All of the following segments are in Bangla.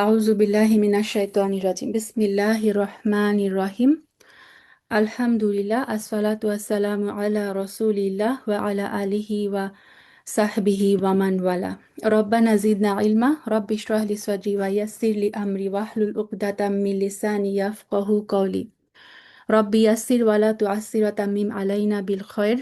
আউযু বিল্লাহি মিনাশ শাইতানির রাজিম। বিসমিল্লাহির রহমানির রহিম। আলহামদুলিল্লাহ, আসসালাতু ওয়াসসালামু আলা রাসূলিল্লাহ ওয়া আলা আলিহি ওয়া সাহবিহি ওয়া মান ওয়ালা। রব্বানা জিদনা ইলমা, রাব্বি ইশরাহ লি সাদরি ওয়া ইয়াসসির লি আমরি ওয়াহলুল উকদাতাম মিন লিসানি ইয়াফকাহু কওলি। রব্বি ইয়াসসির ওয়া লা তুআসসির ওয়া তাম্মিম আলাইনা বিল খায়র।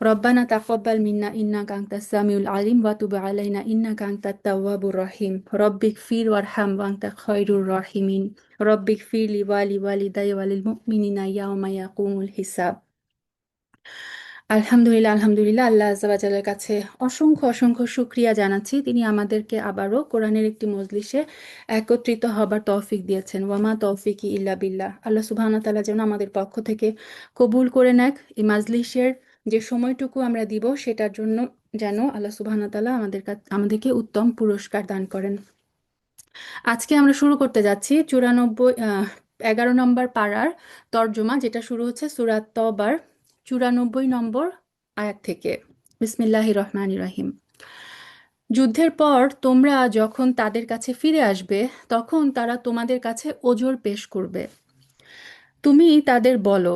রব্বানা তাকাব্বাল মিন্না ইন্নাকা আনতাস সামিউল আলিম ওয়া তুব আলাইনা ইন্নাকা আনতাত তাওয়াবুর রহিম। রব্বিগফির ওয়ারহাম ওয়া আনতা খায়রুর রাহিমিন। রব্বিগফির লি ওয়া লিওয়ালিদাইয়া ওয়া লিল মুমিনিনা ইয়াওমা ইয়াকুমুল হিসাব। আলহামদুলিল্লাহ, আলহামদুলিল্লাহ, আল্লাহ আজ্জা ওয়া জাল্লার কাছে অসংখ্য অসংখ্য শুকরিয়া জানাচ্ছি। তিনি আমাদেরকে আবারও কোরআনের একটি মজলিসে একত্রিত হবার তৌফিক দিয়েছেন। ওয়ামা তৌফিকি ইল্লা বিল্লাহ। আল্লাহ সুবহানাহু ওয়া তাআলা যেন আমাদের পক্ষ থেকে কবুল করে নেক। এই মাজলিসের যে সময়টুকু আমরা দিব সেটার জন্য যেন আল্লাহ সুবহানাহু ওয়া তাআলা আমাদেরকে উত্তম পুরস্কার দান করেন। আজকে আমরা শুরু করতে যাচ্ছি 11 নম্বর পারার তর্জমা, যেটা শুরু হচ্ছে সূরা তওবার 94 নম্বর আয়াত থেকে। বিসমিল্লাহির রহমানির রহিম। যুদ্ধের পর তোমরা যখন তাদের কাছে ফিরে আসবে, তখন তারা তোমাদের কাছে ওজর পেশ করবে। তুমি তাদের বলো,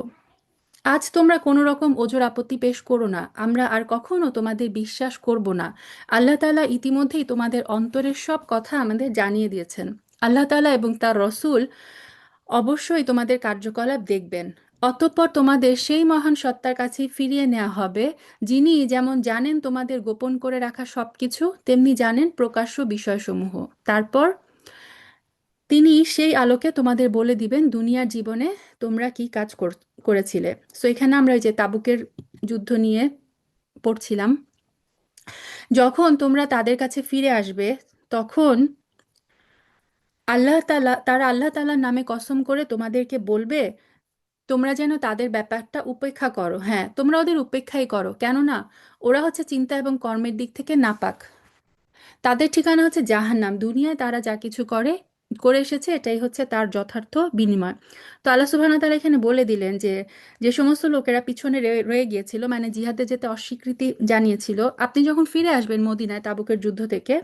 আজ তোমরা কোনো রকম ওজর আপত্তি পেশ করো না, আমরা আর কখনো তোমাদের বিশ্বাস করব না। আল্লাহ তাআলা ইতিমধ্যেই তোমাদের অন্তরের সব কথা আমাদের জানিয়ে দিয়েছেন। আল্লাহ তাআলা এবং তার রসূল অবশ্যই তোমাদের কার্যকলাপ দেখবেন। অতঃপর তোমাদের সেই মহান সত্তার কাছে ফিরিয়ে নেওয়া হবে, যিনি যেমন জানেন তোমাদের গোপন করে রাখা সবকিছু, তেমনি জানেন প্রকাশ্য বিষয়সমূহ। তারপর তিনি সেই আলোকে তোমাদের বলে দিবেন দুনিয়ার জীবনে তোমরা কি কাজ করেছিলে। সো এখানে আমরা এই যে তাবুকের যুদ্ধ নিয়ে পড়ছিলাম। যখন তোমরা তাদের কাছে ফিরে আসবে, তখন তারা আল্লাহ তাআলার নামে কসম করে তোমাদেরকে বলবে, তোমরা যেন তাদের ব্যাপারটা উপেক্ষা করো। হ্যাঁ, তোমরা ওদের উপেক্ষাই করো, কেননা ওরা হচ্ছে চিন্তা এবং কর্মের দিক থেকে নাপাক। তাদের ঠিকানা হচ্ছে জাহান্নাম। দুনিয়ায় তারা যা কিছু করে করে এসেছে, এটাই হচ্ছে তার যথার্থ বিনিময়। তো আল্লাহ সুবহানাহু ওয়া তাআলা এখানে বলে দিলেন যে যে সমস্ত লোকেরা পিছনে রয়ে গিয়েছিল, মানে জিহাদে যেতে অস্বীকৃতি জানিয়েছিল, আপনি যখন ফিরে আসবেন মদিনায় তাবুকের যুদ্ধ থেকে,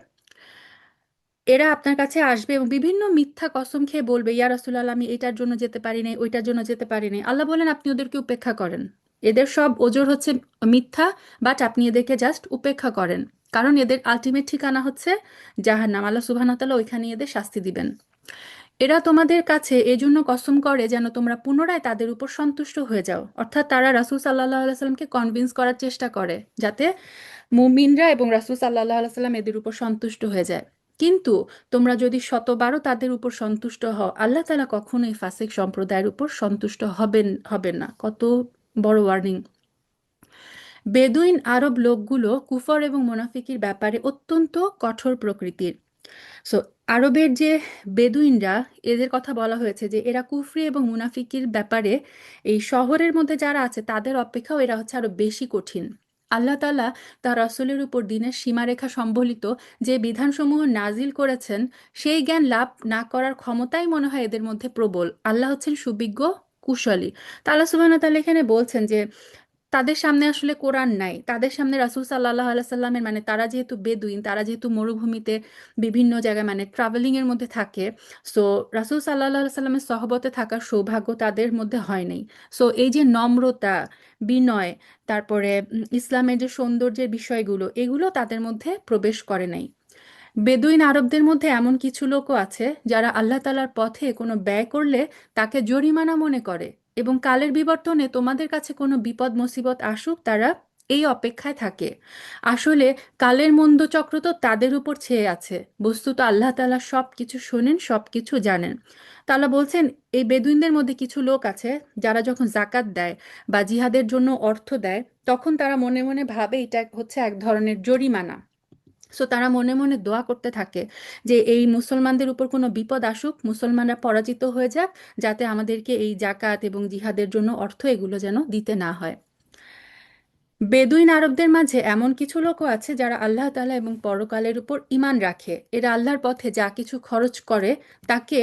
এরা আপনার কাছে আসবে এবং বিভিন্ন মিথ্যা কসম খেয়ে বলবে, ইয়া রাসূলুল্লাহ, আমি এটার জন্য যেতে পারি নাই, ওইটার জন্য যেতে পারি নাই। আল্লাহ বলেন, আপনি ওদেরকে উপেক্ষা করেন। এদের সব ওজর হচ্ছে মিথ্যা, বাট আপনি এদেরকে জাস্ট উপেক্ষা করেন, কারণ এদের আলটিমেট ঠিকানা হচ্ছে জাহান্নাম। আল্লাহ সুবহানাহু ওয়া তাআলা ওইখানে এদের শাস্তি দিবেন। এরা তোমাদের কাছে এজন্য কসম করে যেন তোমরা পুনরায় তাদের উপর সন্তুষ্ট হয়ে যাও। অর্থাৎ তারা রাসূল সাল্লাল্লাহু আলাইহি সাল্লামকে কনভিন্স করার চেষ্টা করে যাতে মুমিনরা এবং রাসূল সাল্লাল্লাহু আলাইহি সাল্লাম এদের উপর সন্তুষ্ট হয়ে যায়। কিন্তু তোমরা যদি শতবারও তাদের উপর সন্তুষ্ট হও, আল্লাহ তাআলা কখনোই ফাসিক সম্প্রদায়ের উপর সন্তুষ্ট হবেন না। কত বড় ওয়ার্নিং! বেদুইন আরব লোকগুলো কুফর এবং মুনাফিকির ব্যাপারে অত্যন্ত কঠোর প্রকৃতির। সো আরবের যে বেদুইনরা, এদের কথা বলা হয়েছে যে এরা কুফরি এবং মুনাফিকির ব্যাপারে এই শহরের মধ্যে যারা আছে তাদের অপেক্ষাও এরা হচ্ছে আরো বেশি কঠিন। আল্লাহ তাআলা তার রাসূলের উপর দ্বীনের সীমারেখা সম্বলিত যে বিধানসমূহ নাজিল করেছেন, সেই জ্ঞান লাভ না করার ক্ষমতাই মনে হয় এদের মধ্যে প্রবল। আল্লাহ হচ্ছেন সুবিজ্ঞ, কুশলী। তা আল্লাহ সুবহানাহু ওয়া তাআলা এখানে বলছেন যে তাদের সামনে আসলে কোরআন নাই, তাদের সামনে রাসূল সাল্লাল্লাহু আলাইহি সাল্লামের, মানে তারা যেহেতু বেদুইন, তারা যেহেতু মরুভূমিতে বিভিন্ন জায়গায় মানে ট্রাভেলিং এর মধ্যে থাকে, সো রাসূল সাল্লাল্লাহু আলাইহি সাল্লামের সহবতে থাকার সৌভাগ্য তাদের মধ্যে হয় নাই। সো এই যে নম্রতা, বিনয়, তারপরে ইসলামের যে সৌন্দর্যের বিষয়গুলো, এগুলো তাদের মধ্যে প্রবেশ করে নাই। বেদুইন আরবদের মধ্যে এমন কিছু লোকও আছে যারা আল্লাহ তাআলার পথে কোনো ব্যয় করলে তাকে জরিমানা মনে করে, এবং কালের বিবর্তনে তোমাদের কাছে কোনো বিপদ মুসিবত আসুক তারা এই অপেক্ষায় থাকে। আসলে কালের মন্দচক্র তো তাদের উপর ছেয়ে আছে, বস্তুত আল্লাহ তাআলা সব কিছু শোনেন, সব কিছু জানেন। তাআলা বলছেন, এই বেদুইনদের মধ্যে কিছু লোক আছে যারা যখন জাকাত দেয় বা জিহাদের জন্য অর্থ দেয়, তখন তারা মনে মনে ভাবে এটা হচ্ছে এক ধরনের জরিমানা। সো তারা মনে মনে দোয়া করতে থাকে যে এই মুসলমানদের উপর কোনো বিপদ আসুক, মুসলমানরা পরাজিত হয়ে যাক, যাতে আমাদেরকে এই জাকাত এবং জিহাদের জন্য অর্থ এগুলো যেন দিতে না হয়। বেদুইন আরবদের মাঝে এমন কিছু লোকও আছে যারা আল্লাহ তাআলা এবং পরকালের উপর ঈমান রাখে। এরা আল্লাহর পথে যা কিছু খরচ করে তাকে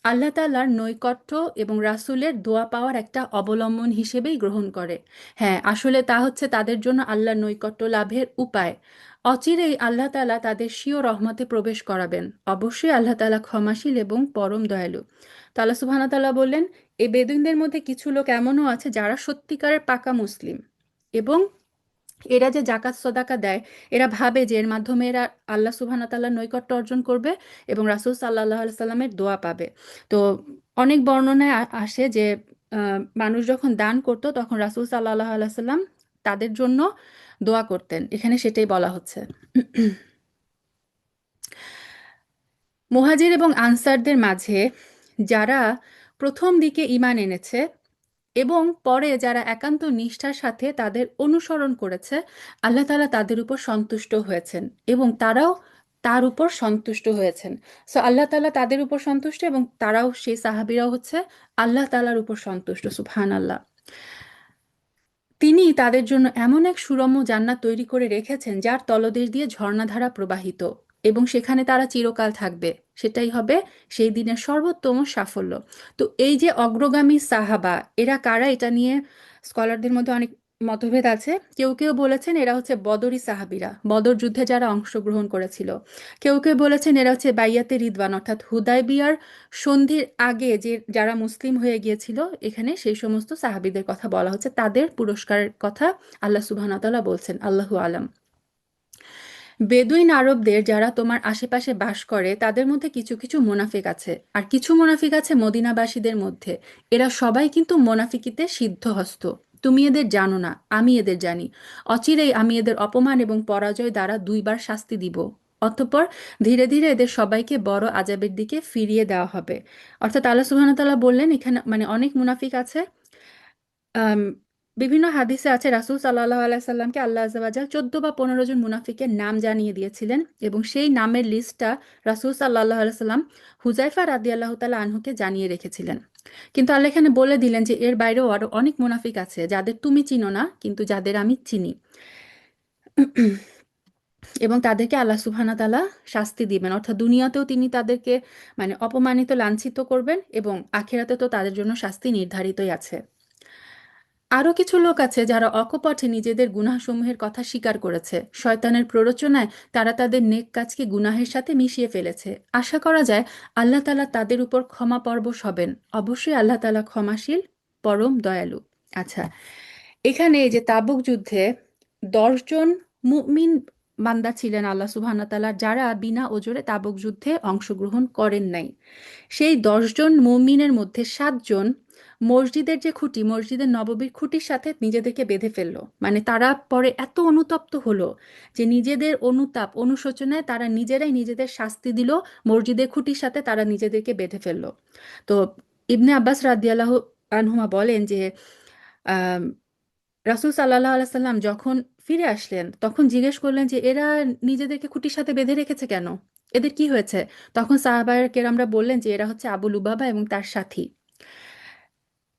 আল্লাহ তাআলার নৈকট্য এবং রাসূলের দোয়া পাওয়ার একটা অবলম্বন হিসেবেই গ্রহণ করে। হ্যাঁ, আসলে তা হচ্ছে তাদের জন্য আল্লাহর নৈকট্য লাভের উপায়। অচিরেই আল্লাহ তাআলা তাদের স্বীয় রহমতে প্রবেশ করাবেন। অবশ্যই আল্লাহ তাআলা ক্ষমাশীল এবং পরম দয়ালু। তো আল্লাহ সুবহানাহু ওয়া তাআলা বললেন, এই বেদুইনদের মধ্যে কিছু লোক এমনও আছে যারা সত্যিকারের পাকা মুসলিম, এবং এরা যে জাকাত সদাকা দেয়, এরা ভাবে যে এর মাধ্যমে এরা আল্লাহ সুবহানাহু ওয়া তাআলার নৈকট্য অর্জন করবে এবং রাসূল সাল্লাল্লাহু আলাইহি সাল্লামের দোয়া পাবে। তো অনেক বর্ণনায় আসে যে মানুষ যখন দান করতো তখন রাসূল সাল্লাল্লাহু আলাইহি সাল্লাম তাদের জন্য দোয়া করতেন। এখানে সেটাই বলা হচ্ছে। মুহাজির এবং আনসারদের মাঝে যারা প্রথম দিকে ঈমান এনেছে এবং পরে যারা একান্ত নিষ্ঠার সাথে তাদের অনুসরণ করেছে, আল্লাহ তাআলা তাদের উপর সন্তুষ্ট হয়েছেন এবং তারাও তার উপর সন্তুষ্ট হয়েছেন। সো আল্লাহ তাআলা তাদের উপর সন্তুষ্ট এবং তারাও, সেই সাহাবীরাও হচ্ছে আল্লাহ তাআলার উপর সন্তুষ্ট। সুবহানাল্লাহ। তিনি তাদের জন্য এমন এক সুরম্য জান্নাত তৈরি করে রেখেছেন যার তলদেশ দিয়ে ঝর্ণাধারা প্রবাহিত, এবং সেখানে তারা চিরকাল থাকবে। সেটাই হবে সেই দিনের সর্বোত্তম সাফল্য। তো এই যে অগ্রগামী সাহাবা, এরা কারা, এটা নিয়ে স্কলারদের মধ্যে অনেক মতভেদ আছে। কেউ কেউ বলেছেন এরা হচ্ছে বদরি সাহাবীরা, বদর যুদ্ধে যারা অংশগ্রহণ করেছিল। কেউ কেউ বলেছেন এরা হচ্ছে বাইয়াতে রিদওয়ান, অর্থাৎ হুদায়বিয়ার সন্ধির আগে যে যারা মুসলিম হয়ে গিয়েছিল, এখানে সেই সমস্ত সাহাবীদের কথা বলা হচ্ছে, তাদের পুরস্কারের কথা আল্লাহ সুবহানাহু ওয়া তাআলা বলছেন। আল্লাহু আলাম। বেদুইন আরবদের যারা তোমার আশেপাশে বাস করে তাদের মধ্যে কিছু কিছু মুনাফিক আছে, আর কিছু মুনাফিক আছে মদিনাবাসীদের মধ্যে। এরা সবাই কিন্তু মুনাফিকিতে সিদ্ধহস্ত। তুমি এদের জানো না, আমি এদের জানি। অচিরেই আমি এদের অপমান এবং পরাজয় দ্বারা দুইবার শাস্তি দিব। অতঃপর ধীরে ধীরে এদের সবাইকে বড় আযাবের দিকে ফিরিয়ে দেওয়া হবে। অর্থাৎ আল্লাহ সুবহানাহু ওয়া তাআলা বললেন এখানে মানে অনেক মুনাফিক আছে। আম, বিভিন্ন হাদিসে আছে রাসূল সাল্লাল্লাহু আলাইহি সাল্লামকে আল্লাহ আযজা ওয়া জাল 14 বা 15 জন মুনাফিকের নাম জানিয়ে দিয়েছিলেন, এবং সেই নামের লিস্টটা রাসূল সাল্লাল্লাহু আলাইহি সাল্লাম হুজাইফা রাদিয়াল্লাহু তাআলা আনহুকে জানিয়ে রেখেছিলেন। কিন্তু আল্লাহ এখানে বলে দিলেন যে এর বাইরেও আরো অনেক মুনাফিক আছে যাদের তুমি চিনো না, কিন্তু যাদের আমি চিনি, এবং তাদেরকে আল্লাহ সুবহানাহু ওয়া তাআলা শাস্তি দিবেন। অর্থাৎ দুনিয়াতেও তিনি তাদেরকে মানে অপমানিত, লাঞ্ছিত করবেন, এবং আখিরাতে তো তাদের জন্য শাস্তি নির্ধারিতই আছে। আরও কিছু লোক আছে যারা অকপটে নিজেদের গুনাহসমূহের কথা স্বীকার করেছে। শয়তানের প্ররোচনায় তারা তাদের নেক কাজকে গুনাহের সাথে মিশিয়ে ফেলেছে। আশা করা যায় আল্লাহ তাআলা তাদের উপর ক্ষমা পরবশ হবেন। অবশ্যই আল্লাহ তাআলা ক্ষমাশীল, পরম দয়ালু। আচ্ছা, এখানে এই যে তাবুক যুদ্ধে 10 জন মুমিন বান্দা ছিলেন আল্লাহ সুবহানাহু ওয়া তাআলা, যারা বিনা ওজরে তাবুক যুদ্ধে অংশগ্রহণ করেন নাই। সেই 10 জন মুমিনের মধ্যে 7 জন মসজিদের যে খুঁটি, মসজিদের নববীর খুঁটির সাথে নিজেদেরকে বেঁধে ফেললো। মানে তারা পরে এত অনুতপ্ত হলো যে নিজেদের অনুতাপ অনুশোচনায় তারা নিজেরাই নিজেদের শাস্তি দিল, মসজিদের খুঁটির সাথে তারা নিজেদেরকে বেঁধে ফেললো। তো ইবনে আব্বাস রাদিয়াল্লাহু আনহুমা বলেন যে আম, রাসূল সাল্লাল্লাহু আলাইহি সাল্লাম যখন ফিরে আসলেন তখন জিজ্ঞেস করলেন যে এরা নিজেদেরকে খুঁটির সাথে বেঁধে রেখেছে কেন, এদের কি হয়েছে? তখন সাহাবায়ে কেরামরা বললেন যে এরা হচ্ছে আবু লুবাবা এবং তার সাথী।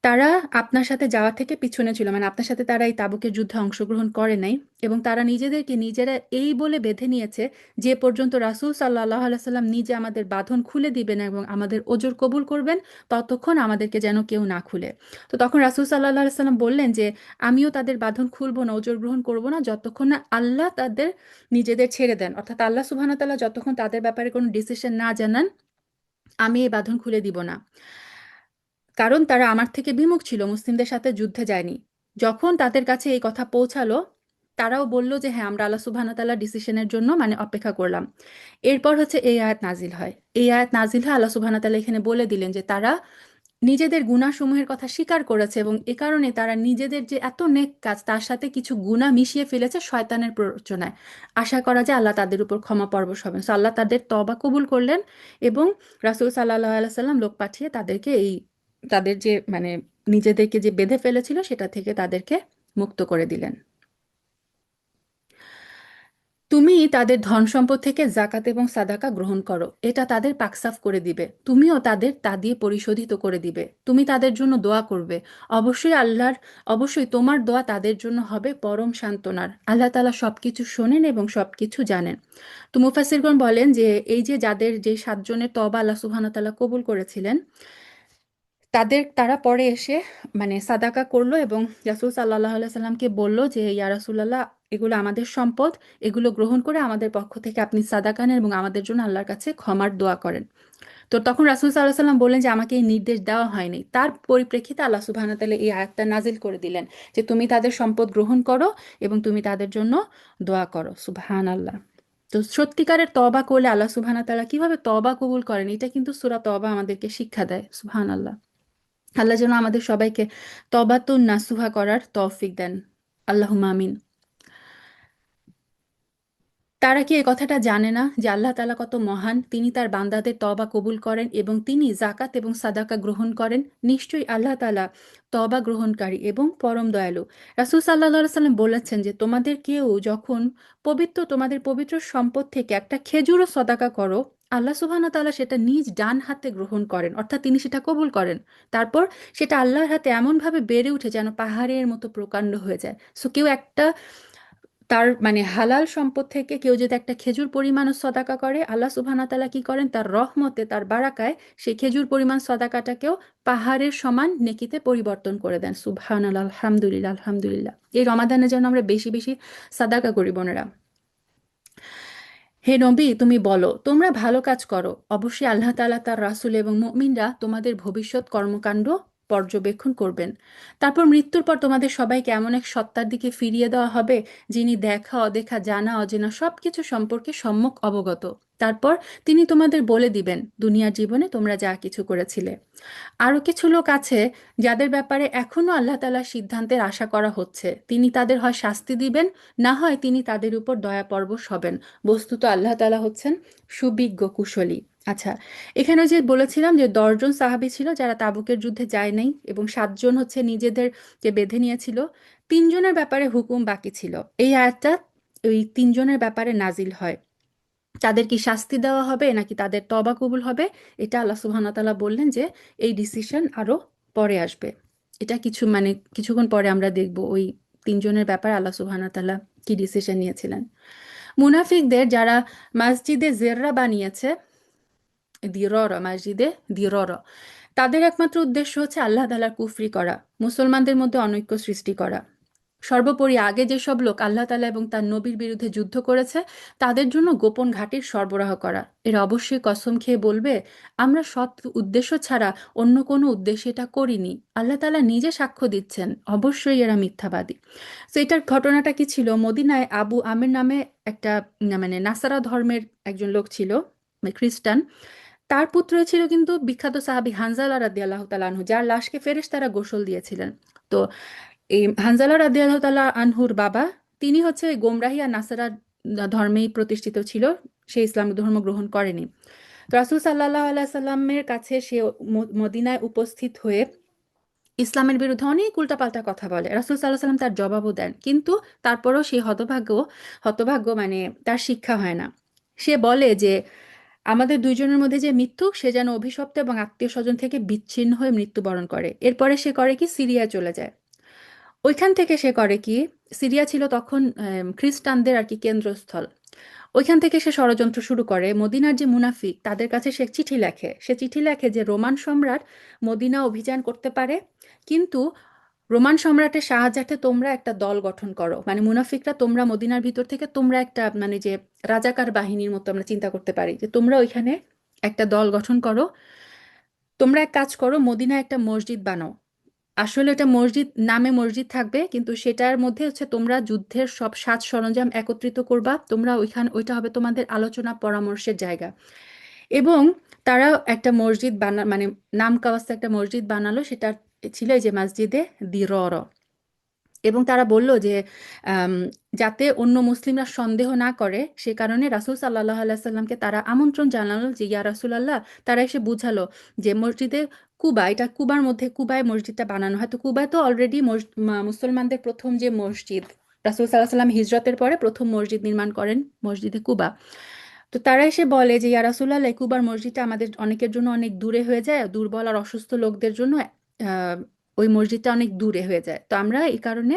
তারা আপনার সাথে যাওয়া থেকে পিছনে ছিল, মানে আপনার সাথে তারা এই তাবুকের যুদ্ধে অংশগ্রহণ করে নাই, এবং তারা নিজেদেরকে নিজেরা এই বলে বেঁধে নিয়েছে যে পর্যন্ত রাসূল সাল্লাল্লাহু আলাইহি সাল্লাম নিজে আমাদের বাঁধন খুলে দিবেন এবং আমাদের ওজর কবুল করবেন, ততক্ষণ আমাদেরকে যেন কেউ না খুলে। তো তখন রাসূল সাল্লাল্লাহু আলাইহি সাল্লাম বললেন যে আমিও তাদের বাঁধন খুলবো না, ওজর গ্রহণ করব না, যতক্ষণ না আল্লাহ তাদের নিজেদের ছেড়ে দেন। অর্থাৎ আল্লাহ সুবহানাহু ওয়া তাআলা যতক্ষণ তাদের ব্যাপারে কোনো ডিসিশন না জানান, আমি এই বাঁধন খুলে দিব না। কারণ তারা আমার থেকে বিমুখ ছিল, মুসলিমদের সাথে যুদ্ধে যায়নি। যখন তাদের কাছে এই কথা পৌঁছালো, তারাও বলল যে হ্যাঁ, আমরা আল্লাহ সুবহানাহু ওয়া তাআলার ডিসিশনের জন্য মানে অপেক্ষা করলাম। এরপর হচ্ছে এই আয়াত নাজিল হয়। এই আয়াত নাজিল হয়, আল্লাহ সুবহানাহু ওয়া তাআলা এখানে বলে দিলেন যে তারা নিজেদের গুনাহসমূহের কথা স্বীকার করেছে, এবং এ কারণে তারা নিজেদের যে এত নেক কাজ তার সাথে কিছু গুনাহ মিশিয়ে ফেলেছে শয়তানের প্ররোচনায়। আশা করা যায় আল্লাহ তাদের উপর ক্ষমা পরবশ হবেন। সো আল্লাহ তাদের তওবা কবুল করলেন, এবং রাসূল সাল্লাল্লাহু আলাইহি সাল্লাম লোক পাঠিয়ে তাদেরকে এই তাদের যে মানে নিজেদেরকে যে বেঁধে ফেলেছিল সেটা থেকে তাদেরকে মুক্ত করে দিলেন। তুমি তাদের ধন সম্পদ থেকে জাকাত এবং সাদাকা গ্রহণ করো, এটা তাদের পাকসাফ করে দিবে, তুমিও তাদের তা দিয়ে পরিশোধিত করে দিবে। তুমি তাদের জন্য দোয়া করবে, অবশ্যই তোমার দোয়া তাদের জন্য হবে পরম সান্ত্বনার। আল্লাহ তাআলা সবকিছু শোনেন এবং সবকিছু জানেন। তো মুফাসসিরগণ বলেন যে এই যে যাদের যে সাতজনের তওবা আল্লাহ সুবহানাহু ওয়া তাআলা কবুল করেছিলেন, তারা পরে এসে মানে সাদাকা করলো এবং রাসূল সাল্লাল্লাহু আলাইহি সাল্লামকে বলল যে ইয়া রাসূলুল্লাহ, এগুলো আমাদের সম্পদ, এগুলো গ্রহণ করে আমাদের পক্ষ থেকে আপনি সাদাকা নেন এবং আমাদের জন্য আল্লাহর কাছে ক্ষমার দোয়া করেন। তো তখন রাসূল সাল্লাল্লাহু আলাইহি সাল্লাম বললেন যে আমাকে এই নির্দেশ দেওয়া হয়নি। তার পরিপ্রেক্ষিতে আল্লাহ সুবহানাহু ওয়া তাআলা এই আয়াতটা নাজিল করে দিলেন যে তুমি তাদের সম্পদ গ্রহণ করো এবং তুমি তাদের জন্য দোয়া করো। সুবহানাল্লাহ। তো সত্যিকারের তওবা করলে আল্লাহ সুবহানাহু ওয়া তাআলা কিভাবে তওবা কবুল করেন, এটা কিন্তু সূরা তওবা আমাদেরকে শিক্ষা দেয়। সুবহানাল্লাহ। আল্লাহ যেন আমাদের সবাইকে তবাতুন নাসুহা করার তৌফিক দেন। আল্লাহুম্মা আমিন। তারা কি এই কথাটা জানে না যে আল্লাহ তাআলা কত মহান, তিনি তার বান্দাদের তওবা কবুল করেন এবং তিনি জাকাত এবং সাদাকা গ্রহণ করেন? নিশ্চয়ই আল্লাহ তাআলা তওবা গ্রহণকারী এবং পরম দয়ালু। রাসূল সাল্লাল্লাহু আলাইহি সাল্লাম বলেছেন যে তোমাদের কেউ যখন তোমাদের পবিত্র সম্পদ থেকে একটা খেজুরও সদাকা করো, আল্লাহ সুবহানাহু ওয়া তাআলা সেটা নিজ ডান হাতে গ্রহণ করেন, অর্থাৎ তিনি সেটা কবুল করেন। তারপর সেটা আল্লাহর হাতে এমনভাবে বেড়ে উঠে যেন পাহাড়ের মতো প্রকাণ্ড হয়ে যায়। সো কেউ একটা তার মানে হালাল সম্পদ থেকে কেউ যদি একটা খেজুর পরিমাণও সদাকা করে, আল্লাহ সুবহানাহু ওয়া তাআলা কি করেন, তার রহমতে, তার বারাকায় সেই খেজুর পরিমাণ সদাকাটাকেও পাহাড়ের সমান নেকিতে পরিবর্তন করে দেন। সুবহানাল্লাহ, আলহামদুলিল্লাহ, আলহামদুলিল্লাহ। এই রমাদানে যেন আমরা বেশি বেশি সাদাকা করি বোনেরা। হে নবী, তুমি বলো তোমরা ভালো কাজ করো, অবশ্যই আল্লাহ তাআলা, তার রাসূল এবং মুমিনরা তোমাদের ভবিষ্যৎ কর্মকাণ্ড পর্যবেক্ষণ করবেন। তারপর মৃত্যুর পর তোমাদের সবাইকে এমন এক সত্তার দিকে ফিরিয়ে দেওয়া হবে যিনি দেখা অদেখা জানা অজানা সবকিছু সম্পর্কে সম্যক অবগত। তারপর তিনি তোমাদের বলে দিবেন দুনিয়ার জীবনে তোমরা যা কিছু করেছিলে। আরও কিছু লোক আছে যাদের ব্যাপারে এখনও আল্লাহ তাআলার সিদ্ধান্তের আশা করা হচ্ছে, তিনি তাদের হয় শাস্তি দিবেন, না হয় তিনি তাদের উপর দয়াপরবশ হবেন। বস্তুত আল্লাহ তাআলা হচ্ছেন সুবিজ্ঞ কুশলী। আচ্ছা, এখানে যে বলেছিলাম যে 10 জন সাহাবী ছিল যারা তাবুকের যুদ্ধে যায় নাই এবং 7 জন হচ্ছে নিজেদের যে বেঁধে নিয়েছিল, 3 জনের ব্যাপারে হুকুম বাকি ছিল। এই আয়াতটা ওই 3 জনের ব্যাপারে নাজিল হয়। তাদের কি শাস্তি দেওয়া হবে নাকি তাদের তওবা কবুল হবে, এটা আল্লাহ সুবহানাহু ওয়া তাআলা বললেন যে এই ডিসিশন আরো পরে আসবে। এটা কিছুক্ষণ পরে আমরা দেখব ওই 3 জনের ব্যাপারে আল্লাহ সুবহানাহু ওয়া তাআলা কি ডিসিশন নিয়েছিলেন। মুনাফিকদের যারা মসজিদে জেররা বানিয়েছে, মসজিদে দিরর, তাদের একমাত্র উদ্দেশ্য হচ্ছে আল্লাহ তাআলার কুফরি করা, মুসলমানদের মধ্যে অনৈক্য সৃষ্টি করা। সর্বোপরি আগে যেসব লোক আল্লাহ তাআলা এবং তার নবীর বিরুদ্ধে যুদ্ধ করেছে তাদের জন্য গোপন ঘাঁটির সরবরাহ করা। এরা অবশ্যই কসম খেয়ে বলবে আমরা সৎ উদ্দেশ্য ছাড়া অন্য কোনো উদ্দেশ্যে এটা করিনি। আল্লাহ তাআলা নিজে সাক্ষ্য দিচ্ছেন, অবশ্যই এরা মিথ্যাবাদী। তো এটার ঘটনাটা কি ছিল, মদিনায় আবু আমের নামে একটা মানে নাসারা ধর্মের একজন লোক ছিল, মানে খ্রিস্টান। তার পুত্র ছিল কিন্তু বিখ্যাত সাহাবী হানজালা রাদিয়াল্লাহু তাআলা আনহু, যার লাশকে ফেরেশতারা গোসল দিয়েছিলেন। তো এই হানজালা রাদিয়াল্লাহু তাআলা আনহুর বাবা, তিনি হচ্ছে ওই গোমরাহি আর নাসারা ধর্মেই প্রতিষ্ঠিত ছিল, সে ইসলাম ধর্ম গ্রহণ করেনি। তো রাসূল সাল্লাল্লাহু আলাইহি সাল্লামের কাছে সে মদিনায় উপস্থিত হয়ে ইসলামের বিরুদ্ধে অনেক উল্টাপাল্টা কথা বলে। রাসূল সাল্লাল্লাহু আলাইহি সাল্লাম তার জবাবও দেন, কিন্তু তারপরও সেই হতভাগ্য মানে তার শিক্ষা হয় না। সে বলে যে আমাদের 2 জনের মধ্যে যে মিথ্যুক সে যেন অভিশপ্ত এবং আত্মীয় স্বজন থেকে বিচ্ছিন্ন হয়ে মৃত্যুবরণ করে। এরপরে সে করে কি, সিরিয়ায় চলে যায়। ওইখান থেকে সে করে কি, সিরিয়া ছিল তখন খ্রিস্টানদের আর কি কেন্দ্রস্থল। ওইখান থেকে সে ষড়যন্ত্র শুরু করে, মদিনার যে মুনাফিক তাদের কাছে সে চিঠি লেখে যে রোমান সম্রাট মদিনা অভিযান করতে পারে, কিন্তু রোমান সম্রাটের সাহায্যার্থে তোমরা একটা দল গঠন করো, মানে মুনাফিকরা তোমরা মদিনার ভিতর থেকে তোমরা একটা মানে যে রাজাকার বাহিনীর মতো আমরা চিন্তা করতে পারি, যে তোমরা ওইখানে একটা দল গঠন করো, তোমরা এক কাজ করো, মদিনায় একটা মসজিদ বানাও। আসলে এটা মসজিদ নামে মসজিদ থাকবে, কিন্তু সেটার মধ্যে হচ্ছে তোমরা যুদ্ধের সব সাজ সরঞ্জাম একত্রিত করবা, তোমরা ওইটা হবে তোমাদের আলোচনা পরামর্শের জায়গা। এবং তারা একটা মসজিদ মানে নাম কাওয়াস্তে একটা মসজিদ বানালো, সেটা ছিল এই যে মসজিদে দিরর। এবং তারা বলল যে আম, যাতে অন্য মুসলিমরা সন্দেহ না করে সে কারণে রাসূল সাল্লাল্লাহু আলাইহি সাল্লামকে তারা আমন্ত্রণ জানালো যে ইয়া রাসূলুল্লাহ, তারা এসে বুঝালো যে মসজিদে কুবা, এটা কুবার মধ্যে কুবায় মসজিদটা বানানো হয়। তো কুবায় তো অলরেডি মুসলমানদের প্রথম যে মসজিদ রাসূল সাল্লাল্লাহু আলাইহি ওয়াসাল্লাম হিজরতের পরে প্রথম মসজিদ নির্মাণ করেন, মসজিদে কুবা। তো তারা এসে বলে যে ইয়া রাসূলুল্লাহ, কুবার মসজিদটা আমাদের অনেকের জন্য অনেক দূরে হয়ে যায়, দুর্বল আর অসুস্থ লোকদের জন্য আহ, ওই মসজিদটা অনেক দূরে হয়ে যায়। তো আমরা এই কারণে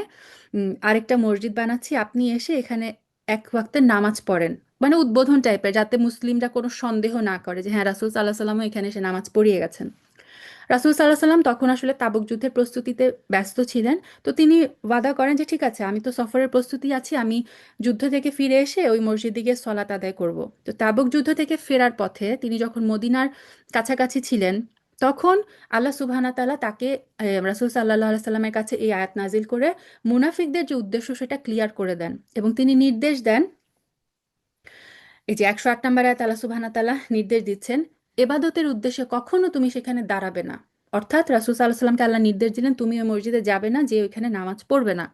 আরেকটা মসজিদ বানাচ্ছি, আপনি এসে এখানে এক ওয়াক্তের নামাজ পড়েন, মানে উদ্বোধন টাইপের, যাতে মুসলিমরা কোনো সন্দেহ না করে যে হ্যাঁ রাসূল সাল্লাল্লাহু আলাইহি ওয়াসাল্লামও এখানে এসে নামাজ পড়িয়ে গেছেন। রাসূল সাল্লাল্লাহু আলাইহি ওয়াসাল্লাম তখন আসলে তাবুক যুদ্ধের প্রস্তুতিতে ব্যস্ত ছিলেন। তো তিনি ওয়াদা করেন যে ঠিক আছে, আমি তো সফরের প্রস্তুতি আছি, আমি যুদ্ধ থেকে ফিরে এসে ওই মসজিদে গিয়ে সলাত আদায় করব। তো তাবুক যুদ্ধ থেকে ফেরার পথে তিনি যখন মদিনার কাছাকাছি ছিলেন, তখন আল্লাহ সুবহানাহু ওয়া তাআলা তাকে রাসূল সাল্লাল্লাহু আলাইহি সাল্লামের কাছে এই আয়াত নাজিল করে মুনাফিকদের যে উদ্দেশ্য সেটা ক্লিয়ার করে দেন, এবং তিনি নির্দেশ দেন, এই যে 108 নম্বর আয়াত আল্লাহ সুবহানাহু ওয়া তাআলা নির্দেশ দিচ্ছেন, এবাদতের উদ্দেশ্যে কখনো তুমি সেখানে দাঁড়াবে না। অর্থাৎ রাসূল সাল্লাল্লাহু আলাইহি সাল্লামকে আল্লাহ নির্দেশ দিলেন তুমি ওই মসজিদে যাবে না, যে ওইখানে নামাজ পড়বে না।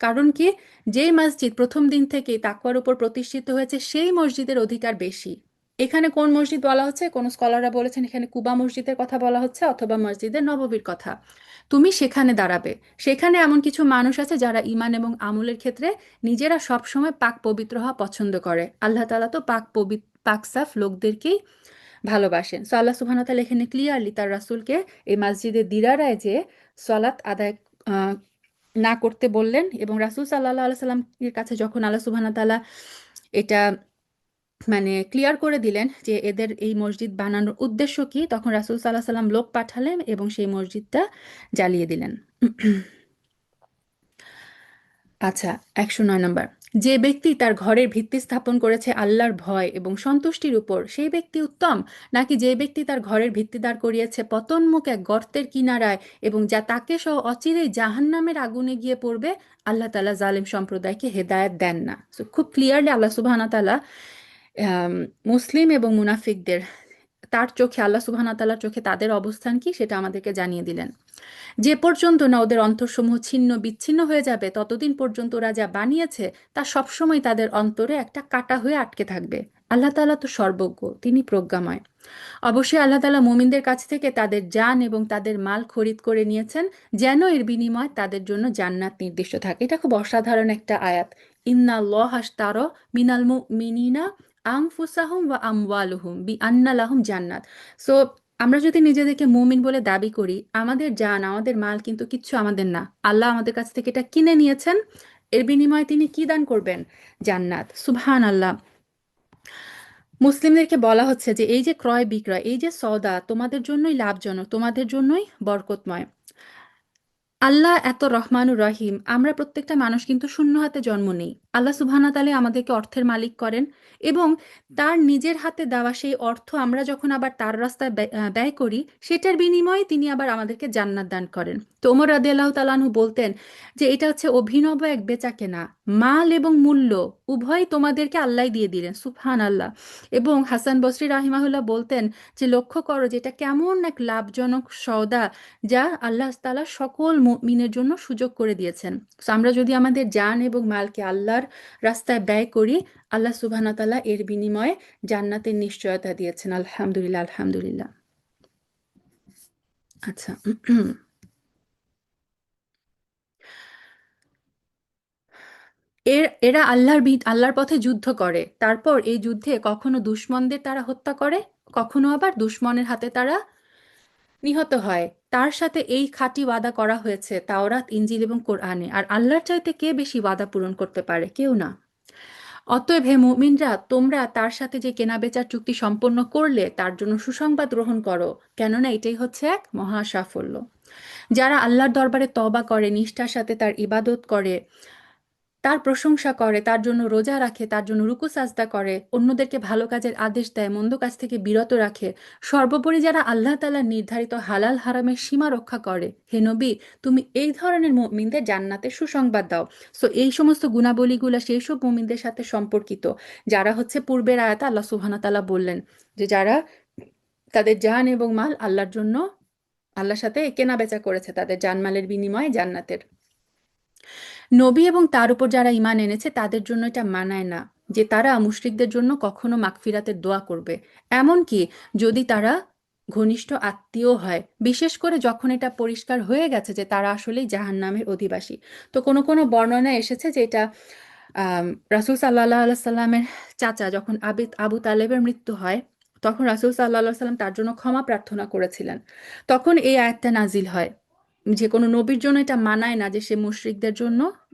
কারণ কি, যেই মসজিদ প্রথম দিন থেকেই তাকওয়ার উপর প্রতিষ্ঠিত হয়েছে সেই মসজিদের অধিকার বেশি। এখানে কোন মসজিদ বলা হচ্ছে, কোন স্কলাররা বলেছেন এখানে কুবা মসজিদের কথা বলা হচ্ছে অথবা মসজিদে নববীর কথা। তুমি সেখানে দাঁড়াবে। সেখানে এমন কিছু মানুষ আছে যারা ঈমান এবং আমলের ক্ষেত্রে নিজেরা সবসময় পাক পবিত্র হওয়া পছন্দ করে। আল্লাহ তাআলা তো পাক সাফ লোকদেরকেই ভালোবাসেন। সো আল্লাহ সুবহানাহু ওয়া তাআলা এখানে ক্লিয়ারলি তার রাসূলকে এই মসজিদে দিরারায় যে সলাত আদায় আহ, না করতে বললেন, এবং রাসূল সাল্লাল্লাহু আলাইহি সাল্লামের কাছে যখন আল্লাহ সুবহানাহু ওয়া তাআলা এটা মানে ক্লিয়ার করে দিলেন যে এদের এই মসজিদ বানানোর উদ্দেশ্য কি, তখন রাসূল সাল্লাল্লাহু আলাইহি সাল্লাম লোক পাঠালেন এবং সেই মসজিদটা জ্বালিয়ে দিলেন। আচ্ছা, 109 নম্বর, যে ব্যক্তি তার ঘরের ভিত্তি স্থাপন করেছে আল্লাহর ভয় এবং সন্তুষ্টির উপর, সেই ব্যক্তি উত্তম, নাকি যে ব্যক্তি তার ঘরের ভিত্তি দাঁড় করিয়েছে পতনমুখ এক গর্তের কিনারায় এবং যা তাকে সহ অচিরেই জাহান্নামের আগুনে গিয়ে পড়বে? আল্লাহ তাআলা জালিম সম্প্রদায়কে হেদায়েত দেন না। সো খুব ক্লিয়ারলি আল্লাহ সুবহানাহু ওয়া তাআলা মুসলিম এবং মুনাফিকদের, তার চোখে, আল্লাহ সুবহানাহু ওয়া তাআলার চোখে তাদের অবস্থান কি সেটা আমাদেরকে জানিয়ে দিলেন। যে পর্যন্ত না ওদের অন্তরসমূহ ছিন্ন বিচ্ছিন্ন হয়ে যাবে, ততদিন পর্যন্ত ওরা যা বানিয়েছে তা সবসময় তাদের অন্তরে একটা কাঁটা হয়ে আটকে থাকবে। আল্লাহ তাআলা তো সর্বজ্ঞ, তিনি প্রজ্ঞাময়। অবশ্যই আল্লাহ তাআলা মুমিনদের কাছ থেকে তাদের জান এবং তাদের মাল খরিদ করে নিয়েছেন, যেন এর বিনিময়ে তাদের জন্য জান্নাত নির্দিষ্ট থাকে। এটা খুব অসাধারণ একটা আয়াত। ইন্নাল্লাহা আশতারা মিনাল মুমিনিনা আনফুসাহুম ওয়া আমওয়ালুহুম বিআন্না লাহুম জান্নাত। সো আমরা যদি নিজেদেরকে মুমিন বলে দাবি করি, আমাদের জান আমাদের মাল কিন্তু কিচ্ছু আমাদের না, আল্লাহ আমাদের কাছ থেকে এটা কিনে নিয়েছেন। এর বিনিময়ে তিনি কি দান করবেন? জান্নাত। সুবহান আল্লাহ। মুসলিমদেরকে বলা হচ্ছে যে এই যে ক্রয় বিক্রয়, এই যে সওদা তোমাদের জন্যই লাভজনক, তোমাদের জন্যই বরকতময়। আল্লাহ এত রহমানুর রহিম, আমরা প্রত্যেকটা মানুষ কিন্তু শূন্য হাতে জন্ম নেই। আল্লাহ সুবহানাহু ওয়া তাআলা আমাদেরকে অর্থের মালিক করেন, এবং তার নিজের হাতে দেওয়া সেই অর্থ আমরা যখন আবার তার রাস্তায় ব্যয় করি, সেটার বিনিময়ে তিনি আবার আমাদেরকে জান্নাত দান করেন। তো ওমর রাদিয়াল্লাহু তাআলা আনহু বলতেন যে এটা হচ্ছে অভিনব এক বেচা কেনা, মাল এবং মূল্য উভয় তোমাদেরকে আল্লাহ দিয়ে দিলেন। সুবহান আল্লাহ। এবং হাসান বসরি রাহিমাহুল্লাহ বলতেন যে লক্ষ্য করো যে এটা কেমন এক লাভজনক সওদা, যা আল্লাহ তাআলা সকল মুমিনের জন্য সুযোগ করে দিয়েছেন। So, আমরা যদি আমাদের জান এবং মালকে আল্লাহর রাস্তায় ব্যয় করি, আল্লাহ সুবহানাহু ওয়া তাআলা এর বিনিময়ে জান্নাতের নিশ্চয়তা দিয়েছেন। আলহামদুলিল্লাহ, আলহামদুলিল্লাহ। আচ্ছা, এরা আল্লাহর পথে যুদ্ধ করে, তারপর এই যুদ্ধে কখনো দুশমনদের তারা হত্যা করে, কখনো আবার দুশমনের হাতে তারা নিহত হয়। তার সাথে এই খাঁটি ওয়াদা করা হয়েছে তাওরাত, ইনজিল এবং কোরআনে। আর আল্লাহর চাইতে কে বেশি ওয়াদা পূরণ করতে পারে? কেউ না। অতএব হে মুমিনরা, তোমরা তার সাথে যে কেনাবেচার চুক্তি সম্পন্ন করলে তার জন্য সুসংবাদ গ্রহণ করো, কেননা এটাই হচ্ছে এক মহা সাফল্য। যারা আল্লাহর দরবারে তওবা করে, নিষ্ঠার সাথে তার ইবাদত করে, তার প্রশংসা করে, তার জন্য রোজা রাখে, তার জন্য রুকু সাজদা করে, অন্যদেরকে ভালো কাজের আদেশ দেয়, মন্দ কাজ থেকে বিরত রাখে, সর্বোপরি যারা আল্লাহ তাআলার নির্ধারিত হালাল হারামের সীমা রক্ষা করে, হে নবী, তুমি এই ধরনের মুমিনদের জান্নাতের সুসংবাদ দাও। সো এই সমস্ত গুণাবলীগুলো সেই সব মুমিনদের সাথে সম্পর্কিত যারা হচ্ছে পূর্বের আয়াতে আল্লাহ সুবহানাহু ওয়া তাআলা বললেন যে যারা তাদের জান এবং মাল আল্লাহর জন্য, আল্লাহর সাথে কেনা বেচা করেছে, তাদের জানমালের বিনিময়ে জান্নাতের। নবী এবং তার উপর যারা ঈমান এনেছে তাদের জন্য এটা মানায় না যে তারা মুশরিকদের জন্য কখনো মাগফিরাতের দোয়া করবে, এমনকি যদি তারা ঘনিষ্ঠ আত্মীয় হয়, বিশেষ করে যখন এটা পরিষ্কার হয়ে গেছে যে তারা আসলেই জাহান্নামের অধিবাসী। তো কোনো কোনো বর্ণনায় এসেছে যে এটা আম, রাসূল সাল্লাহ সাল্লামের চাচা যখন আবু তালেবের মৃত্যু হয়, তখন রাসূল সাল্লাহ সাল্লাম তার জন্য ক্ষমা প্রার্থনা করেছিলেন। তখন এই আয়াতটা নাজিল হয়। যে কোনো নবীর জন্য এটা মানায় না যে সে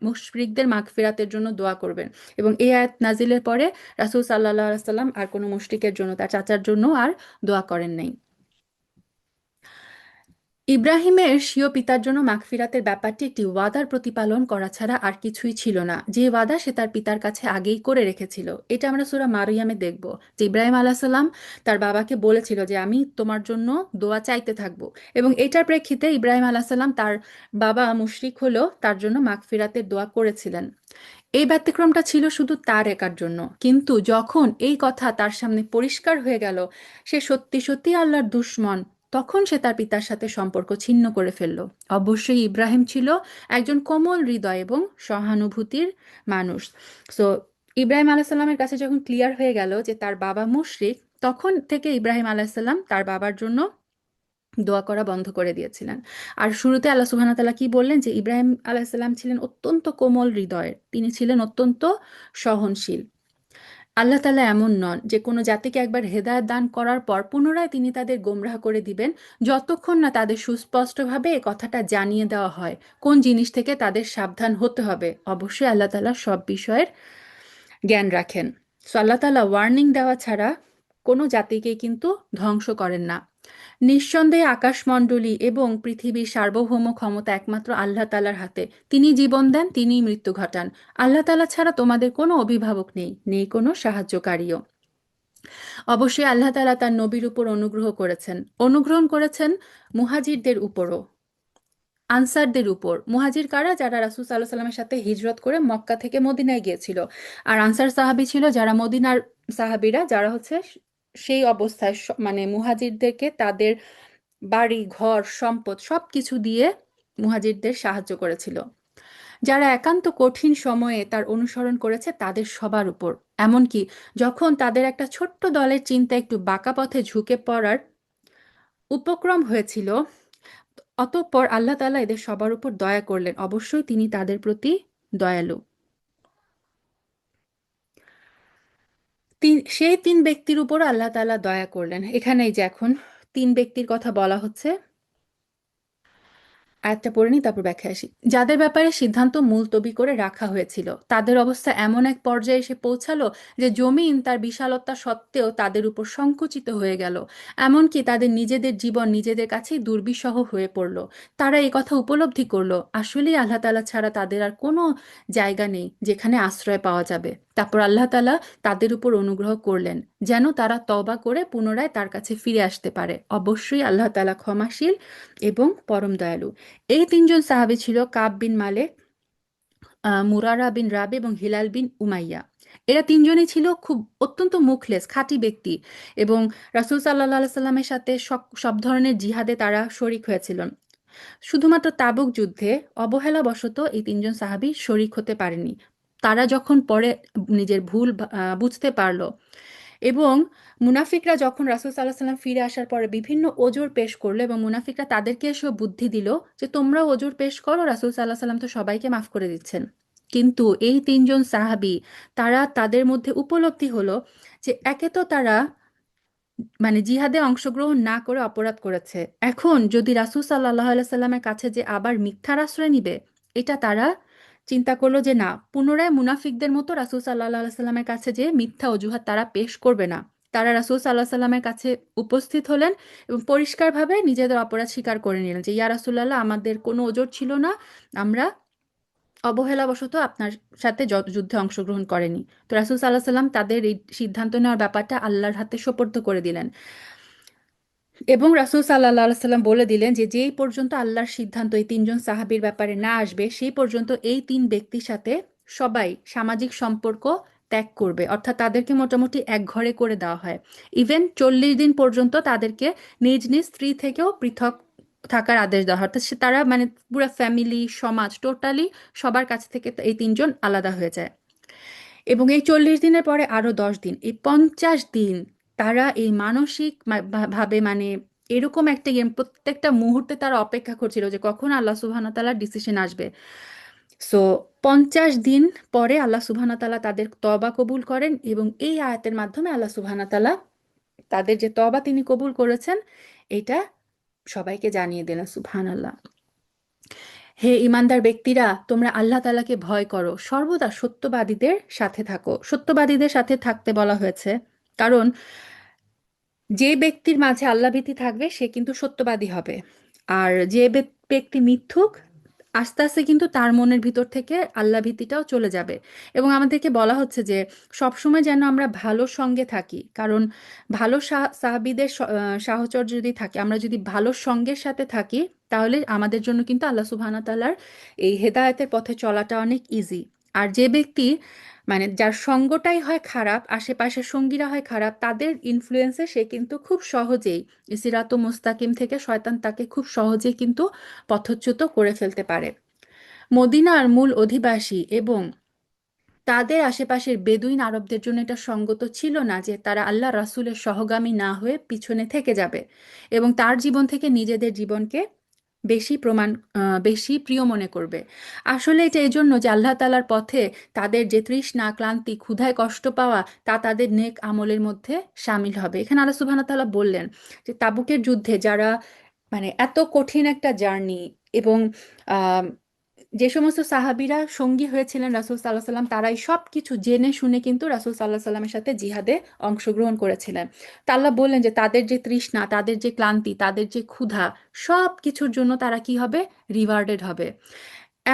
মুশরিকদের মাগফিরাতের জন্য দোয়া করবেন। এবং এই আয়াত নাজিলের পরে রাসূল সাল্লাহ সাল্লাম আর কোনো মুশরিকের জন্য, তার চাচার জন্য আর দোয়া করেন নাই। ইব্রাহিমের স্বীয় পিতার জন্য মাগফিরাতের ব্যাপারটি একটি ওয়াদার প্রতিপালন করা ছাড়া আর কিছুই ছিল না, যে ওয়াদা সে তার পিতার কাছে আগেই করে রেখেছিল। এটা আমরা সূরা মারিয়ামে দেখব যে ইব্রাহিম আলাইসাল্লাম তার বাবাকে বলেছিল যে আমি তোমার জন্য দোয়া চাইতে থাকবো, এবং এটার প্রেক্ষিতে ইব্রাহিম আলাইসাল্লাম, তার বাবা মুশরিক হলেও তার জন্য মাগফিরাতের দোয়া করেছিলেন। এই ব্যতিক্রমটা ছিল শুধু তার একার জন্য, কিন্তু যখন এই কথা তার সামনে পরিষ্কার হয়ে গেল সে সত্যি সত্যি আল্লাহর দুশমন, তখন সে তার পিতার সাথে সম্পর্ক ছিন্ন করে ফেলল। অবশ্যই ইব্রাহিম ছিল একজন কোমল হৃদয় এবং সহানুভূতির মানুষ। সো ইব্রাহিম আলাইসাল্লামের কাছে যখন ক্লিয়ার হয়ে গেল যে তার বাবা মুশরিক, তখন থেকে ইব্রাহিম আলাইসাল্লাম তার বাবার জন্য দোয়া করা বন্ধ করে দিয়েছিলেন। আর শুরুতে আল্লাহ সুবহানাহু ওয়া তাআলা কি বললেন যে ইব্রাহিম আলাইহিসসালাম ছিলেন অত্যন্ত কোমল হৃদয়ের, তিনি ছিলেন অত্যন্ত সহনশীল। আল্লাহ তাআলা এমন নন যে কোনো জাতিকে একবার হেদায়েত দান করার পর পুনরায় তিনি তাদের গোমরাহ করে দিবেন, যতক্ষণ না তাদের সুস্পষ্টভাবে এ কথাটা জানিয়ে দেওয়া হয় কোন জিনিস থেকে তাদের সাবধান হতে হবে। অবশ্যই আল্লাহ তাআলা সব বিষয়ের জ্ঞান রাখেন। সো আল্লাহ তাআলা ওয়ার্নিং দেওয়া ছাড়া কোনো জাতিকে কিন্তু ধ্বংস করেন না। নিঃসন্দেহে আকাশমণ্ডলী এবং পৃথিবীর সার্বভৌম ক্ষমতা একমাত্র আল্লাহ তাআলার হাতে। তিনি জীবন দেন, তিনিই মৃত্যু ঘটান। আল্লাহ তাআলা ছাড়া তোমাদের কোনো অভিভাবক নেই, নেই কোনো সাহায্যকারীও। অবশ্যই আল্লাহ তাআলা তার নবীর উপর অনুগ্রহ করেছেন, অনুগ্রহণ করেছেন মুহাজিরদের উপরও, আনসারদের উপর। মুহাজির কারা? যারা রাসূল সাল্লাল্লাহু আলাইহি সাল্লামের সাথে হিজরত করে মক্কা থেকে মদিনায় গিয়েছিল। আর আনসার সাহাবী ছিল যারা মদিনার সাহাবীরা, যারা হচ্ছে সেই অবস্থায় মানে মুহাজিরদেরকে তাদের বাড়ি ঘর সম্পদ সবকিছু দিয়ে মুহাজিরদের সাহায্য করেছিল। যারা একান্ত কঠিন সময়ে তার অনুসরণ করেছে তাদের সবার উপর, এমনকি যখন তাদের একটা ছোট্ট দলের চিন্তা একটু বাঁকা পথে ঝুঁকে পড়ার উপক্রম হয়েছিল, অতঃপর আল্লাহ তাআলা এদের সবার উপর দয়া করলেন। অবশ্যই তিনি তাদের প্রতি দয়ালু। সেই তিন ব্যক্তির উপর আল্লাহ তাআলা দয়া করলেন। এখানে এই যে এখন তিন ব্যক্তির কথা বলা হচ্ছে, আয়াতটা পড়ে নিই তারপর ব্যাখ্যা আসি। যাদের ব্যাপারে সিদ্ধান্ত মুলতবি করে রাখা হয়েছিল তাদের অবস্থা এমন এক পর্যায়ে এসে পৌঁছালো যে জমিন তার বিশালতা সত্ত্বেও তাদের উপর সংকুচিত হয়ে গেল, এমনকি তাদের নিজেদের জীবন নিজেদের কাছেই দুর্বিষহ হয়ে পড়ল। তারা এই কথা উপলব্ধি করলো আসলেই আল্লাহ তাআলা ছাড়া তাদের আর কোনো জায়গা নেই যেখানে আশ্রয় পাওয়া যাবে। তারপর আল্লাহ তাআলা তাদের উপর অনুগ্রহ করলেন যেন তারা তওবা করে পুনরায় তার কাছে ফিরে আসতে পারে। অবশ্যই আল্লাহ তাআলা ক্ষমাশীল এবং পরম দয়ালু। এই তিনজন সাহাবী ছিল কাব বিন মালিক, মুরারা বিন রাবি এবং হিলাল বিন উমাইয়া। এরা তিনজনই ছিল খুব অত্যন্ত মুখলেস খাঁটি ব্যক্তি, এবং রাসূল সাল্লাল্লাহু আলাইহি সাল্লামের সাথে সব সব ধরনের জিহাদে তারা শরিক হয়েছিলেন। শুধুমাত্র তাবুক যুদ্ধে অবহেলাবশত এই তিনজন সাহাবী শরিক হতে পারেনি। তারা যখন পরে নিজের ভুল বুঝতে পারলো, এবং মুনাফিকরা যখন রাসূল সাল্লাল্লাহু আলাইহি সাল্লাম ফিরে আসার পরে বিভিন্ন ওজর পেশ করলো, এবং মুনাফিকরা তাদেরকে এসেও বুদ্ধি দিল যে তোমরা ওজর পেশ করো, রাসূল সাল্লাল্লাহু আলাইহি সাল্লাম তো সবাইকে মাফ করে দিচ্ছেন। কিন্তু এই তিনজন সাহাবী, তারা তাদের মধ্যে উপলব্ধি হলো যে একে তো তারা মানে জিহাদে অংশগ্রহণ না করে অপরাধ করেছে, এখন যদি রাসূল সাল্লাল্লাহু আলাইহি সাল্লামের কাছে যে আবার মিথ্যার আশ্রয় নিবে, এটা তারা চিন্তা করলো যে না, পুনরায় মুনাফিকদের মতো রাসূল সাল্লাল্লাহু আলাইহি সাল্লামের কাছে যে মিথ্যা অজুহাত তারা পেশ করবে না। তারা রাসূল সাল্লাল্লাহু আলাইহি সাল্লামের কাছে উপস্থিত হলেন এবং পরিষ্কারভাবে নিজেদের অপরাধ স্বীকার করে নিলেন যে ইয়া রাসূলুল্লাহ, আমাদের কোনো ওজর ছিল না, আমরা অবহেলাবশত আপনার সাথে যুদ্ধে অংশগ্রহণ করেনি। তো রাসূল সাল্লাল্লাহু আলাইহি সাল্লাম তাদের এই সিদ্ধান্ত নেওয়ার ব্যাপারটা আল্লাহর হাতে সোপর্দ করে দিলেন, এবং রাসূল সাল্লাল্লাহু আলাইহি সাল্লাম বলে দিলেন যে যেই পর্যন্ত আল্লাহর সিদ্ধান্ত এই তিনজন সাহাবীর ব্যাপারে না আসবে, সেই পর্যন্ত এই তিন ব্যক্তির সাথে সবাই সামাজিক সম্পর্ক ত্যাগ করবে, অর্থাৎ তাদেরকে মোটামুটি এক ঘরে করে দেওয়া হয়। ইভেন 40 দিন পর্যন্ত তাদেরকে নিজ নিজ স্ত্রী থেকেও পৃথক থাকার আদেশ দেওয়া হয়, অর্থাৎ তারা মানে পুরো ফ্যামিলি সমাজ টোটালি সবার কাছ থেকে এই তিনজন আলাদা হয়ে যায়। এবং এই 40 দিনের পরে আরো 10 দিন, এই 50 দিন তারা এই মানসিক ভাবে মানে এরকম একটা গেম, প্রত্যেকটা মুহূর্তে তারা অপেক্ষা করছিল যে কখন আল্লাহ সুবহানাহু ওয়া তাআলার ডিসিশন আসবে। সো 50 দিন পরে আল্লাহ সুবহানাহু ওয়া তাআলা তাদের তওবা কবুল করেন, এবং এই আয়াতের মাধ্যমে আল্লাহ সুবহানাহু ওয়া তাআলা তাদের যে তওবা তিনি কবুল করেছেন এটা সবাইকে জানিয়ে দিলেন। সুবহানাল্লাহ। হে ইমানদার ব্যক্তিরা, তোমরা আল্লাহ তাআলাকে ভয় করো, সর্বদা সত্যবাদীদের সাথে থাকো। সত্যবাদীদের সাথে থাকতে বলা হয়েছে কারণ যে ব্যক্তির মাঝে আল্লাহভীতি থাকবে সে কিন্তু সত্যবাদী হবে। আর যে ব্যক্তি মিথ্যুক, আস্তে আস্তে কিন্তু তার মনের ভিতর থেকে আল্লাহভীতিটাও চলে যাবে। এবং আমাদেরকে বলা হচ্ছে যে সবসময় যেন আমরা ভালো সঙ্গে থাকি, কারণ ভালো সাহাবীদের সাহচর্য যদি থাকে, আমরা যদি ভালো সঙ্গের সাথে থাকি, তাহলে আমাদের জন্য কিন্তু আল্লাহ সুবহানাহু ওয়া তাআলার এই হেদায়েতের পথে চলাটা অনেক ইজি। আর যে ব্যক্তি মানে যার সঙ্গটাই হয় খারাপ, আশেপাশের সঙ্গীরা হয় খারাপ, তাদের ইনফ্লুয়েন্সে সে কিন্তু খুব সহজেই সিরাত মুস্তাকিম থেকে শয়তান তাকে খুব সহজেই কিন্তু পথচ্যুত করে ফেলতে পারে। মদিনার মূল অধিবাসী এবং তাদের আশেপাশের বেদুইন আরবদের জন্য এটা সঙ্গত ছিল না যে তারা আল্লাহ রাসূলের সহগামী না হয়ে পিছনে থেকে যাবে এবং তার জীবন থেকে নিজেদের জীবনকে বেশি বেশি প্রিয় মনে করবে। আসলে এটা এই জন্য যে আল্লাহ তাআলার পথে তাদের যে তৃষ্ণা, ক্লান্তি, ক্ষুধায় কষ্ট পাওয়া তা তাদের নেক আমলের মধ্যে শামিল হবে। এখানে আল্লাহ সুবহানাহু ওয়া তাআলা বললেন যে তাবুকের যুদ্ধে যারা মানে এত কঠিন একটা জার্নি, এবং আহ, যে সমস্ত সাহাবীরা সঙ্গী হয়েছিলেন রাসূল সাল্লাল্লাহু আলাইহি সাল্লাম, তারাই সব কিছু জেনে শুনে কিন্তু রাসূল সাল্লাল্লাহু আলাইহি সাল্লামের সাথে জিহাদে অংশগ্রহণ করেছিলেন। তা আল্লাহ বললেন যে তাদের যে তৃষ্ণা, তাদের যে ক্লান্তি, তাদের যে ক্ষুধা, সব কিছুর জন্য তারা কি হবে? রিওয়ার্ডেড হবে।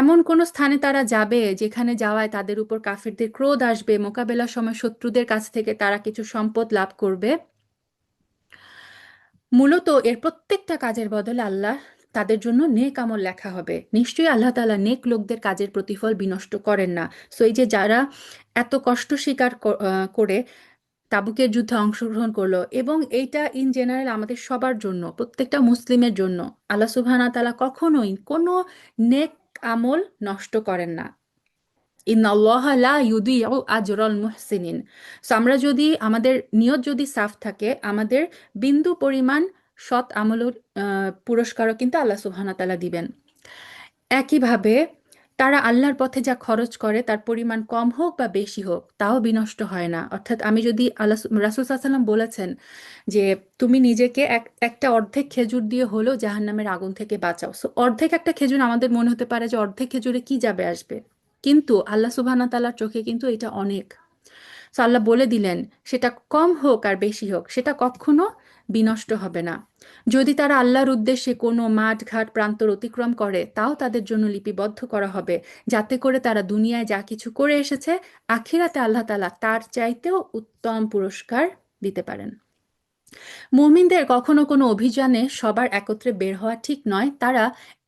এমন কোন স্থানে তারা যাবে যেখানে যাওয়ায় তাদের উপর কাফিরদের ক্রোধ আসবে, মোকাবেলার সময় শত্রুদের কাছ থেকে তারা কিছু সম্পদ লাভ করবে। মূলত এর প্রত্যেকটা কাজের বদলে আল্লাহ তাদের জন্য নেক আমল লেখা হবে। নিশ্চয়ই আল্লাহ তাআলা নেক লোকদের কাজের প্রতিফল বিনষ্ট করেন না। সো এই যে যারা এত কষ্ট স্বীকার করে তাবুকের যুদ্ধে অংশগ্রহণ করলো, এবং এইটা ইন জেনারেল আমাদের সবার জন্য, প্রত্যেকটা মুসলিমের জন্য আল্লাহ সুবহানাহু ওয়া তাআলা কখনোই কোনো নেক আমল নষ্ট করেন না। ইন্নাল্লাহা লা ইউদিউ আজরাল মুহসিনিন। সো আমরা যদি আমাদের নিয়ত যদি সাফ থাকে, আমাদের বিন্দু পরিমাণ সৎ আমলের পুরস্কারও কিন্তু আল্লাহ সুবহানাহু ওয়া তাআলা দিবেন। একইভাবে তারা আল্লাহর পথে যা খরচ করে তার পরিমাণ কম হোক বা বেশি হোক তাও বিনষ্ট হয় না। অর্থাৎ আমি যদি রাসূল সাল্লাল্লাহু আলাইহি ওয়াসাল্লাম বলেছেন যে তুমি নিজেকে একটা অর্ধেক খেজুর দিয়ে হলেও জাহান্নামের আগুন থেকে বাঁচাও। সো অর্ধেক একটা খেজুর আমাদের মনে হতে পারে যে অর্ধেক খেজুরে কি যাবে আসবে, কিন্তু আল্লাহ সুবহানাহু ওয়া তাআলার চোখে কিন্তু এটা অনেক। সো আল্লাহ বলে দিলেন সেটা কম হোক আর বেশি হোক সেটা কখনো বিনষ্ট হবে না। যদি তারা আল্লাহর উদ্দেশ্যে কোনো মাঠ ঘাট প্রান্তর অতিক্রম করে তাও তাদের জন্য লিপিবদ্ধ করা হবে, যাতে করে তারা দুনিয়ায় যা কিছু করে এসেছে আখিরাতে আল্লাহ তাআলা তার চাইতেও উত্তম পুরস্কার দিতে পারেন। মুমিনদের কখনো কোনো অভিযানে সবার একত্রে বের হওয়া ঠিক নয়। তারা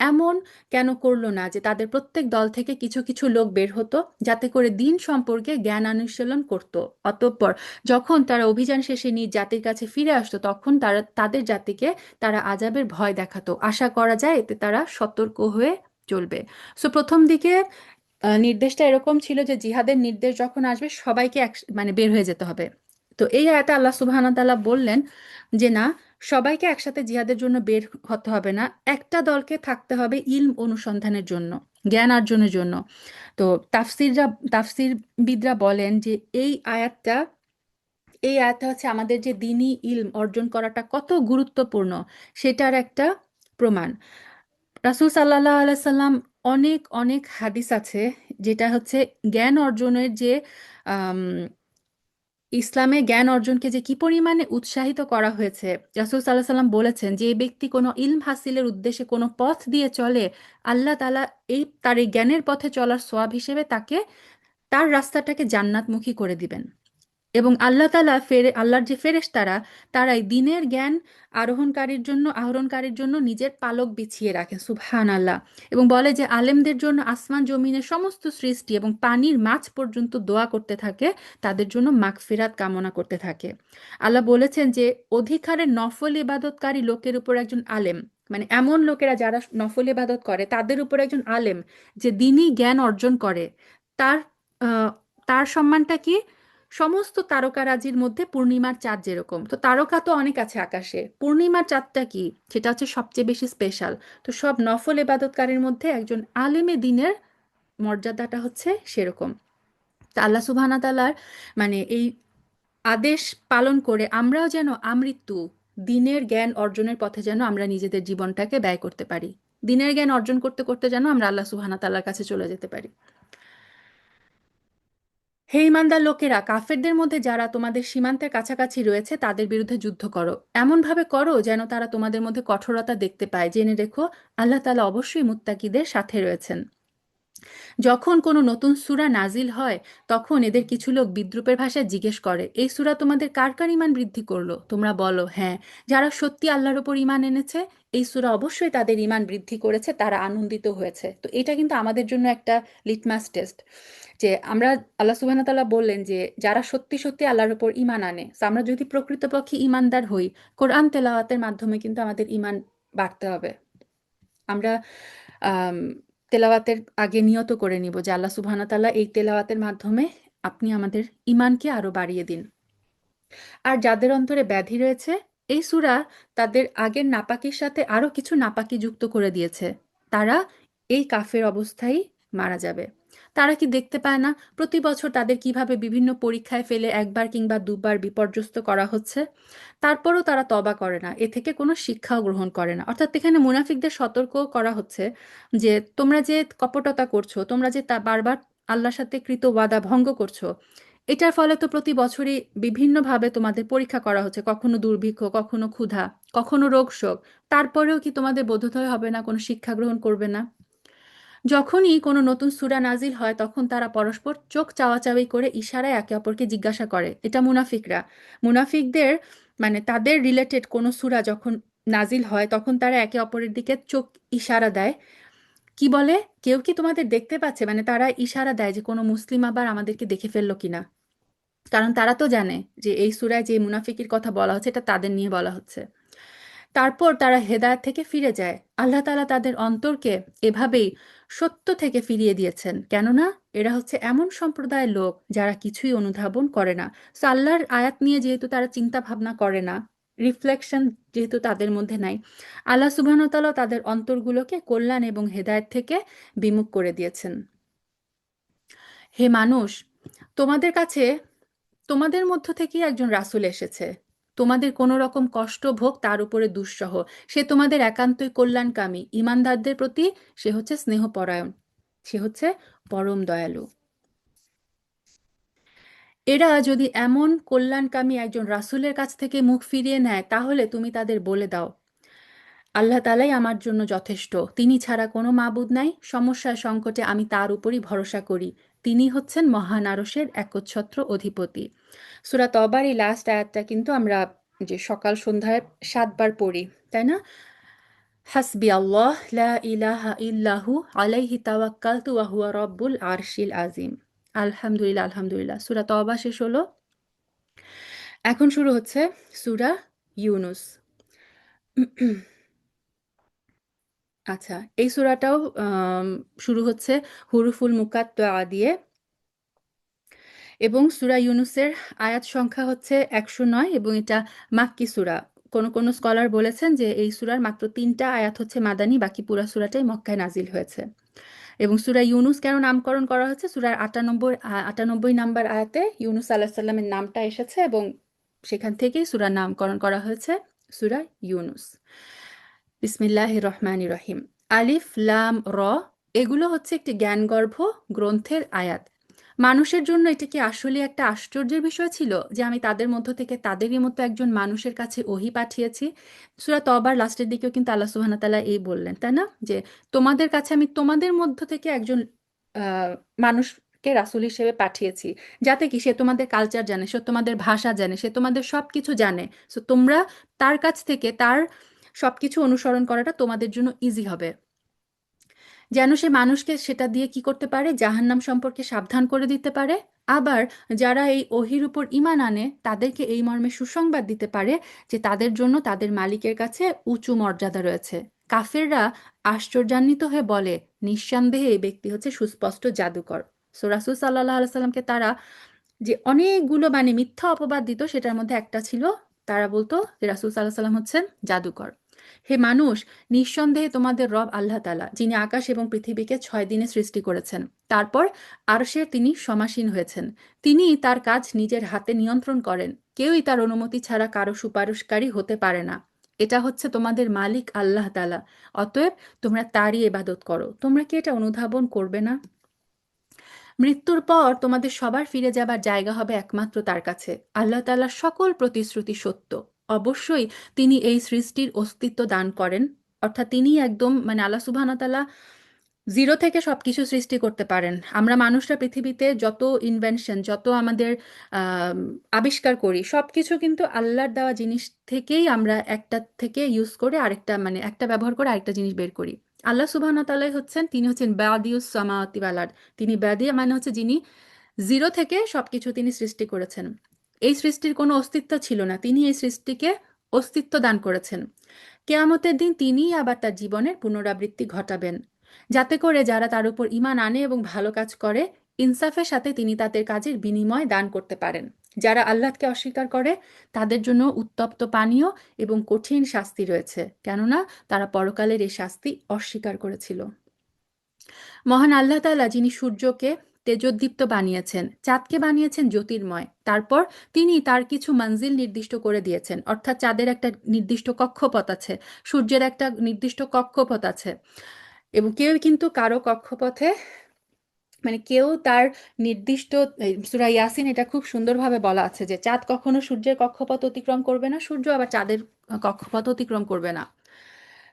এমন কেন করলো না যে তাদের প্রত্যেক দল থেকে কিছু কিছু লোক বের হতো, যাতে করে দিন সম্পর্কে জ্ঞান অনুশীলন করত। অতঃপর যখন তারা অভিযান শেষে নিজ জাতির কাছে ফিরে আসতো তখন তারা তাদের জাতিকে তারা আযাবের ভয় দেখাতো। আশা করা যায় এতে তারা সতর্ক হয়ে চলবে। সো প্রথম দিকে নির্দেশটা এরকম ছিল যে জিহাদের নির্দেশ যখন আসবে সবাইকে মানে বের হয়ে যেতে হবে। তো এই আয়াতে আল্লাহ সুবহানাহু ওয়া তাআলা বললেন যে না, সবাইকে একসাথে জিহাদের জন্য বের হতে হবে না, একটা দলকে থাকতে হবে ইলম অনুসন্ধানের জন্য, জ্ঞান অর্জনের জন্য। তো তাফসিররা তাফসিরবিদরা বলেন যে এই আয়াতটা হচ্ছে আমাদের যে দ্বীনি ইলম অর্জন করাটা কত গুরুত্বপূর্ণ সেটার একটা প্রমাণ। রাসূল সাল্লাল্লাহু আলাইহি সাল্লাম অনেক অনেক হাদিস আছে যেটা হচ্ছে জ্ঞান অর্জনের যে আম, ইসলামে জ্ঞান অর্জনকে যে কি পরিমাণে উৎসাহিত করা হয়েছে। রাসূল সাল্লাল্লাহু আলাইহি সাল্লাম বলেছেন যে এই ব্যক্তি কোনো ইলম হাসিলের উদ্দেশ্যে কোনো পথ দিয়ে চলে, আল্লাহ তাআলা তার এই জ্ঞানের পথে চলার সওয়াব হিসেবে তাকে তার রাস্তাটাকে জান্নাতমুখী করে দিবেন। এবং আল্লাহ তাআলা আল্লাহর যে ফেরেশতারা তারাই দিনের জ্ঞান আহরণকারীর জন্য নিজের পালক বিছিয়ে রাখেন। সুবহান আল্লাহ। এবং বলে যে আলেমদের জন্য আসমান জমিনের সমস্ত সৃষ্টি এবং পানির মাছ পর্যন্ত দোয়া করতে থাকে, তাদের জন্য মাগফিরাত কামনা করতে থাকে। আল্লাহ বলেছেন যে অধিকারের নফল ইবাদতকারী লোকের উপর একজন আলেম, মানে এমন লোকেরা যারা নফল ইবাদত করে তাদের উপর একজন আলেম যে দিনই জ্ঞান অর্জন করে, তার আহ, তার সম্মানটা কি? সমস্ত তারকারাজির মধ্যে পূর্ণিমার চাঁদ যেরকম, তো তারকা তো অনেক আছে আকাশে, পূর্ণিমার চাঁদটা কি, সেটা হচ্ছে সবচেয়ে বেশি স্পেশাল। তো সব নফল ইবাদতকারীর মধ্যে একজন আলেমে দিনের মর্যাদাটা হচ্ছে সেরকম। তা আল্লাহ সুবহানাহু ওয়া তাআলার মানে এই আদেশ পালন করে আমরাও যেন আমৃত্যু দিনের জ্ঞান অর্জনের পথে যেন আমরা নিজেদের জীবনটাকে ব্যয় করতে পারি, দিনের জ্ঞান অর্জন করতে করতে যেন আমরা আল্লাহ সুবহানাহু ওয়া তাআলার কাছে চলে যেতে পারি। হে ইমানদার লোকেরা, কাফেরদের মধ্যে যারা তোমাদের সীমান্তের কাছাকাছি রয়েছে তাদের বিরুদ্ধে যুদ্ধ করো, এমনভাবে করো যেন তারা তোমাদের মধ্যে কঠোরতা দেখতে পায়। জেনে রেখো, আল্লাহ তাআলা অবশ্যই মুত্তাকিদের সাথে রয়েছেন। যখন কোনো নতুন সূরা নাজিল হয়, তখন এদের কিছু লোক বিদ্রূপের ভাষায় জিজ্ঞেস করে, এই সূরা তোমাদের কার কার ঈমান বৃদ্ধি করলো? তোমরা বলো, হ্যাঁ, যারা সত্যি আল্লাহর উপর ঈমান এনেছে, এই সূরা অবশ্যই তাদের ঈমান বৃদ্ধি করেছে, তারা আনন্দিত হয়েছে। তো এটা কিন্তু আমাদের জন্য একটা লিটমাস টেস্ট, যে আমরা, আল্লাহ সুবহানাহু ওয়া তাআলা বললেন যে যারা সত্যি সত্যি আল্লাহর উপর ঈমান আনে, তো আমরা যদি প্রকৃতপক্ষে ঈমানদার হই, কোরআন তেলাওয়াতের মাধ্যমে কিন্তু আমাদের ঈমান বাড়তে হবে। আমরা আম, তেলাওয়াতের আগে নিয়ত করে নিব যে আল্লাহ সুবহানাহু ওয়া তাআলা এই তেলাওয়াতের মাধ্যমে আপনি আমাদের ঈমানকে আরো বাড়িয়ে দিন। আর যাদের অন্তরে ব্যাধি রয়েছে, এই সূরা তাদের আগের নাপাকির সাথে আরো কিছু নাপাকি যুক্ত করে দিয়েছে। তারা এই কাফের অবস্থায় মারা যাবে। তারা কি দেখতে পায় না প্রতি বছর তাদের কিভাবে বিভিন্ন পরীক্ষায় ফেলে একবার কিংবা দুবার বিপর্যস্ত করা হচ্ছে? তারপরও তারা তবা করে না, এ থেকে কোনো শিক্ষাও গ্রহণ করে না। অর্থাৎ এখানে মুনাফিকদের সতর্ক করা হচ্ছে যে তোমরা যে কপটতা করছো, তোমরা যে তা বারবার আল্লাহর সাথে কৃত ওয়াদা ভঙ্গ করছো, এটার ফলে তো প্রতি বছরই বিভিন্নভাবে তোমাদের পরীক্ষা করা হচ্ছে, কখনো দুর্ভিক্ষ, কখনো ক্ষুধা, কখনো রোগ শোক। তারপরেও কি তোমাদের বোধোদয় হবে না, কোনো শিক্ষা গ্রহণ করবে না? যখনই কোনো নতুন সূরা নাজিল হয়, তখন তারা পরস্পর চোখ চাওয়াচাওয়ি করে ইশারায় একে অপরকে জিজ্ঞাসা করে। এটা মুনাফিকরা। মুনাফিকদের মানে তাদের রিলেটেড কোনো সূরা যখন নাজিল হয়, তখন তারা একে অপরের দিকে চোখ ইশারা দেয়। কি বলে, কেউ কি তোমাদের দেখতে পাচ্ছে? মানে তারা ইশারা দেয় যে কোনো মুসলিম আবার আমাদেরকে দেখে ফেললো কিনা। কারণ তারা তো জানে যে এই সূরায় যে মুনাফিকের কথা বলা হচ্ছে এটা তাদের নিয়ে বলা হচ্ছে। তারপর তারা হেদায়েত থেকে ফিরে যায়। আল্লাহ তাআলা তাদের অন্তরকে এভাবেই সত্য থেকে ফিরিয়ে দিয়েছেন, কেননা এরা হচ্ছে এমন সম্প্রদায়ের লোক যারা কিছুই অনুধাবন করে না। সো আল্লাহর আয়াত নিয়ে যেহেতু তারা চিন্তা ভাবনা করে না, রিফ্লেকশন যেহেতু তাদের মধ্যে নাই, আল্লাহ সুবহানাহু ওয়া তাআলা তাদের অন্তরগুলোকে কল্যাণ এবং হেদায়েত থেকে বিমুখ করে দিয়েছেন। হে মানুষ, তোমাদের কাছে তোমাদের মধ্য থেকেই একজন রাসূল এসেছে। তোমাদের কোনো রকম কষ্ট ভোগ তার উপরে দুঃসহ। সে তোমাদের একান্তই কল্যাণকামী। ঈমানদারদের প্রতি সে হচ্ছে স্নেহপরায়ণ, সে হচ্ছে পরম দয়ালু। এরা যদি এমন কল্যাণকামী একজন রাসূলের কাছ থেকে মুখ ফিরিয়ে নেয়, তাহলে তুমি তাদের বলে দাও, আল্লাহ তাআলাই আমার জন্য যথেষ্ট। তিনি ছাড়া কোনো মাবুদ নাই। সমস্যার সংকটে আমি তার উপরই ভরসা করি। তিনি হচ্ছেন মহান আরশের একচ্ছত্র অধিপতি। সূরা তবার এই লাস্ট আয়াতটা কিন্তু আমরা যে সকাল সন্ধ্যায় ৭ বার পড়ি, তাই না? হাসবি আল্লাহ লা ইলাহা ইল্লাহু আলাইহি তাওয়াক্কালতু ওয়া হুয়া রব্বুল আরশিল আজিম। আলহামদুলিল্লাহ, আলহামদুলিল্লাহ। সূরা তওবা শেষ হলো। এখন শুরু হচ্ছে সূরা ইউনুস। আচ্ছা, এই সূরাটাও শুরু হচ্ছে হুরুফুল মুকাত্তাআ দিয়ে, এবং সূরা ইউনুসের আয়াত সংখ্যা হচ্ছে ১০৯ এবং এটা মাক্কি সূরা। কোন স্কলার বলেছেন যে এই সূরার মাত্র ৩টা আয়াত হচ্ছে মাদানী, বাকি পুরা সূরাটাই মক্কায় নাজিল হয়েছে। এবং সূরা ইউনুস কেন নামকরণ করা হয়েছে? সূরার ৯৮ নাম্বার আয়াতে ইউনুস আলাইহিস সালামের নামটা এসেছে এবং সেখান থেকেই সূরার নামকরণ করা হয়েছে সূরা ইউনুস। বিসমিল্লাহির রহমানির রহিম। আলিফ লাম র, এগুলো হচ্ছে একটি জ্ঞানগর্ভ গ্রন্থের আয়াত। মানুষের জন্য এটা কি আসলে একটা আশ্চর্যের বিষয় ছিল যে আমি তাদের মধ্য থেকে তাদেরই মতো একজন মানুষের কাছে ওহী পাঠিয়েছি? সূরা তবার লাস্টের দিকেও কিন্তু আল্লাহ সুবহানাহু ওয়া তাআলা এই বললেন, তাই না, যে তোমাদের কাছে আমি তোমাদের মধ্য থেকে একজন মানুষকে রাসূল হিসেবে পাঠিয়েছি, যাতে কি সে তোমাদের কালচার জানে, সে তোমাদের ভাষা জানে, সে তোমাদের সবকিছু জানে। সো তোমরা তার কাছ থেকে তার সবকিছু অনুসরণ করাটা তোমাদের জন্য ইজি হবে, যেন সে মানুষকে সেটা দিয়ে কি করতে পারে, জাহান্নাম সম্পর্কে সাবধান করে দিতে পারে। আবার যারা এই ওহির উপর ঈমান আনে তাদেরকে এই মর্মে সুসংবাদ দিতে পারে যে তাদের জন্য তাদের মালিকের কাছে উঁচু মর্যাদা রয়েছে। কাফেররা আশ্চর্যান্বিত হয়ে বলে, নিঃসন্দেহে এই ব্যক্তি হচ্ছে সুস্পষ্ট জাদুকর। সো রাসূল সাল্লাল্লাহু আলাইহি সাল্লামকে তারা যে অনেকগুলো মানে মিথ্যা অপবাদ দিত, সেটার মধ্যে একটা ছিল তারা বলতো যে রাসূল সাল্লাল্লাহু আলাইহি সাল্লাম হচ্ছেন জাদুকর। হে মানুষ, নিঃসন্দেহে তোমাদের রব আল্লাহ তাআলা, যিনি আকাশ এবং পৃথিবীকে 6 দিনে সৃষ্টি করেছেন, তারপর আরশে তিনি সমাসীন হয়েছেন। তিনি তার কাজ নিজের হাতে নিয়ন্ত্রণ করেন, কেউই তার অনুমতি ছাড়া কারো সুপারিশকারী হতে পারে না। এটা হচ্ছে তোমাদের মালিক আল্লাহ তাআলা, অতএব তোমরা তারই ইবাদত করো। তোমরা কি এটা অনুধাবন করবে না? মৃত্যুর পর তোমাদের সবার ফিরে যাবার জায়গা হবে একমাত্র তার কাছে। আল্লাহ তাআলার সকল প্রতিশ্রুতি সত্য। অবশ্যই তিনি এই সৃষ্টির অস্তিত্ব দান করেন, অর্থাৎ তিনি একদম মানে আল্লাহ সুবহানাহু ওয়া তাআলা জিরো থেকে সবকিছু সৃষ্টি করতে পারেন। আমরা মানুষরা পৃথিবীতে যত ইনভেনশন, যত আমাদের আম, আবিষ্কার করি, সবকিছু কিন্তু আল্লাহর দেওয়া জিনিস থেকেই আমরা একটা থেকে ইউজ করে আরেকটা, মানে একটা ব্যবহার করে আরেকটা জিনিস বের করি। আল্লাহ সুবহানাহু ওয়া তাআলাই হচ্ছেন, তিনি হচ্ছেন বাদিউস সামাওয়াতি ওয়াল আরদ। তিনি বাদিয়া মানে হচ্ছে যিনি জিরো থেকে সবকিছু তিনি সৃষ্টি করেছেন। এই সৃষ্টির কোনো অস্তিত্ব ছিল না, তিনি এই সৃষ্টিকে অস্তিত্ব দান করেছেন। কেয়ামতের দিন তিনিই আবার তার জীবনের পুনরাবৃত্তি ঘটাবেন, যাতে করে যারা তার উপর ঈমান আনে এবং ভালো কাজ করে, ইনসাফের সাথে তিনি তাদের কাজের বিনিময় দান করতে পারেন। যারা আল্লাহকে অস্বীকার করে, তাদের জন্য উত্তপ্ত পানীয় এবং কঠিন শাস্তি রয়েছে, কেননা তারা পরকালের এই শাস্তি অস্বীকার করেছিল। মহান আল্লাহ তাআলা, যিনি সূর্যকে তেজোদ্দীপ্ত বানিয়েছেন, চাঁদকে বানিয়েছেন জ্যোতির্ময়, তারপর তিনি তার কিছু মঞ্জিল নির্দিষ্ট করে দিয়েছেন, অর্থাৎ চাঁদের একটা নির্দিষ্ট কক্ষপথ আছে, সূর্যের একটা নির্দিষ্ট কক্ষপথ আছে, এবং কেউ কিন্তু কারো কক্ষপথে মানে কেউ তার নির্দিষ্ট, সূরা ইয়াসিন এটা খুব সুন্দরভাবে বলা আছে যে চাঁদ কখনো সূর্যের কক্ষপথ অতিক্রম করবে না, সূর্য আবার চাঁদের কক্ষপথ অতিক্রম করবে না।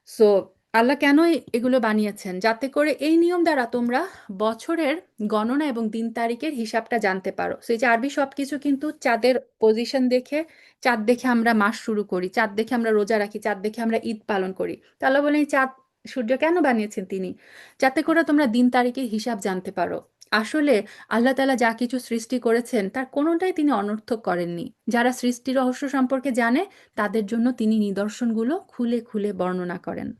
সো আল্লাহ কেন এগুলো বানিয়েছেন? যাতে করে এই নিয়ম দ্বারা তোমরা বছরের গণনা এবং দিন তারিখের হিসাবটা জানতে পারো। সেই যে আরবি সবকিছু কিন্তু চাঁদের পজিশন দেখে, চাঁদ দেখে আমরা মাস শুরু করি, চাঁদ দেখে আমরা রোজা রাখি, চাঁদ দেখে আমরা ঈদ পালন করি। তা আল্লাহ বলেন এই চাঁদ সূর্য কেন বানিয়েছেন তিনি? যাতে করে তোমরা দিন তারিখের হিসাব জানতে পারো। আসলে আল্লাহ তাআলা যা কিছু সৃষ্টি করেছেন তার কোনোটাই তিনি অনর্থক করেননি। যারা সৃষ্টি রহস্য সম্পর্কে জানে, তাদের জন্য তিনি নিদর্শনগুলো খুলে খুলে বর্ণনা করেন।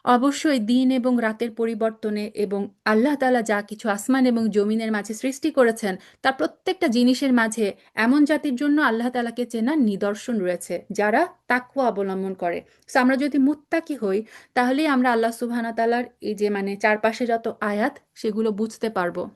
অবশ্যই দিন এবং রাতের পরিবর্তনে এবং আল্লাহ তাআলা যা কিছু আসমান এবং জমিনের মাঝে সৃষ্টি করেছেন, তার প্রত্যেকটা জিনিসের মাঝে এমন জাতির জন্য আল্লাহ তাআলাকে চেনার নিদর্শন রয়েছে, যারা তাকওয়া অবলম্বন করে। সো আমরা যদি মুত্তাকি হই, তাহলেই আমরা আল্লাহ সুবহানাহু ওয়া তাআলার এই যে মানে চারপাশে যত আয়াত, সেগুলো বুঝতে পারবো।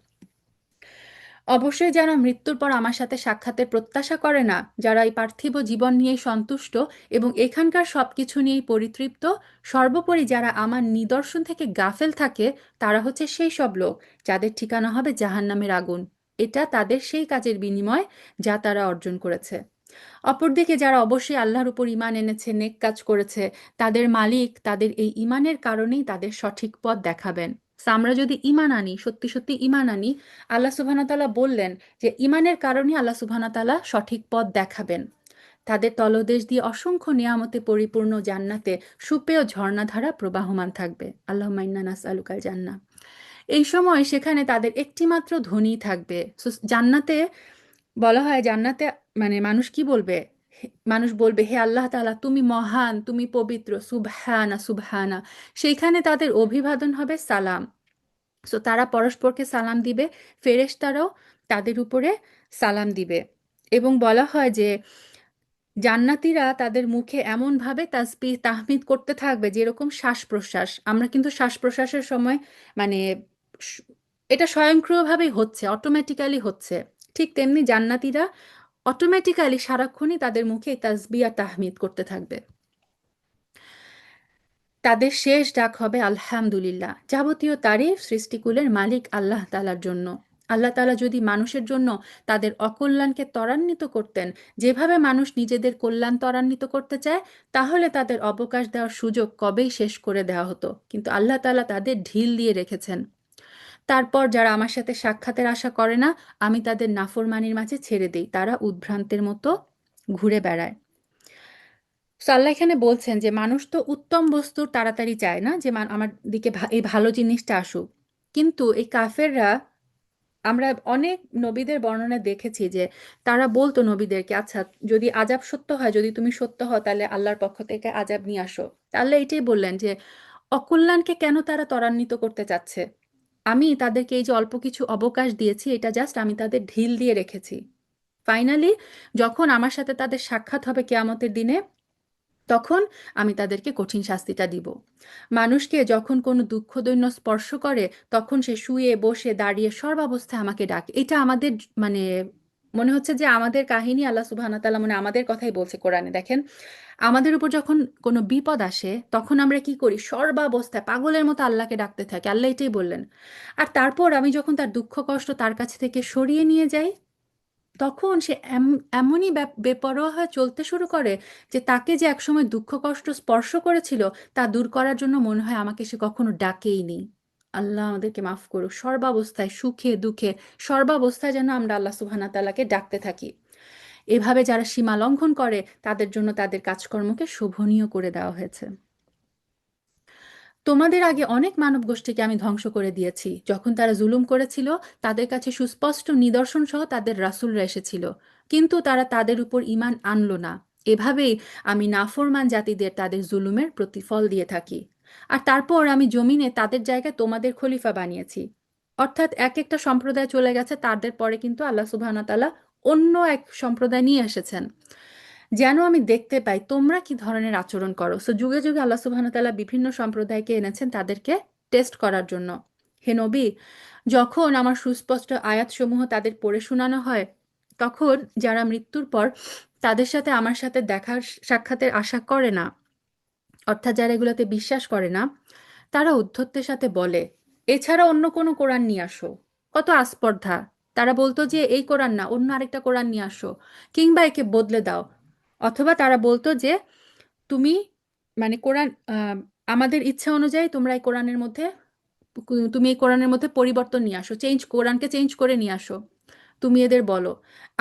অবশ্যই যারা মৃত্যুর পর আমার সাথে সাক্ষাতের প্রত্যাশা করে না, যারা এই পার্থিব জীবন নিয়েই সন্তুষ্ট এবং এখানকার সবকিছু নিয়েই পরিতৃপ্ত, সর্বোপরি যারা আমার নিদর্শন থেকে গাফেল থাকে, তারা হচ্ছে সেই সব লোক যাদের ঠিকানা হবে জাহান্নামের আগুন। এটা তাদের সেই কাজের বিনিময় যা তারা অর্জন করেছে। অপরদিকে যারা অবশ্যই আল্লাহর উপর ঈমান এনেছে, নেক কাজ করেছে, তাদের মালিক তাদের এই ঈমানের কারণেই তাদের সঠিক পথ দেখাবেন। সো আমরা যদি ঈমান আনি, সত্যি সত্যি ঈমান আনি, আল্লাহ সুবহানাহু ওয়া তাআলা বললেন যে ঈমানের কারণেই আল্লাহ সুবহানাহু ওয়া তাআলা সঠিক পথ দেখাবেন। তাদের তলদেশ দিয়ে অসংখ্য নিয়ামতে পরিপূর্ণ জান্নাতে সুপেয় ঝর্ণাধারা প্রবাহমান থাকবে। আল্লাহুম্মা ইন্না নাসআলুকাল জান্নাহ। এই সময় সেখানে তাদের একটিমাত্র ধ্বনিই থাকবে। সো জান্নাতে বলা হয়, জান্নাতে মানে মানুষ কি বলবে? মানুষ বলবে, হে আল্লাহ তাআলা, তুমি মহান, তুমি পবিত্র, সুবহানা সুবহানা। সেইখানে তাদের অভিবাদন হবে সালাম। সো তারা পরস্পরকে সালাম দিবে, ফেরেশতারাও তাদের উপরে সালাম দিবে। এবং বলা হয় যে জান্নাতীরা তাদের মুখে এমনভাবে তাসবিহ তাহমিদ করতে থাকবে, যেরকম শ্বাস প্রশ্বাস, আমরা কিন্তু শ্বাস প্রশ্বাসের সময় মানে স- এটা স্বয়ংক্রিয়ভাবেই হচ্ছে, অটোমেটিক্যালি হচ্ছে, ঠিক তেমনি জান্নাতীরা অটোমেটিক্যালি সারাক্ষণই তাদের মুখে এই তাসবিহ আর তাহমিদ করতে থাকবে। তাদের শেষ ডাক হবে আলহামদুলিল্লাহ। যাবতীয় তারিফ সৃষ্টিকুলের মালিক আল্লাহ তাআলার জন্য। আল্লাহ তাআলা যদি মানুষের জন্য তাদের অকল্যাণকে ত্বরান্বিত করতেন, যেভাবে মানুষ নিজেদের কল্যাণ ত্বরান্বিত করতে চায়, তাহলে তাদের অবকাশ দেওয়ার সুযোগ কবেই শেষ করে দেওয়া হতো, কিন্তু আল্লাহ তাআলা তাদের ঢিল দিয়ে রেখেছেন। তারপর যারা আমার সাথে সাক্ষাতের আশা করে না, আমি তাদের নাফরমানির মাঝে ছেড়ে দেই, তারা উদ্ভ্রান্তের মতো ঘুরে বেড়ায়। সো আল্লাহ এখানে বলছেন যে মানুষ তো উত্তম বস্তুর তাড়াতাড়ি চায় না, যে আমার দিকে এই ভালো জিনিসটা আসুক। কিন্তু এই কাফেররা, আমরা অনেক নবীদের বর্ণনা দেখেছি যে তারা বলতো নবীদেরকে, আচ্ছা যদি আযাব সত্য হয়, যদি তুমি সত্য হও, তাহলে আল্লাহর পক্ষ থেকে আযাব নিয়ে আসো। তা আল্লাহ এটাই বললেন যে অকল্যাণকে কেন তারা ত্বরান্বিত করতে চাচ্ছে? আমি তাদেরকে এই যে অল্প কিছু অবকাশ দিয়েছি, এটা জাস্ট আমি তাদের ঢিল দিয়ে রেখেছি। ফাইনালি যখন আমার সাথে তাদের সাক্ষাৎ হবে কেয়ামতের দিনে, তখন আমি তাদেরকে কঠিন শাস্তিটা দিব। মানুষকে যখন কোনো দুঃখ দৈন্য স্পর্শ করে, তখন সে শুয়ে বসে দাঁড়িয়ে সর্বাবস্থায় আমাকে ডাকে। এটা আমাদের মানে মনে হচ্ছে যে আমাদের কাহিনী আল্লাহ সুবহানাহু ওয়া তাআলা মানে আমাদের কথাই বলছে কোরআনে। দেখেন, আমাদের উপর যখন কোনো বিপদ আসে, তখন আমরা কি করি? সর্বাবস্থায় পাগলের মতো আল্লাহকে ডাকতে থাকি। আল্লাহ এটাই বললেন। আর তারপর আমি যখন তার দুঃখ কষ্ট তার কাছ থেকে সরিয়ে নিয়ে যাই, তখন সে এমনই বেপরোয়া হয়ে চলতে শুরু করে যে তাকে যে একসময় দুঃখ কষ্ট স্পর্শ করেছিল, তা দূর করার জন্য মনে হয় আমাকে সে কখনো ডাকেইনি। আল্লাহ আমাদেরকে মাফ করুক। সর্বাবস্থায় সুখে দুঃখে সর্বাবস্থায় যেন আমরা আল্লাহ সুবহানাহু ওয়া তাআলাকে ডাকতে থাকি। এভাবে যারা সীমা লঙ্ঘন করে, তাদের জন্য তাদের কাজকর্মকে শোভনীয় করে দেওয়া হয়েছে। তোমাদের আগে অনেক মানব গোষ্ঠীকে আমি ধ্বংস করে দিয়েছি। যখন তারা জুলুম করেছিল, তাদের কাছে সুস্পষ্ট নিদর্শন সহ তাদের রাসূলরা এসেছিল, কিন্তু তারা তাদের উপর ঈমান আনলো না। এভাবেই আমি নাফরমান জাতিদের তাদের জুলুমের প্রতিফল দিয়ে থাকি। আর তারপর আমি জমিনে তাদের জায়গায় তোমাদের খলিফা বানিয়েছি। অর্থাৎ এক একটা সম্প্রদায় চলে গেছে, তাদের পরে কিন্তু আল্লাহ সুবহানাহু ওয়া তাআলা অন্য এক সম্প্রদায় নিয়ে এসেছেন, যেন আমি দেখতে পাই তোমরা কি ধরনের আচরণ করো। সো যুগে যুগে আল্লাহ সুবহানাহু ওয়া তাআলা বিভিন্ন সম্প্রদায়কে এনেছেন তাদেরকে টেস্ট করার জন্য। হে নবী, যখন আমার সুস্পষ্ট আয়াতসমূহ তাদের পড়ে শোনানো হয়, তখন যারা মৃত্যুর পর তাদের সাথে আমার সাথে দেখা সাক্ষাতের আশা করে না, অর্থাৎ যারা এগুলোতে বিশ্বাস করে না, তারা উদ্ধত্যের সাথে বলে, এছাড়া অন্য কোনো কোরআন নিয়ে আসো। কত আস্পর্ধা! তারা বলতো যে এই কোরআন না, অন্য আরেকটা কোরআন নিয়ে আসো, কিংবা একে বদলে দাও। অথবা তারা বলতো যে তুমি মানে কোরআন আমাদের ইচ্ছা অনুযায়ী তোমরা এই কোরআনের মধ্যে তুমি এই কোরআনের মধ্যে পরিবর্তন নিয়ে আসো, কোরআনকে চেঞ্জ করে নিয়ে আসো। তুমি এদের বলো,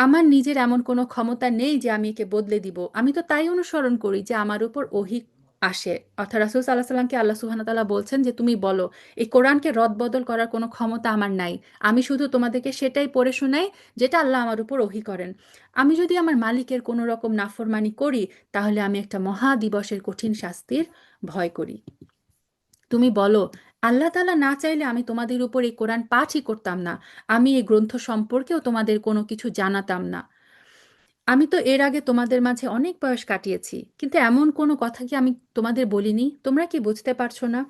আমার নিজের এমন কোনো ক্ষমতা নেই যে আমি একে বদলে দিব। আমি তো তাই অনুসরণ করি যে আমার উপর ওহী আসে। অর্থাৎ রাসূল সাল্লাল্লাহু আলাইহি সাল্লামকে আল্লাহ সুবহানাহু ওয়া তাআলা বলছেন যে তুমি বলো, এই কোরআনকে রদবদল করার কোনো ক্ষমতা আমার নাই। আমি শুধু তোমাদেরকে সেটাই পড়ে শোনাই যেটা আল্লাহ আমার উপর ওহী করেন। আমি যদি আমার মালিকের কোনো রকম নাফরমানি করি, তাহলে আমি একটা মহা দিবসের কঠিন শাস্তির ভয় করি। তুমি বলো, আল্লাহ তাআলা না চাইলে আমি তোমাদের উপর এই কোরআন পাঠই করতাম না। আমি এই গ্রন্থ সম্পর্কেও তোমাদের কোনো কিছু জানাতাম না। আমি তো এর আগে তোমাদের মাঝে অনেক বয়স কাটিয়েছি, কিন্তু এমন কোনো কথা কি আমি তোমাদের বলিনি? তোমরা কি বুঝতে পারছো না?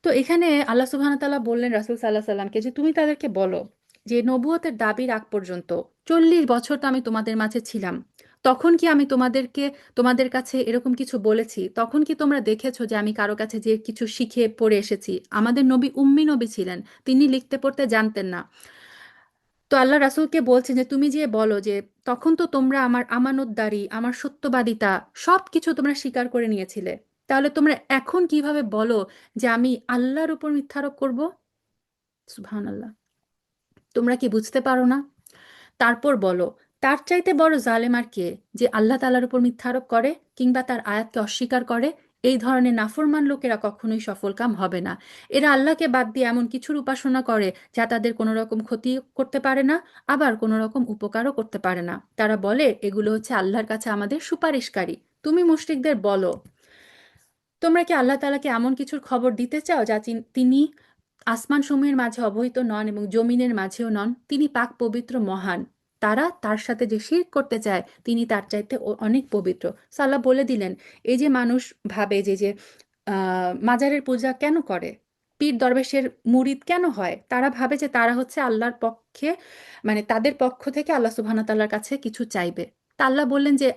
তো এখানে আল্লাহ সুবহানাহু ওয়া তাআলা বললেন রাসূল সাল্লাল্লাহু আলাইহি সাল্লামকে যে তুমি তাদেরকে বলো যে নবুয়তের দাবির আগ পর্যন্ত 40 বছর তো আমি তোমাদের মাঝে ছিলাম। তখন কি আমি তোমাদের কাছে এরকম কিছু বলেছি? তখন কি তোমরা দেখেছো যে আমি কারো কাছে যে কিছু শিখে পড়ে এসেছি? আমাদের নবী উম্মি নবী ছিলেন, তিনি লিখতে পড়তে জানতেন না। তো আল্লাহ রাসূলকে বলছেন যে তুমি যে বলো যে তখন তো তোমরা আমার আমানতদারি, আমার সত্যবাদিতা সবকিছু তোমরা স্বীকার করে নিয়েছিলে। তাহলে তোমরা এখন কিভাবে বলো যে আমি আল্লাহর উপর মিথ্যারোপ করব? সুবহানাল্লাহ! তোমরা কি বুঝতে পারো না? তারপর বলো, তার চাইতে বড় জালেম আর কে, যে আল্লাহ তাআলার উপর মিথ্যারোপ করে কিংবা তার আয়াতকে অস্বীকার করে? এই ধরনের নাফরমান লোকেরা কখনোই সফলকাম হবে না। এরা আল্লাহকে বাদ দিয়ে এমন কিছুর উপাসনা করে যা তাদের কোনো রকম ক্ষতি করতে পারে না, আবার কোনো রকম উপকারও করতে পারে না। তারা বলে এগুলো হচ্ছে আল্লাহর কাছে আমাদের সুপারিশকারী। তুমি মুশরিকদের বলো, তোমরা কি আল্লাহ তাআলাকে এমন কিছুর খবর দিতে চাও যা তিনি আসমান সমূহের মাঝে অবহিত নন এবং জমিনের মাঝেও নন? তিনি পাক পবিত্র মহান। তারা তার সাথে যে শিরক করতে চায়, তিনি তার চাইতে অনেক পবিত্র। সো আল্লাহ বলে দিলেন, এই যে মানুষ ভাবে যে যে মাজারের পূজা কেন করে, পীর দরবেশের মুরিদ কেন হয়, তারা ভাবে যে তারা হচ্ছে আল্লাহর পক্ষে, মানে তাদের পক্ষ থেকে আল্লাহ সুবহানাহু ওয়া তাআলার কাছে কিছু চাইবে। তা আল্লাহ বললেন যে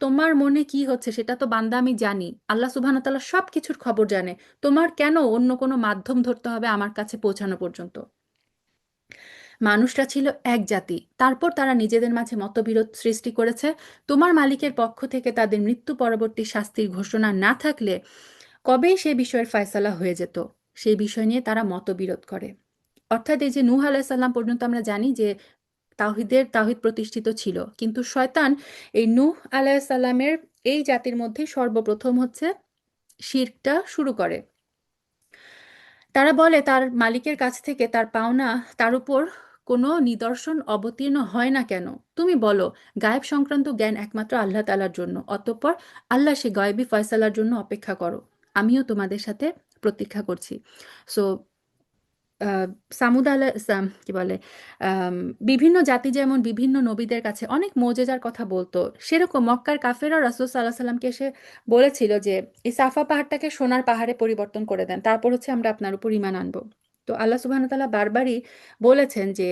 তোমার মনে কি হচ্ছে সেটা তো বান্দা আমি জানি। আল্লাহ সুবহানাহু ওয়া তাআলা সব কিছুর খবর জানে। তোমার কেন অন্য কোনো মাধ্যম ধরতে হবে আমার কাছে পৌঁছানো পর্যন্ত? মানুষরা ছিল এক জাতি, তারপর তারা নিজেদের মাঝে মতবিরোধ সৃষ্টি করেছে। তোমার মালিকের পক্ষ থেকে তাদের মৃত্যু পরবর্তী শাস্তির ঘোষণা না থাকলে কবেই সে বিষয়ের ফয়সালা হয়ে যেত। সেই বিষয় নিয়ে তারা মতবিরোধ করে। অর্থাৎ এই যে নূহ আলাইহিস সালাম পর্যন্ত আমরা জানি যে তাওহিদ প্রতিষ্ঠিত ছিল, কিন্তু শয়তান এই নূহ আলাইহিস সালামের এই জাতির মধ্যে সর্বপ্রথম হচ্ছে শিরকটা শুরু করে। তারা বলে তার মালিকের কাছ থেকে তার পাওনা তার উপর কোনো নিদর্শন অবতীর্ণ হয় না কেন? তুমি বলো, গায়েব সংক্রান্ত জ্ঞান একমাত্র আল্লাহ তাআলার জন্য। অতঃপর আল্লাহ সে গায়েবী ফয়সালার জন্য অপেক্ষা করো। আমিও তোমাদের সাথে প্রতীক্ষা করছি। সো আহ, সামুদ কি বলে, আম, বিভিন্ন জাতি যেমন বিভিন্ন নবীদের কাছে অনেক মোজেজার কথা বলতো, সেরকম মক্কার কাফেররা রাসূল সাল্লাহ সাল্লামকে এসে বলেছিল যে এই সাফা পাহাড়টাকে সোনার পাহাড়ে পরিবর্তন করে দেন, তারপর হচ্ছে আমরা আপনার উপর ঈমান আনবো। তো আল্লাহ সুবহানাহু ওয়া তাআলা বারবারই বলেছেন যে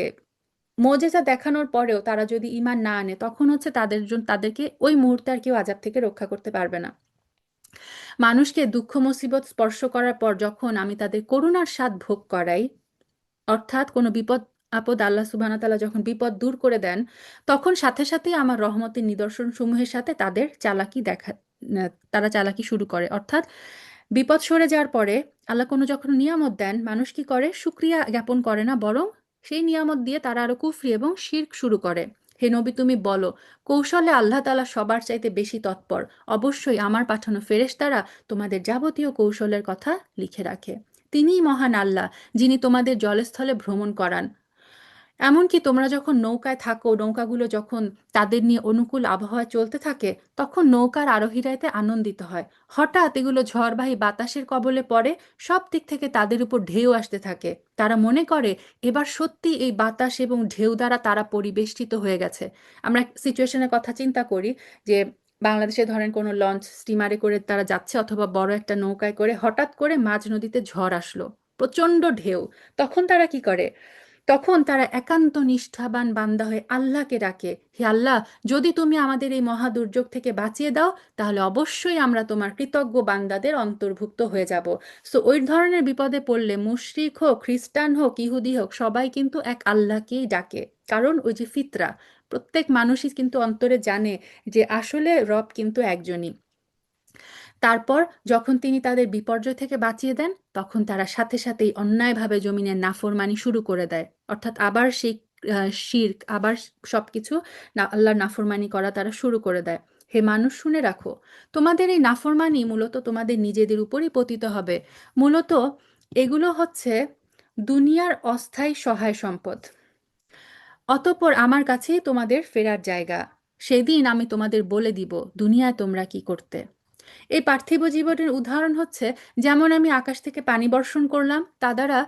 মোজেজা দেখানোর পরেও তারা যদি ঈমান না আনে, তখন হচ্ছে তাদের জন্য, তাদেরকে ওই মুহূর্তে আর কেউ আযাব থেকে রক্ষা করতে পারবে না। মানুষকে দুঃখ মুসিবত স্পর্শ করার পর যখন আমি তাদের করুণার স্বাদ ভোগ করাই, অর্থাৎ কোনো বিপদ আপদ আল্লাহ সুবহানাহু ওয়া তাআলা যখন বিপদ দূর করে দেন, তখন সাথে সাথেই আমার রহমতের নিদর্শন সমূহের সাথে তাদের চালাকি তারা চালাকি শুরু করে। অর্থাৎ বিপদ সরে যাওয়ার পরে আল্লাহ কোনো যখন নিয়ামত দেন, মানুষ কি করে? শুকরিয়া জ্ঞাপন করে না, বরং সেই নিয়ামত দিয়ে তারা আরো কুফরি এবং শিরক শুরু করে। হে নবী, তুমি বলো, কৌশলে আল্লাহ তাআলা সবার চাইতে বেশি তৎপর। অবশ্যই আমার পাঠানো ফেরেশতারা তোমাদের যাবতীয় কৌশলের কথা লিখে রাখে। তিনিই মহান আল্লাহ, যিনি তোমাদের জলস্থলে ভ্রমণ করান। এমনকি তোমরা যখন নৌকায় থাকো, নৌকাগুলো যখন তাদের নিয়ে অনুকূল আবহাওয়া চলতে থাকে, তখন নৌকার আরোহীরা এতে আনন্দিত হয়। হঠাৎ এগুলো ঝড়বাহী বাতাসের কবলে পড়ে, সব দিক থেকে তাদের উপর ঢেউ আসতে থাকে। তারা মনে করে এবার সত্যি এই বাতাস এবং ঢেউ দ্বারা তারা পরিবেষ্টিত হয়ে গেছে। আমরা সিচুয়েশনের কথা চিন্তা করি যে বাংলাদেশে ধরেন কোনো লঞ্চ স্টিমারে করে তারা যাচ্ছে, অথবা বড় একটা নৌকায় করে, হঠাৎ করে মাঝ নদীতে ঝড় আসলো, প্রচণ্ড ঢেউ। তখন তারা কি করে? তখন তারা একান্ত নিষ্ঠাবান বান্দা হয়ে আল্লাহকে ডাকে, হে আল্লাহ, যদি তুমি আমাদের এই মহা দুর্যোগ থেকে বাঁচিয়ে দাও, তাহলে অবশ্যই আমরা তোমার কৃতজ্ঞ বান্দাদের অন্তর্ভুক্ত হয়ে যাব। সো ওই ধরনের বিপদে পড়লে মুশরিক হোক, খ্রিস্টান হোক, ইহুদি হোক, সবাই কিন্তু এক আল্লাহকেই ডাকে। কারণ ওই যে ফিতরা, প্রত্যেক মানুষই কিন্তু অন্তরে জানে যে আসলে রব কিন্তু একজনই। তারপর যখন তিনি তাদের বিপর্যয় থেকে বাঁচিয়ে দেন, তখন তারা সাথে সাথেই অন্যায়ভাবে জমিনের নাফরমানি শুরু করে দেয়। অর্থাৎ আবার সেই শিরক, আবার সবকিছু আল্লাহর নাফরমানি করা তারা শুরু করে দেয়। হে মানুষ, শুনে রাখো, তোমাদের এই নাফরমানি মূলত তোমাদের নিজেদের উপরই পতিত হবে। মূলত এগুলো হচ্ছে দুনিয়ার অস্থায়ী সহায় সম্পদ। অতঃপর আমার কাছেই তোমাদের ফেরার জায়গা। সেদিন আমি তোমাদের বলে দিব দুনিয়ায় তোমরা কি করতে। এই পার্থিব জীবনের উদাহরণ হচ্ছে, যেমন আমি আকাশ থেকে পানি বর্ষণ করলাম, তা দ্বারা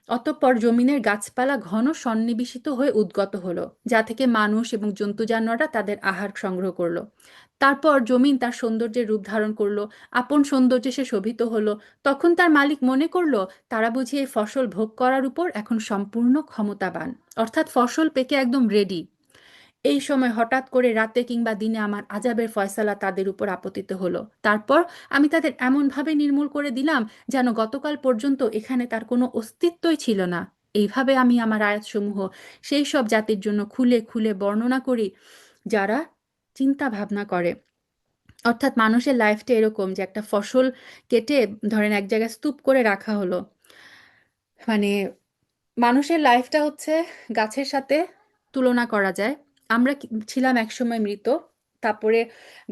অতঃপর জমিনের গাছপালা ঘন সন্নিবেশিত হয়ে উদ্গত হলো, যা থেকে মানুষ এবং জন্তু জানোয়াররা তাদের আহার সংগ্রহ করলো। তারপর জমিন তার সৌন্দর্যের রূপ ধারণ করলো, আপন সৌন্দর্যে সে শোভিত হলো। তখন তার মালিক মনে করলো তারা বুঝি এই ফসল ভোগ করার উপর এখন সম্পূর্ণ ক্ষমতাবান, অর্থাৎ ফসল পেকে একদম রেডি। এই সময় হঠাৎ করে রাতে কিংবা দিনে আমার আযাবের ফয়সালা তাদের উপর আপতিত হলো। তারপর আমি তাদের এমনভাবে নির্মূল করে দিলাম যেন গতকাল পর্যন্ত এখানে তার কোনো অস্তিত্বই ছিল না। এইভাবে আমি আমার আয়াতসমূহ সেই সব জাতির জন্য খুলে খুলে বর্ণনা করি যারা চিন্তা ভাবনা করে। অর্থাৎ মানুষের লাইফটা এরকম যে একটা ফসল কেটে ধরেন এক জায়গায় স্তূপ করে রাখা হলো, মানে মানুষের লাইফটা হচ্ছে গাছের সাথে তুলনা করা যায়। আমরা ছিলাম একসময় মৃত, তারপরে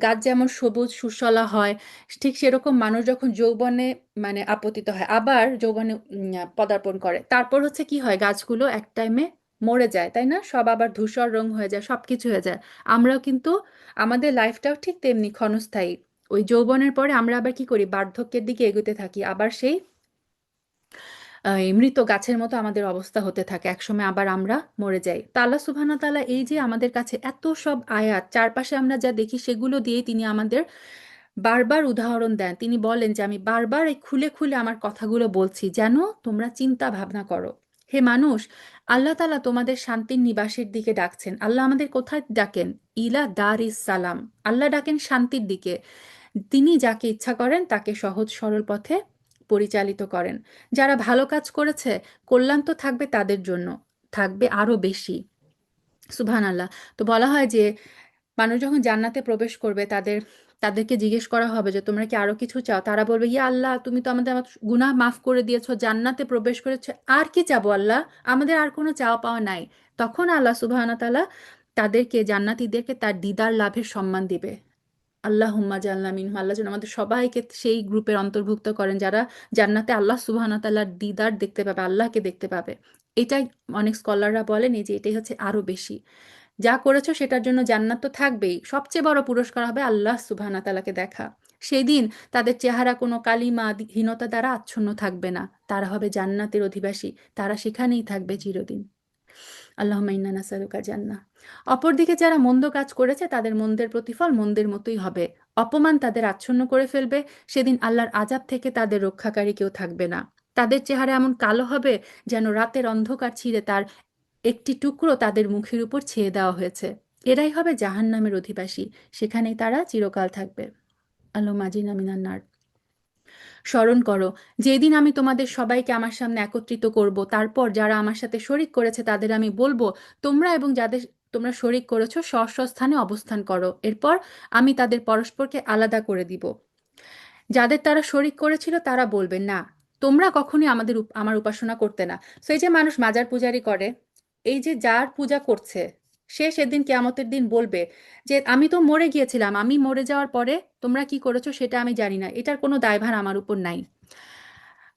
গাছ যেমন সবুজ সুশলা হয়, ঠিক সেরকম মানুষ যখন যৌবনে মানে আপতিত হয়, আবার যৌবনে পদার্পণ করে, তারপর হচ্ছে কি হয়, গাছগুলো এক টাইমে মরে যায়, তাই না? সব আবার ধূসর রং হয়ে যায়, সব কিছু হয়ে যায়। আমরাও কিন্তু, আমাদের লাইফটাও ঠিক তেমনি ক্ষণস্থায়ী। ওই যৌবনের পরে আমরা আবার কি করি? বার্ধক্যের দিকে এগোতে থাকি, আবার সেই এই মৃত গাছের মতো আমাদের অবস্থা হতে থাকে, একসময় আবার আমরা মরে যাই। তা আল্লাহ সুবহানাহু ওয়া তাআলা এই যে আমাদের কাছে এত সব আয়াত, চারপাশে আমরা যা দেখি সেগুলো দিয়ে তিনি আমাদের বারবার উদাহরণ দেন। তিনি বলেন যে আমি বারবার এই খুলে খুলে আমার কথাগুলো বলছি যেন তোমরা চিন্তা ভাবনা করো। হে মানুষ, আল্লাহ তাআলা তোমাদের শান্তির নিবাসের দিকে ডাকছেন। আল্লাহ আমাদের কোথায় ডাকেন? ইলা দারিস সালাম। আল্লাহ ডাকেন শান্তির দিকে। তিনি যাকে ইচ্ছা করেন তাকে সহজ সরল পথে পরিচালিত করেন। যারা ভালো কাজ করেছে, কল্যাণ তো থাকবে তাদের জন্য, থাকবে আরো বেশি। সুবহানাল্লাহ। তো বলা হয় যে মানুষ যখন জান্নাতে প্রবেশ করবে, তাদেরকে জিজ্ঞেস করা হবে যে তোমরা কি আরো কিছু চাও? তারা বলবে, ইয়া আল্লাহ, তুমি তো আমাদের আমার গুনাহ মাফ করে দিয়েছো, জান্নাতে প্রবেশ করেছো, আর কি চাবো আল্লাহ? আমাদের আর কোনো চাওয়া পাওয়া নাই। তখন আল্লাহ সুবহানাহু ওয়া তাআলা তাদেরকে, জান্নাতীদেরকে তার দিদার লাভের সম্মান দিবে। আল্লাহ হুম্মা জাল্লা মিনহু, আল্লাহ যেন আমাদের সবাইকে সেই গ্রুপের অন্তর্ভুক্ত করেন যারা জান্নাতে আল্লাহ সুবহানাহু ওয়া তাআলার দিদার দেখতে পাবে, আল্লাহকে দেখতে পাবে। এটাই অনেক স্কলাররা বলেন এই যে এটাই হচ্ছে আরো বেশি। যা করেছো সেটার জন্য জান্নাত তো থাকবেই, সবচেয়ে বড় পুরস্কার হবে আল্লাহ সুবহানাহু ওয়া তাআলাকে দেখা। সেই দিন তাদের চেহারা কোনো কালিমা হীনতা দ্বারা আচ্ছন্ন থাকবে না, তারা হবে জান্নাতের অধিবাসী, তারা সেখানেই থাকবে চিরদিন। আল্লাহুম্মা ইন্না নাসআলুকা জান্নাহ। অপরদিকে যারা মন্দ কাজ করেছে তাদের মন্দের প্রতিফল মন্দের মতোই হবে। অপমান তাদের আচ্ছন্ন করে ফেলবে, সেদিন আল্লাহর আযাব থেকে তাদের রক্ষাকারী কেউ থাকবে না। তাদের চেহারা এমন কালো হবে যেন রাতের অন্ধকার ছিঁড়ে তার একটি টুকরো তাদের মুখের উপর ছেয়ে দেওয়া হয়েছে। এরাই হবে জাহান্নামের অধিবাসী, সেখানেই তারা চিরকাল থাকবে। আল্লাহুম্মা আজিরনা মিনান নার। স্মরণ করো, যেদিন আমি তোমাদের সবাইকে আমার সামনে একত্রিত করব, তারপর যারা আমার সাথে শরিক করেছে তাদের আমি বলবো, তোমরা এবং যাদের তোমরা শরিক করেছো স্ব স্ব স্থানে অবস্থান করো। এরপর আমি তাদের পরস্পরকে আলাদা করে দিব। যাদের তারা শরিক করেছিল তারা বলবে, না, তোমরা কখনোই আমার উপাসনা করতে না। সো এই যে মানুষ মাজার পূজারি করে, এই যে যার পূজা করছে, সে সেদিন কিয়ামতের দিন বলবে যে আমি তো মরে গিয়েছিলাম, আমি মরে যাওয়ার পরে তোমরা কি করেছো সেটা আমি জানি না, এটার কোনো দায়ভার আমার উপর নাই।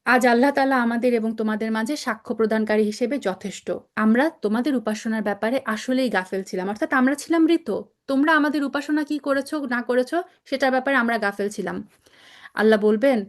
আজ আল্লাহ তাআলা আমাদের এবং তোমাদের মাঝে সাক্ষ্য প্রদানকারী হিসেবে যথেষ্ট। আমরা তোমাদের উপাসনার ব্যাপারে আসলেই গাফেল ছিলাম, অর্থাৎ আমরা ছিলাম মৃত। তোমরা আমাদের উপাসনা কি করেছো না করেছো সেটার ব্যাপারে আমরা গাফেল ছিলাম। আল্লাহ বলবেন,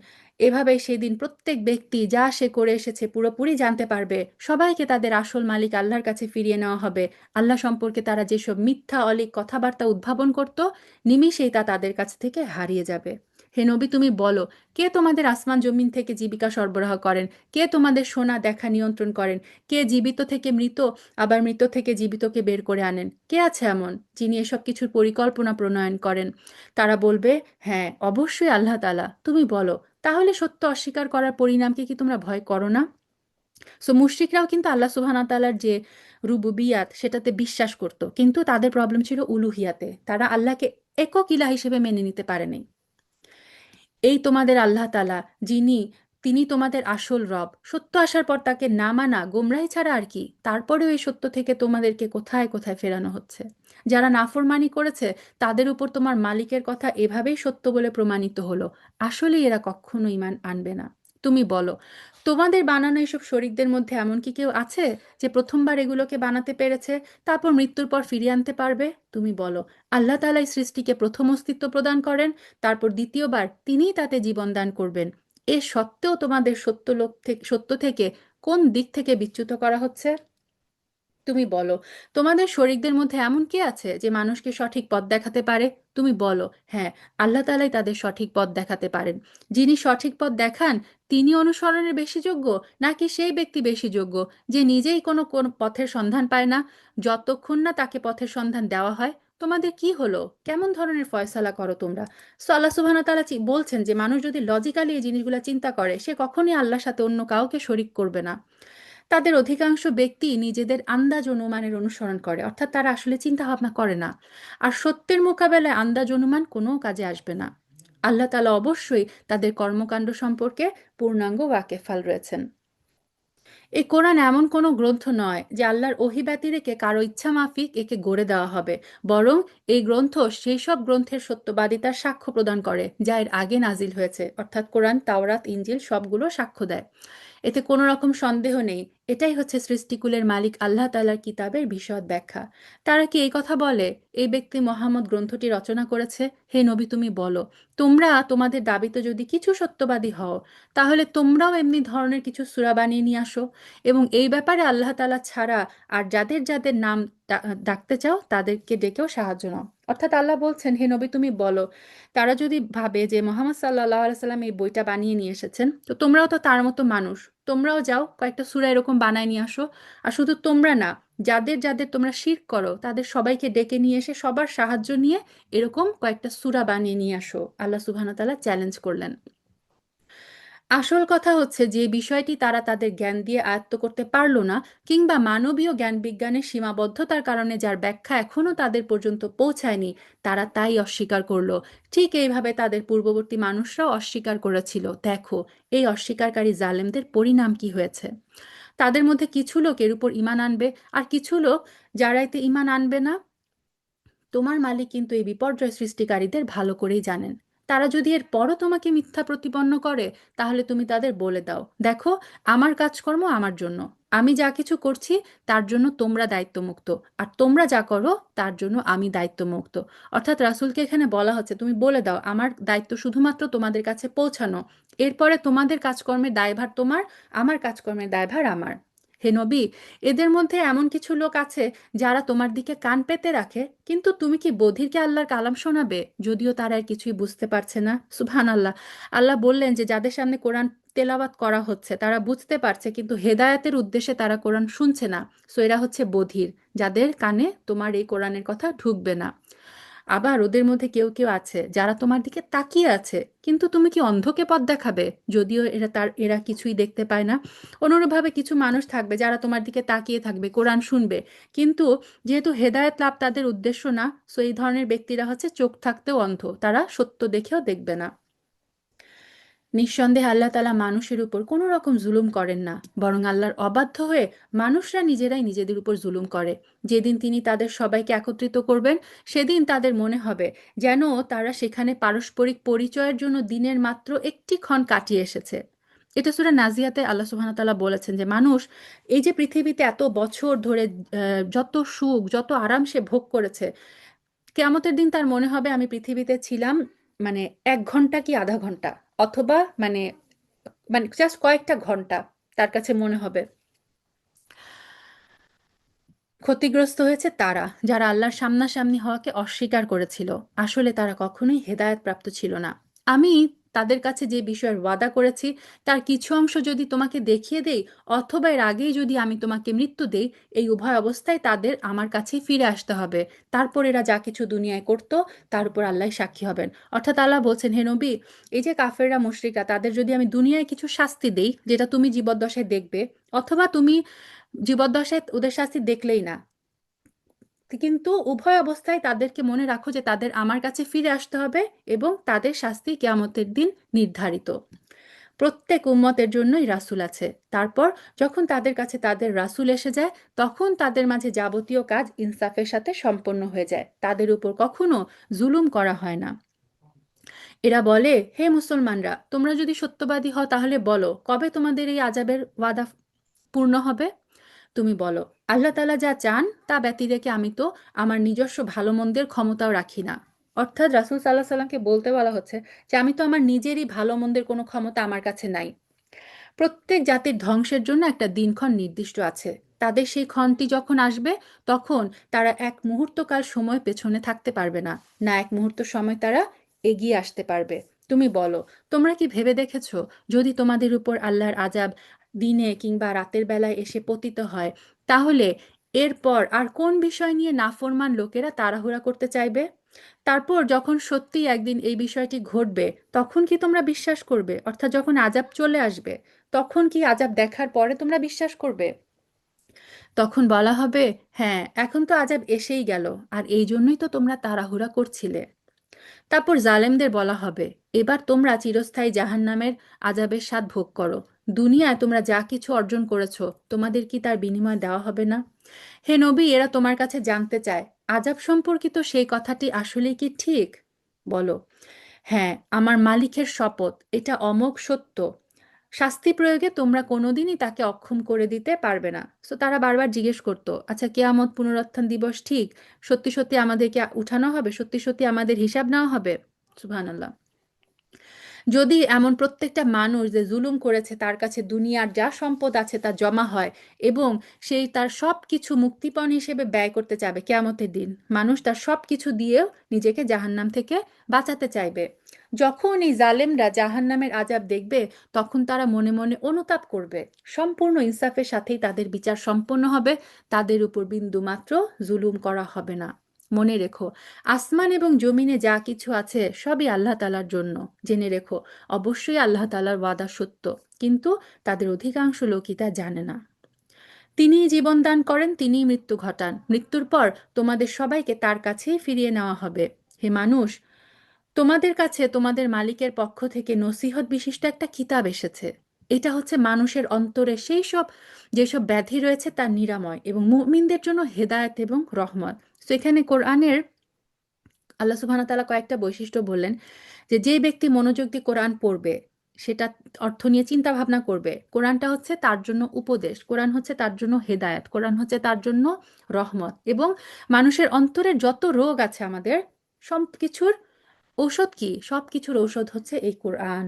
এভাবেই সেদিন প্রত্যেক ব্যক্তি যা সে করে এসেছে পুরোপুরি জানতে পারবে। সবাইকে তাদের আসল মালিক আল্লাহর কাছে ফিরিয়ে নেওয়া হবে। আল্লাহ সম্পর্কে তারা যেসব মিথ্যা অলীক কথাবার্তা উদ্ভাবন করত, নিমিষেই তা তাদের কাছ থেকে হারিয়ে যাবে। হে নবী, তুমি বলো, কে তোমাদের আসমান জমিন থেকে জীবিকা সরবরাহ করেন? কে তোমাদের শোনা দেখা নিয়ন্ত্রণ করেন? কে জীবিত থেকে মৃত, আবার মৃত থেকে জীবিতকে বের করে আনেন? কে আছে এমন যিনি এসব কিছুর পরিকল্পনা প্রণয়ন করেন? তারা বলবে, হ্যাঁ, অবশ্যই আল্লাহ তাআলা। তুমি বলো, তাহলে সত্য অস্বীকার করার পরিণামকে কি তোমরা ভয় করো না? সো মুশরিকরাও কিন্তু আল্লাহ সুবহানাহু ওয়া তাআলার যে রুবুবিয়াত সেটাতে বিশ্বাস করত, কিন্তু তাদের প্রবলেম ছিল উলুহিয়াতে। তারা আল্লাহকে একক ইলাহ হিসেবে মেনে নিতে পারেনি। এই তোমাদের আল্লাহ তাআলা, তিনি তোমাদের আসল রব। সত্য আসার পর তাকে না মানা গোমরাহি ছাড়া আর কি? তারপরেও এই সত্য থেকে তোমাদেরকে কোথায় কোথায় ফেরানো হচ্ছে। যারা নাফরমানি করেছে তাদের উপর তোমার মালিকের কথা এভাবেই সত্য বলে প্রমাণিত হলো। আসলে এরা কখনো ঈমান আনবে না। তুমি বলো, তোমাদের বানানো এসব শরীকদের মধ্যে এমন কি কেউ আছে যে প্রথমবার এগুলোকে বানাতে পেরেছে, তারপর মৃত্যুর পর ফিরিয়ে আনতে পারবে? তুমি বলো, আল্লাহ তাআলাই সৃষ্টিকে প্রথম অস্তিত্ব প্রদান করেন, তারপর দ্বিতীয়বার তিনিই তাতে জীবন দান করবেন। এ সত্ত্বেও তোমাদের সত্য থেকে কোন দিক থেকে বিচ্যুত করা হচ্ছে? তুমি বলো, তোমাদের শরীকদের মধ্যে এমন কে আছে যে মানুষকে সঠিক পথ দেখাতে পারে? তুমি বলো, হ্যাঁ, আল্লাহ তাআলাই তাদের সঠিক পথ দেখাতে পারেন। যিনি সঠিক পথ দেখান তিনি অনুসরণের বেশি যোগ্য, নাকি সেই ব্যক্তি বেশি যোগ্য যে নিজেই কোনো কোন পথের সন্ধান পায় না, যতক্ষণ না তাকে পথের সন্ধান দেওয়া হয়? তোমাদের কি হলো? কেমন ধরনের ফয়সালা করো তোমরা? সো আল্লাহ সুবহানাহু ওয়া তাআলা বলছেন যে মানুষ যদি লজিক্যালি এই জিনিসগুলো চিন্তা করে, সে কখনোই আল্লাহর সাথে অন্য কাউকে শরিক করবে না। তাদের অধিকাংশ ব্যক্তি নিজেদের আন্দাজ অনুমানের অনুসরণ করে, অর্থাৎ তারা আসলে চিন্তা ভাবনা করে না। আর সত্যের মোকাবেলায় আন্দাজ অনুমান কোনো কাজে আসবে না। আল্লাহ তাআলা অবশ্যই তাদের কর্মকাণ্ড সম্পর্কে পূর্ণাঙ্গ ওয়াকেফাল রয়েছেন। এই কোরআন এমন কোনো গ্রন্থ নয় যে আল্লাহর ওহী ব্যতি রেখে কারো ইচ্ছা মাফিক একে গড়ে দেওয়া হবে, বরং এই গ্রন্থ সেই সব গ্রন্থের সত্যবাদিতার সাক্ষ্য প্রদান করে যা এর আগে নাজিল হয়েছে, অর্থাৎ কোরআন, তাওরাত, ইনজিল সবগুলো সাক্ষ্য দেয়। এতে কোনো রকম সন্দেহ নেই, এটাই হচ্ছে সৃষ্টিকুলের মালিক আল্লাহ তাআলার কিতাবের বিশদ ব্যাখ্যা। তারা কি এই কথা বলে, এই ব্যক্তি মোহাম্মদ গ্রন্থটি রচনা করেছে? হে নবী, তুমি বলো, তোমরা তোমাদের দাবিতে যদি কিছু সত্যবাদী হও, তাহলে তোমরাও এমনি ধরনের কিছু সূরা বানিয়ে নিয়ে আসো, এবং এই ব্যাপারে আল্লাহ তাআলা ছাড়া আর যাদের যাদের নাম ডাকতে চাও তাদেরকে ডেকেও সাহায্য নাও। অর্থাৎ আল্লাহ বলছেন, হে নবী, তুমি বলো, তারা যদি ভাবে যে মোহাম্মদ সাল্লাল্লাহু আলাইহি সাল্লাম এই বইটা বানিয়ে নিয়ে এসেছেন, তো তোমরাও তো তার মতো মানুষ, তোমরাও যাও কয়েকটা সূরা এরকম বানায় নিয়ে আসো। আর শুধু তোমরা না, যাদের যাদের তোমরা শিরক করো তাদের সবাইকে ডেকে নিয়ে এসে সবার সাহায্য নিয়ে এরকম কয়েকটা সূরা বানিয়ে নিয়ে আসো, আল্লাহ সুবহানাহু ওয়া তাআলা চ্যালেঞ্জ করলেন। আসল কথা হচ্ছে যে বিষয়টি তারা তাদের জ্ঞান দিয়ে আয়ত্ত করতে পারল না, কিংবা মানবীয় জ্ঞান বিজ্ঞানের সীমাবদ্ধতার কারণে যার ব্যাখ্যা এখনও তাদের পর্যন্ত পৌঁছায়নি, তারা তাই অস্বীকার করলো। ঠিক এইভাবে তাদের পূর্ববর্তী মানুষরাও অস্বীকার করেছিল। দেখো, এই অস্বীকারী জালেমদের পরিণাম কি হয়েছে। তাদের মধ্যে কিছু লোক এর উপর ঈমান আনবে, আর কিছু লোক যারা এতে ঈমান আনবে না। তোমার মালিক কিন্তু এই বিপর্যয় সৃষ্টিকারীদের ভালো করেই জানেন। তারা যদি এর পরও তোমাকে মিথ্যা প্রতিপন্ন করে, তাহলে তুমি তাদের বলে দাও, দেখো, আমার কাজকর্ম আমার জন্য, আমি যা কিছু করছি তার জন্য তোমরা দায়িত্বমুক্ত, আর তোমরা যা করো তার জন্য আমি দায়িত্বমুক্ত। অর্থাৎ রাসূলকে এখানে বলা হচ্ছে, তুমি বলে দাও আমার দায়িত্ব শুধুমাত্র তোমাদের কাছে পৌঁছানো, এরপরে তোমাদের কাজকর্মের দায়ভার তোমার, আমার কাজকর্মের দায়ভার আমার। হে নবী, এদের মধ্যে এমন কিছু লোক আছে যারা তোমার দিকে কান পেতে রাখে, কিন্তু তুমি কি বধিরকে আল্লাহর কালাম শোনাবে, যদিও তারা আর কিছুই বুঝতে পারছে না? সুবহানাল্লাহ। আল্লাহ বললেন যে যাদের সামনে কোরআন তেলাওয়াত করা হচ্ছে তারা বুঝতে পারছে, কিন্তু হেদায়েতের উদ্দেশ্যে তারা কোরআন শুনছে না। সো এরা হচ্ছে বধির, যাদের কানে তোমার এই কোরআনের কথা ঢুকবে না। আবার ওদের মধ্যে কেউ কেউ আছে যারা তোমার দিকে তাকিয়ে আছে, কিন্তু তুমি কি অন্ধকে পথ দেখাবে, যদিও এরা কিছুই দেখতে পায় না? অনুরূপভাবে কিছু মানুষ থাকবে যারা তোমার দিকে তাকিয়ে থাকবে, কোরআন শুনবে, কিন্তু যেহেতু হেদায়েত লাভ তাদের উদ্দেশ্য না, সো এই ধরনের ব্যক্তিরা হচ্ছে চোখ থাকতেও অন্ধ, তারা সত্য দেখেও দেখবে না। নিঃসন্দেহে আল্লাহ তাআলা মানুষের উপর কোনো রকম জুলুম করেন না, বরং আল্লাহর অবাধ্য হয়ে মানুষরা নিজেরাই নিজেদের উপর জুলুম করে। যেদিন তিনি তাদের সবাইকে একত্রিত করবেন, সেদিন তাদের মনে হবে যেন তারা সেখানে পারস্পরিক পরিচয়ের জন্য দিনের মাত্র একটি ক্ষণ কাটিয়ে এসেছে। এটা সূরা নাজিয়াতে আল্লাহ সুবহানাহু ওয়া তাআলা বলেছেন যে মানুষ এই যে পৃথিবীতে এত বছর ধরে যত সুখ যত আরাম সে ভোগ করেছে, কিয়ামতের দিন তার মনে হবে আমি পৃথিবীতে ছিলাম মানে 1 ঘন্টা কি আধা ঘন্টা, অথবা মানে মানে জাস্ট কয়েকটা ঘন্টা তার কাছে মনে হবে। ক্ষতিগ্রস্ত হয়েছে তারা যারা আল্লাহর সামনাসামনি হওয়াকে অস্বীকার করেছিল। আসলে তারা কখনোই হেদায়েত প্রাপ্ত ছিল না। আমি তাদের কাছে যে বিষয়ের ওয়াদা করেছি তার কিছু অংশ যদি তোমাকে দেখিয়ে দেই, অথবা এর আগেই যদি আমি তোমাকে মৃত্যু দেই, এই উভয় অবস্থায় তাদের আমার কাছেই ফিরে আসতে হবে। তারপর এরা যা কিছু দুনিয়ায় করত তার উপর আল্লাহ সাক্ষী হবেন। অর্থাৎ আল্লাহ বলছেন, হে নবী, এই যে কাফেররা মুশরিকরা তাদের যদি আমি দুনিয়ায় কিছু শাস্তি দেই যেটা তুমি জীবদ্দশায় দেখবে, অথবা তুমি জীবদ্দশায় ওদের শাস্তি দেখলেই না, কিন্তু উভয় অবস্থায় তাদেরকে মনে রাখো যে তাদের আমার কাছে ফিরে আসতে হবে, এবং তাদের শাস্তি কিয়ামতের দিন নির্ধারিত। প্রত্যেক উম্মতের জন্যই রাসূল আছে। তারপর যখন তাদের কাছে তাদের রাসূল এসে যায়, তখন তাদের মাঝে যাবতীয় কাজ ইনসাফের সাথে সম্পন্ন হয়ে যায়, তাদের উপর কখনো জুলুম করা হয় না। এরা বলে, হে মুসলমানরা, তোমরা যদি সত্যবাদী হও তাহলে বলো, কবে তোমাদের এই আযাবের ওয়াদা পূর্ণ হবে? তুমি বলো, আল্লাহ তাআলা যা চান তা ব্যতী রেখে আমি তো আমার নিজস্ব ভালো মন্দের ক্ষমতাও রাখি না। অর্থাৎ রাসূল সাল্লাল্লাহু আলাইহি সাল্লামকে বলতে বলা হচ্ছে যে আমি তো আমার নিজেরই ভালো মন্দের কোনো ক্ষমতা আমার কাছে নাই। প্রত্যেক জাতির ধ্বংসের জন্য একটা দিনক্ষণ নির্দিষ্ট আছে। তাদের সেই ক্ষণটি যখন আসবে, তখন তারা এক মুহূর্তকাল সময় পেছনে থাকতে পারবে না, না এক মুহূর্ত সময় তারা এগিয়ে আসতে পারবে। তুমি বলো, তোমরা কি ভেবে দেখেছো, যদি তোমাদের উপর আল্লাহর আযাব দিনে কিংবা রাতের বেলায় এসে পতিত হয়, তাহলে এরপর আর কোন বিষয় নিয়ে নাফরমান লোকেরা তাড়াহুড়া করতে চাইবে? তারপর যখন সত্যিই একদিন এই বিষয়টি ঘটবে, তখন কি তোমরা বিশ্বাস করবে? অর্থাৎ যখন আযাব চলে আসবে, তখন কি আযাব দেখার পরে তোমরা বিশ্বাস করবে? তখন বলা হবে, হ্যাঁ, এখন তো আযাব এসেই গেল, আর এই জন্যই তো তোমরা তাড়াহুড়া করছিলে। তারপর জালেমদের বলা হবে, এবার তোমরা চিরস্থায়ী জাহান্নামের আযাবের স্বাদ ভোগ করো। দুনিয়ায় তোমরা যা কিছু অর্জন করেছো, তোমাদের কি তার বিনিময় দেওয়া হবে না? হে নবী, এরা তোমার কাছে জানতে চায় আযাব সম্পর্কিত সেই কথাটি আসলেই কি ঠিক? বলো, হ্যাঁ, আমার মালিকের শপথ, এটা অমোঘ সত্য। শাস্তি প্রয়োগে তোমরা কোনোদিনই তাকে অক্ষম করে দিতে পারবে না। সো তারা বারবার জিজ্ঞেস করতো, আচ্ছা, কেয়ামত পুনরুত্থান দিবস ঠিক? সত্যি সত্যি আমাদেরকে উঠানো হবে? সত্যি সত্যি আমাদের হিসাব নেওয়া হবে? সুবহানাল্লাহ। যদি এমন প্রত্যেকটা মানুষ যে জুলুম করেছে তার কাছে দুনিয়ার যা সম্পদ আছে তা জমা হয়, এবং সেই তার সব কিছু মুক্তিপণ হিসেবে ব্যয় করতে চাইবে কিয়ামতের দিন, মানুষ তার সব কিছু দিয়েও নিজেকে জাহান্নাম থেকে বাঁচাতে চাইবে। যখন এই জালেমরা জাহান্নামের আযাব দেখবে, তখন তারা মনে মনে অনুতাপ করবে। সম্পূর্ণ ইনসাফের সাথেই তাদের বিচার সম্পন্ন হবে, তাদের উপর বিন্দুমাত্র জুলুম করা হবে না। মনে রেখো, আসমান এবং জমিনে যা কিছু আছে সবই আল্লাহ তাআলার জন্য। জেনে রেখো, অবশ্যই আল্লাহ তাআলার ওয়াদা সত্য, কিন্তু তাদের অধিকাংশ লোকই তা জানে না। তিনিই জীবন দান করেন, তিনিই মৃত্যু ঘটান। মৃত্যুর পর তোমাদের সবাইকে তার কাছেই ফিরিয়ে নেওয়া হবে। হে মানুষ, তোমাদের কাছে তোমাদের মালিকের পক্ষ থেকে নসিহত বিশিষ্ট একটা কিতাব এসেছে। এটা হচ্ছে মানুষের অন্তরে সেই সব যেসব ব্যাধি রয়েছে তার নিরাময়, এবং মুমিনদের জন্য হেদায়েত এবং রহমত। তো এখানে কোরআনের আল্লাহ সুবহানাহু ওয়া তাআলা কয়েকটা বৈশিষ্ট্য বললেন যে যে ব্যক্তি মনোযোগ দিয়ে কোরআন পড়বে, সেটা অর্থ নিয়ে চিন্তা ভাবনা করবে, কোরআনটা হচ্ছে তার জন্য উপদেশ, কোরআন হচ্ছে তার জন্য হেদায়েত, কোরআন হচ্ছে তার জন্য রহমত, এবং মানুষের অন্তরের যত রোগ আছে আমাদের সব কিছুর ঔষধ কি? সব কিছুর ঔষধ হচ্ছে এই কোরআন।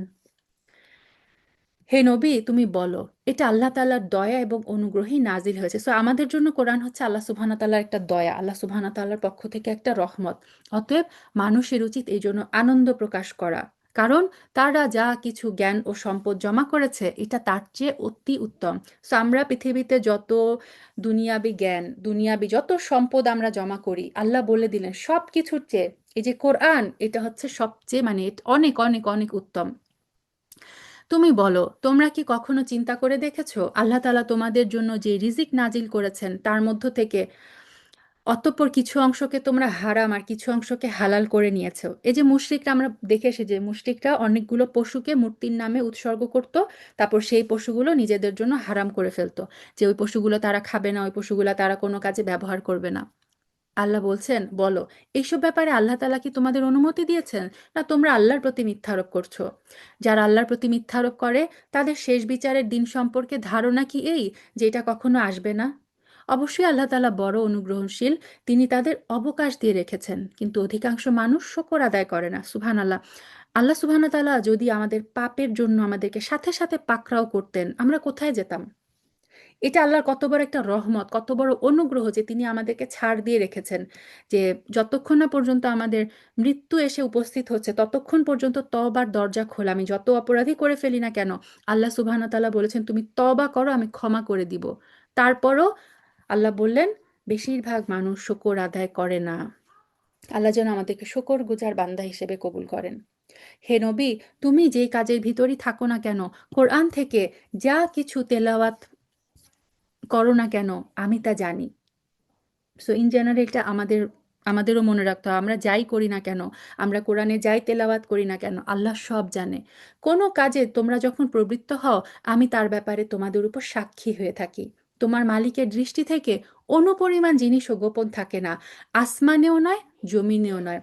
হে নবী, তুমি বলো, এটা আল্লাহ তাআলার দয়া এবং অনুগ্রহেই নাজিল হয়েছে। সো আমাদের জন্য কোরআন হচ্ছে আল্লাহ সুবহানাহু ওয়া তাআলার একটা দয়া, আল্লাহ সুবহানাহু ওয়া তাআলার পক্ষ থেকে একটা রহমত। অতএব মানুষের উচিত এই জন্য আনন্দ প্রকাশ করা, কারণ তারা যা কিছু জ্ঞান ও সম্পদ জমা করেছে এটা তার চেয়ে অতি উত্তম। সো আমরা পৃথিবীতে যত দুনিয়াবি জ্ঞান, দুনিয়াবি যত সম্পদ আমরা জমা করি, আল্লাহ বলে দিলেন সব কিছুর চেয়ে এই যে কোরআন, এটা হচ্ছে সবচেয়ে মানে অনেক অনেক অনেক উত্তম। তুমি বলো, তোমরা কি কখনো চিন্তা করে দেখেছো আল্লাহ তাআলা তোমাদের জন্য যে রিজিক নাজিল করেছেন তার মধ্য থেকে অতঃপর কিছু অংশকে তোমরা হারাম আর কিছু অংশকে হালাল করে নিয়েছো? এই যে মুশরিকরা, আমরা দেখে এসে যে মুশরিকরা অনেকগুলো পশুকে মূর্তির নামে উৎসর্গ করত, তারপর সেই পশুগুলো নিজেদের জন্য হারাম করে ফেলতো, যে ওই পশুগুলো তারা খাবে না, ওই পশুগুলো তারা কোনো কাজে ব্যবহার করবে না। আল্লাহ বলছেন, বলো, এইসব ব্যাপারে আল্লাহ তাআলা কি তোমাদের অনুমতি দিয়েছেন, না তোমরা আল্লাহর প্রতি মিথ্যা আরোপ করছো? যারা আল্লাহর প্রতি মিথ্যা আরোপ করে তাদের শেষ বিচারের দিন সম্পর্কে ধারণা কি এই যে এটা কখনো আসবে না? অবশ্যই আল্লাহ তাআলা বড় অনুগ্রহশীল, তিনি তাদের অবকাশ দিয়ে রেখেছেন, কিন্তু অধিকাংশ মানুষ শকর আদায় করে না। সুবহানাল্লাহ। আল্লাহ সুবহানাহু ওয়া তাআলা যদি আমাদের পাপের জন্য আমাদেরকে সাথে সাথে পাকড়াও করতেন, আমরা কোথায় যেতাম? এটা আল্লাহর কত বড় একটা রহমত, কত বড় অনুগ্রহ যে তিনি আমাদেরকে ছাড় দিয়ে রেখেছেন, যে যতক্ষণ না পর্যন্ত আমাদের মৃত্যু এসে উপস্থিত হচ্ছে ততক্ষণ পর্যন্ত তওবার দরজা খোলা। আমি যত অপরাধী করে ফেলি না কেন, আল্লাহ সুবহানাহু ওয়া তাআলা বলেছেন তুমি তওবা করো, আমি ক্ষমা করে দিব। তারপরও আল্লাহ বললেন বেশিরভাগ মানুষ শুকর আদায় করে না। আল্লাহ যেন আমাদেরকে শুকর গুজার বান্দা হিসেবে কবুল করেন। হে নবী, তুমি যেই কাজের ভিতরই থাকো না কেন, কোরআন থেকে যা কিছু তেলাওয়াত করো না কেন, আমি তা জানি। সো ইন জেনারেল এটা আমাদেরও মনে রাখতে হবে, আমরা যাই করি না কেন, আমরা কোরআনে যাই তেলাওয়াত করি না কেন, আল্লাহ সব জানে। কোনো কাজে তোমরা যখন প্রবৃত্ত হও, আমি তার ব্যাপারে তোমাদের উপর সাক্ষী হয়ে থাকি। তোমার মালিকের দৃষ্টি থেকে অনুপরিমাণ জিনিসও গোপন থাকে না, আসমানেও নয়, জমিনেও নয়।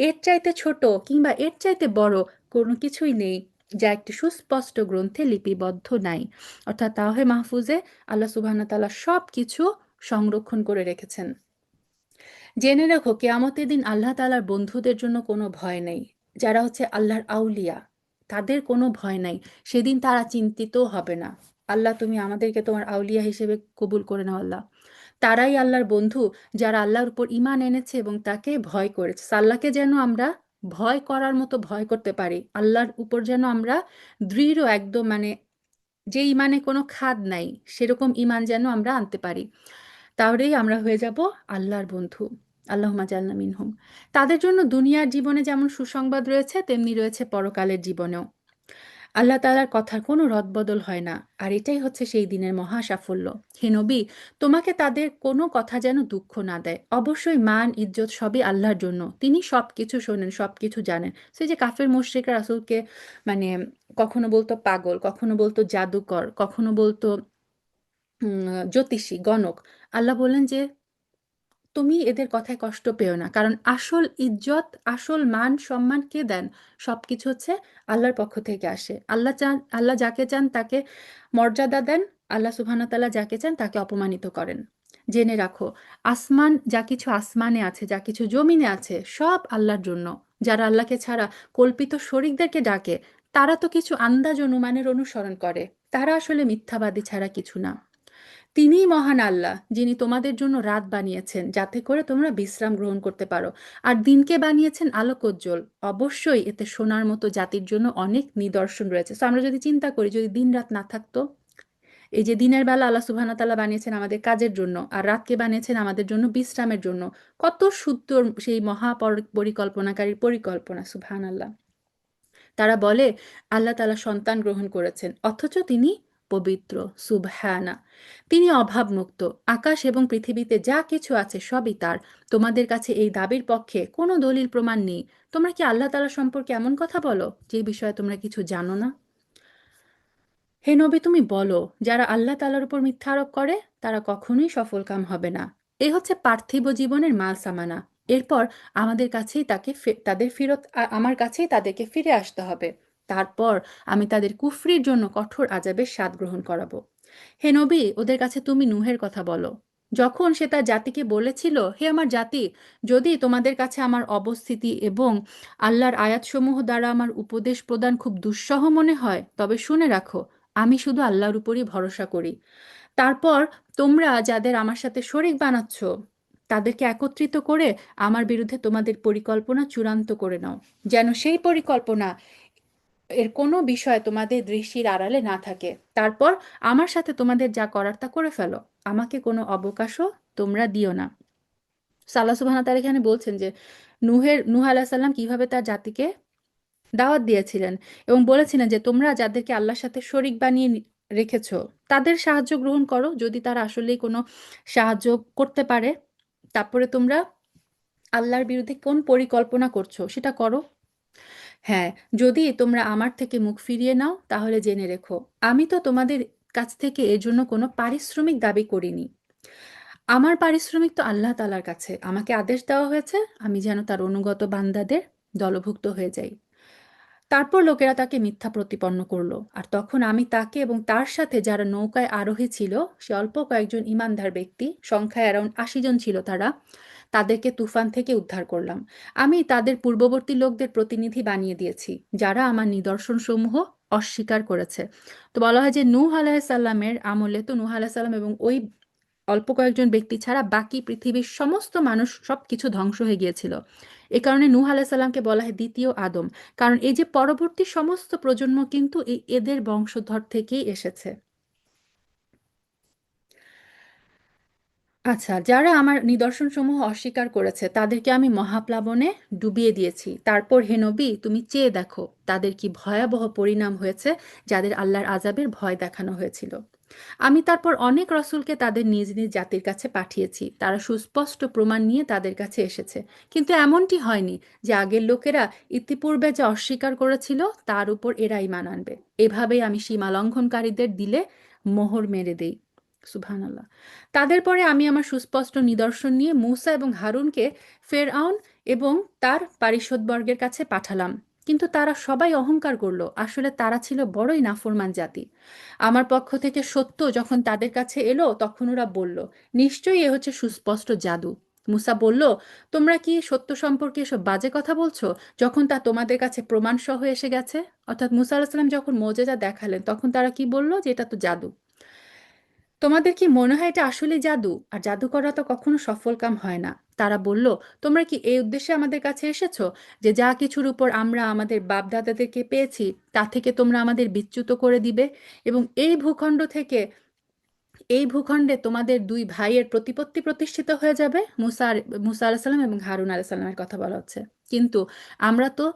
এর চাইতে ছোট কিংবা এর চাইতে বড় কোনো কিছুই নেই যা একটি সুস্পষ্ট গ্রন্থে লিপিবদ্ধ নাই। অর্থাৎ তাওহে মাহফুজে আল্লাহ সুবহানাহু ওয়া তাআলা সব কিছু সংরক্ষণ করে রেখেছেন। জেনে রেখো, কেয়ামতের দিন আল্লাহ তাআলার বন্ধুদের জন্য কোনো ভয় নেই। যারা হচ্ছে আল্লাহর আউলিয়া, তাদের কোনো ভয় নাই। সেদিন তারা চিন্তিতও হবে না। আল্লাহ, তুমি আমাদেরকে তোমার আউলিয়া হিসেবে কবুল করে নাও আল্লাহ। তারাই আল্লাহর বন্ধু যারা আল্লাহর উপর ঈমান এনেছে এবং তাকে ভয় করেছে। আল্লাহকে যেন আমরা ভয় করার মতো ভয় করতে পারি, আল্লাহর উপর যেন আমরা দৃঢ় একদম মানে যে ঈমানে কোনো খাদ নাই সেরকম ঈমান যেন আমরা আনতে পারি। তাহলেই আমরা হয়ে যাব আল্লাহর বন্ধু। আল্লাহুম্মা জাআলনা মিনহুম। তাদের জন্য দুনিয়ার জীবনে যেমন সুসংবাদ রয়েছে, তেমনি রয়েছে পরকালের জীবনেও। আল্লাহ তাআলার কথার কোনো রদবদল হয় না, আর এটাই হচ্ছে সেই দিনের মহা সাফল্য। হে নবী, তোমাকে তাদের কোনো কথা যেন দুঃখ না দেয়। অবশ্যই মান ইজ্জত সবই আল্লাহর জন্য, তিনি সবকিছু শোনেন, সবকিছু জানেন। সেই যে কাফের মুশরিকরা রাসূলকে মানে কখনো বলতো পাগল, কখনো বলতো জাদুকর, কখনো বলতো জ্যোতিষী, গণক। আল্লাহ বললেন যে তুমি এদের কথায় কষ্ট পেও না, কারণ আসল ইজ্জত, আসল মান সম্মান কে দেন? সবকিছু হচ্ছে আল্লাহর পক্ষ থেকে আসে। আল্লাহ চান, আল্লাহ যাকে চান তাকে মর্যাদা দেন, আল্লাহ সুবহানাহু ওয়া তাআলা যাকে চান তাকে অপমানিত করেন। জেনে রাখো, আসমান, যা কিছু আসমানে আছে, যা কিছু জমিনে আছে, সব আল্লাহর জন্য। যারা আল্লাহকে ছাড়া কল্পিত শরীকদেরকে ডাকে, তারা তো কিছু আন্দাজ অনুমানের অনুসরণ করে, তারা আসলে মিথ্যাবাদী ছাড়া কিছু না। তিনিই মহান আল্লাহ, যিনি তোমাদের জন্য রাত বানিয়েছেন যাতে করে তোমরা বিশ্রাম গ্রহণ করতে পারো, আর দিনকে বানিয়েছেন আলোকোজ্জ্বল। অবশ্যই এতে সোনার মতো জাতির জন্য অনেক নিদর্শন রয়েছে। তো আমরা যদি চিন্তা করি, যদি দিন রাত না থাকতো, এই যে দিনের বেলা আল্লাহ সুবহানাহু ওয়া তাআলা বানিয়েছেন আমাদের কাজের জন্য, আর রাতকে বানিয়েছেন আমাদের জন্য বিশ্রামের জন্য, কত সুন্দর সেই পরিকল্পনাকারীর পরিকল্পনা! সুবহানাল্লাহ। তারা বলে আল্লাহ তাআলা সন্তান গ্রহণ করেছেন, অথচ তিনি পবিত্র। সুবহানা! তিনি অভাবমুক্ত। আকাশ এবং পৃথিবীতে যা কিছু আছে সবই তার। তোমাদের কাছে এই দাবির পক্ষে কোনো দলিল প্রমাণ নেই। তোমরা কি আল্লাহ তাআলা সম্পর্কে এমন কথা বলো যে বিষয়ে তোমরা কিছু জানো না? হে নবী, তুমি বলো, যারা আল্লাহ তাআলার উপর মিথ্যা আরোপ করে তারা কখনোই সফলকাম হবে না। এই হচ্ছে পার্থিব জীবনের মাল সামানা। এরপর আমাদের কাছেই তাদের আমার কাছেই তাদেরকে ফিরে আসতে হবে। তারপর আমি তাদের কুফরির জন্য কঠোর আযাবের স্বাদ গ্রহণ করাবো। হে নবী, ওদের কাছে তুমি নূহের কথা বলো। যখন সে তার জাতিকে বলেছিল, হে আমার জাতি, যদি তোমাদের কাছে আমার অবস্থিতি এবং আল্লাহর আয়াতসমূহ দ্বারা আমার উপদেশ প্রদান খুব দুঃসহ মনে হয়, তবে শুনে রাখো, আমি শুধু আল্লাহর উপরই ভরসা করি। তারপর তোমরা যাদের আমার সাথে শরিক বানাচ্ছ, তাদেরকে একত্রিত করে আমার বিরুদ্ধে তোমাদের পরিকল্পনা চূড়ান্ত করে নাও, যেন সেই পরিকল্পনা এর কোনো বিষয় তোমাদের দৃষ্টির আড়ালে না থাকে। তারপর আমার সাথে তোমাদের যা করার তা করে ফেলো, আমাকে কোনো অবকাশও তোমরা দিও না। আল্লাহ সুবহানাহু ওয়া তাআলা এখানে বলছেন যে নূহ আলাইহিস সালাম কিভাবে তার জাতিকে দাওয়াত দিয়েছিলেন এবং বলেছিলেন যে তোমরা যাদেরকে আল্লাহর সাথে শরিক বানিয়ে রেখেছো, তাদের সাহায্য গ্রহণ করো যদি তারা আসলেই কোনো সাহায্য করতে পারে। তারপরে তোমরা আল্লাহর বিরুদ্ধে কোন পরিকল্পনা করছো সেটা করো। হ্যাঁ, যদি তোমরা আমার থেকে মুখ ফিরিয়ে নাও তাহলে জেনে রেখো, আমি তো তোমাদের কাছ থেকে এর জন্য কোনো পারিশ্রমিক দাবি করিনি। আমার পারিশ্রমিক তো আল্লাহ তাআলার কাছে। আমাকে আদেশ দেওয়া হয়েছে আমি যেন তার অনুগত বান্দাদের দলভুক্ত হয়ে যাই। তারপর লোকেরা তাকে মিথ্যা প্রতিপন্ন করলো, আর তখন আমি তাকে এবং তার সাথে যারা নৌকায় আরোহী ছিল, সে অল্প কয়েকজন ঈমানদার ব্যক্তি, সংখ্যায় অ্যারাউন্ড ৮০ জন ছিল তারা, তাদেরকে তুফান থেকে উদ্ধার করলাম। আমি তাদের পূর্ববর্তী লোকদের প্রতিনিধি বানিয়ে দিয়েছি, যারা আমার নিদর্শনসমূহ অস্বীকার করেছে। তো বলা হয় যে নূহ আলাইহিসসালামের আমলে তো নূহ আলাইহিসসালাম এবং ওই অল্প কয়েকজন ব্যক্তি ছাড়া বাকি পৃথিবীর সমস্ত মানুষ সবকিছু ধ্বংস হয়ে গিয়েছিল। এ কারণে নূহ আলাইহিস সালামকে বলা হয় দ্বিতীয় আদম। কারণ এই যে পরবর্তী সমস্ত প্রজন্ম কিন্তু এদের বংশধর থেকেই এসেছে। আচ্ছা, যারা আমার নিদর্শনসমূহ অস্বীকার করেছে তাদেরকে আমি মহাপ্লাবনে ডুবিয়ে দিয়েছি। তারপর হে নবী, তুমি চেয়ে দেখো তাদের কি ভয়াবহ পরিণাম হয়েছে যাদের আল্লাহর আযাবের ভয় দেখানো হয়েছিল। আমি তারপর অনেক রসুলকে তাদের নিজ নিজ জাতির কাছে পাঠিয়েছি, তারা সুস্পষ্ট প্রমাণ নিয়ে তাদের কাছে এসেছে। কিন্তু এমনটি হয়নি যে আগের লোকেরা ইতিপূর্বে যা অস্বীকার করেছিল তার উপর এরা ঈমান আনবে। এভাবেই আমি সীমা লঙ্ঘনকারীদের দিলে মোহর মেরে দেই। সুবহানাল্লাহ। তাদের পরে আমি আমার সুস্পষ্ট নিদর্শন নিয়ে মূসা এবং হারুনকে ফেরআউন এবং তার পারিষদবর্গের কাছে পাঠালাম। কিন্তু তারা সবাই অহংকার করলো, আসলে তারা ছিল বড়ই নাফরমান জাতি। আমার পক্ষ থেকে সত্য যখন তাদের কাছে এলো তখন ওরা বলল, নিশ্চয়ই এ হচ্ছে সুস্পষ্ট জাদু। মুসা বলল, তোমরা কি সত্য সম্পর্কে এসব বাজে কথা বলছো যখন তা তোমাদের কাছে প্রমাণ সহ এসে গেছে? অর্থাৎ মুসা আলাহিসাল্লাম যখন মোজেজা দেখালেন তখন তারা কি বলল যে এটা তো জাদু। তোমাদের কি মনে হয় এটা আসলে জাদু? আর জাদু করা তো কখনো সফল কাম হয় না। তারা বলল, তোমরা কি এই উদ্দেশ্যে আমাদের কাছে এসেছো যে যা কিছুর উপর আমরা আমাদের বাপ দাদাদেরকে পেয়েছি তা থেকে তোমরা আমাদের বিচ্যুত করে দিবে এবং এই ভূখণ্ডে তোমাদের দুই ভাইয়ের প্রতিপত্তি প্রতিষ্ঠিত হয়ে যাবে? মুসা আলাহিসাল্লাম সাল্লাম এবং হারুন আলাইহিস সালামের কথা বলা হচ্ছে। কিন্তু আমরা তো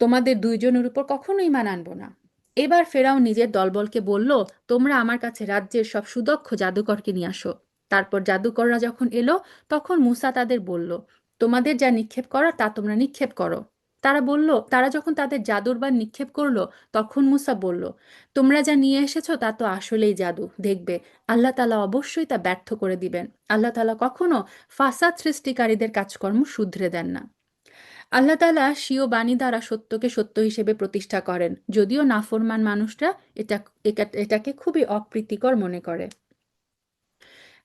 তোমাদের দুইজনের উপর কখনোই ঈমান আনবো না। এবার ফেরাও নিজের দলবলকে বলল, তোমরা আমার কাছে রাজ্যের সব সুদক্ষ জাদুকরকে নিয়ে আসো। তারপর জাদুকররা যখন এলো তখন মূসা তাদের বলল, তোমাদের যা নিক্ষেপ করার তা তোমরা নিক্ষেপ করো। তারা যখন তাদের জাদুর বাণ নিক্ষেপ করলো তখন মূসা বলল, তোমরা যা নিয়ে এসেছো তা তো আসলেই জাদু, দেখবে আল্লাহ তাআলা অবশ্যই তা ব্যর্থ করে দিবেন। আল্লাহ তাআলা কখনো ফাসাদ সৃষ্টিকারীদের কাজকর্ম শুধরে দেন না। আল্লাহ তাআলা স্বীয় বাণী দ্বারা সত্যকে সত্য হিসেবে প্রতিষ্ঠা করেন, যদিও নাফরমান মানুষরা এটাকে খুবই অপ্রীতিকর মনে করে।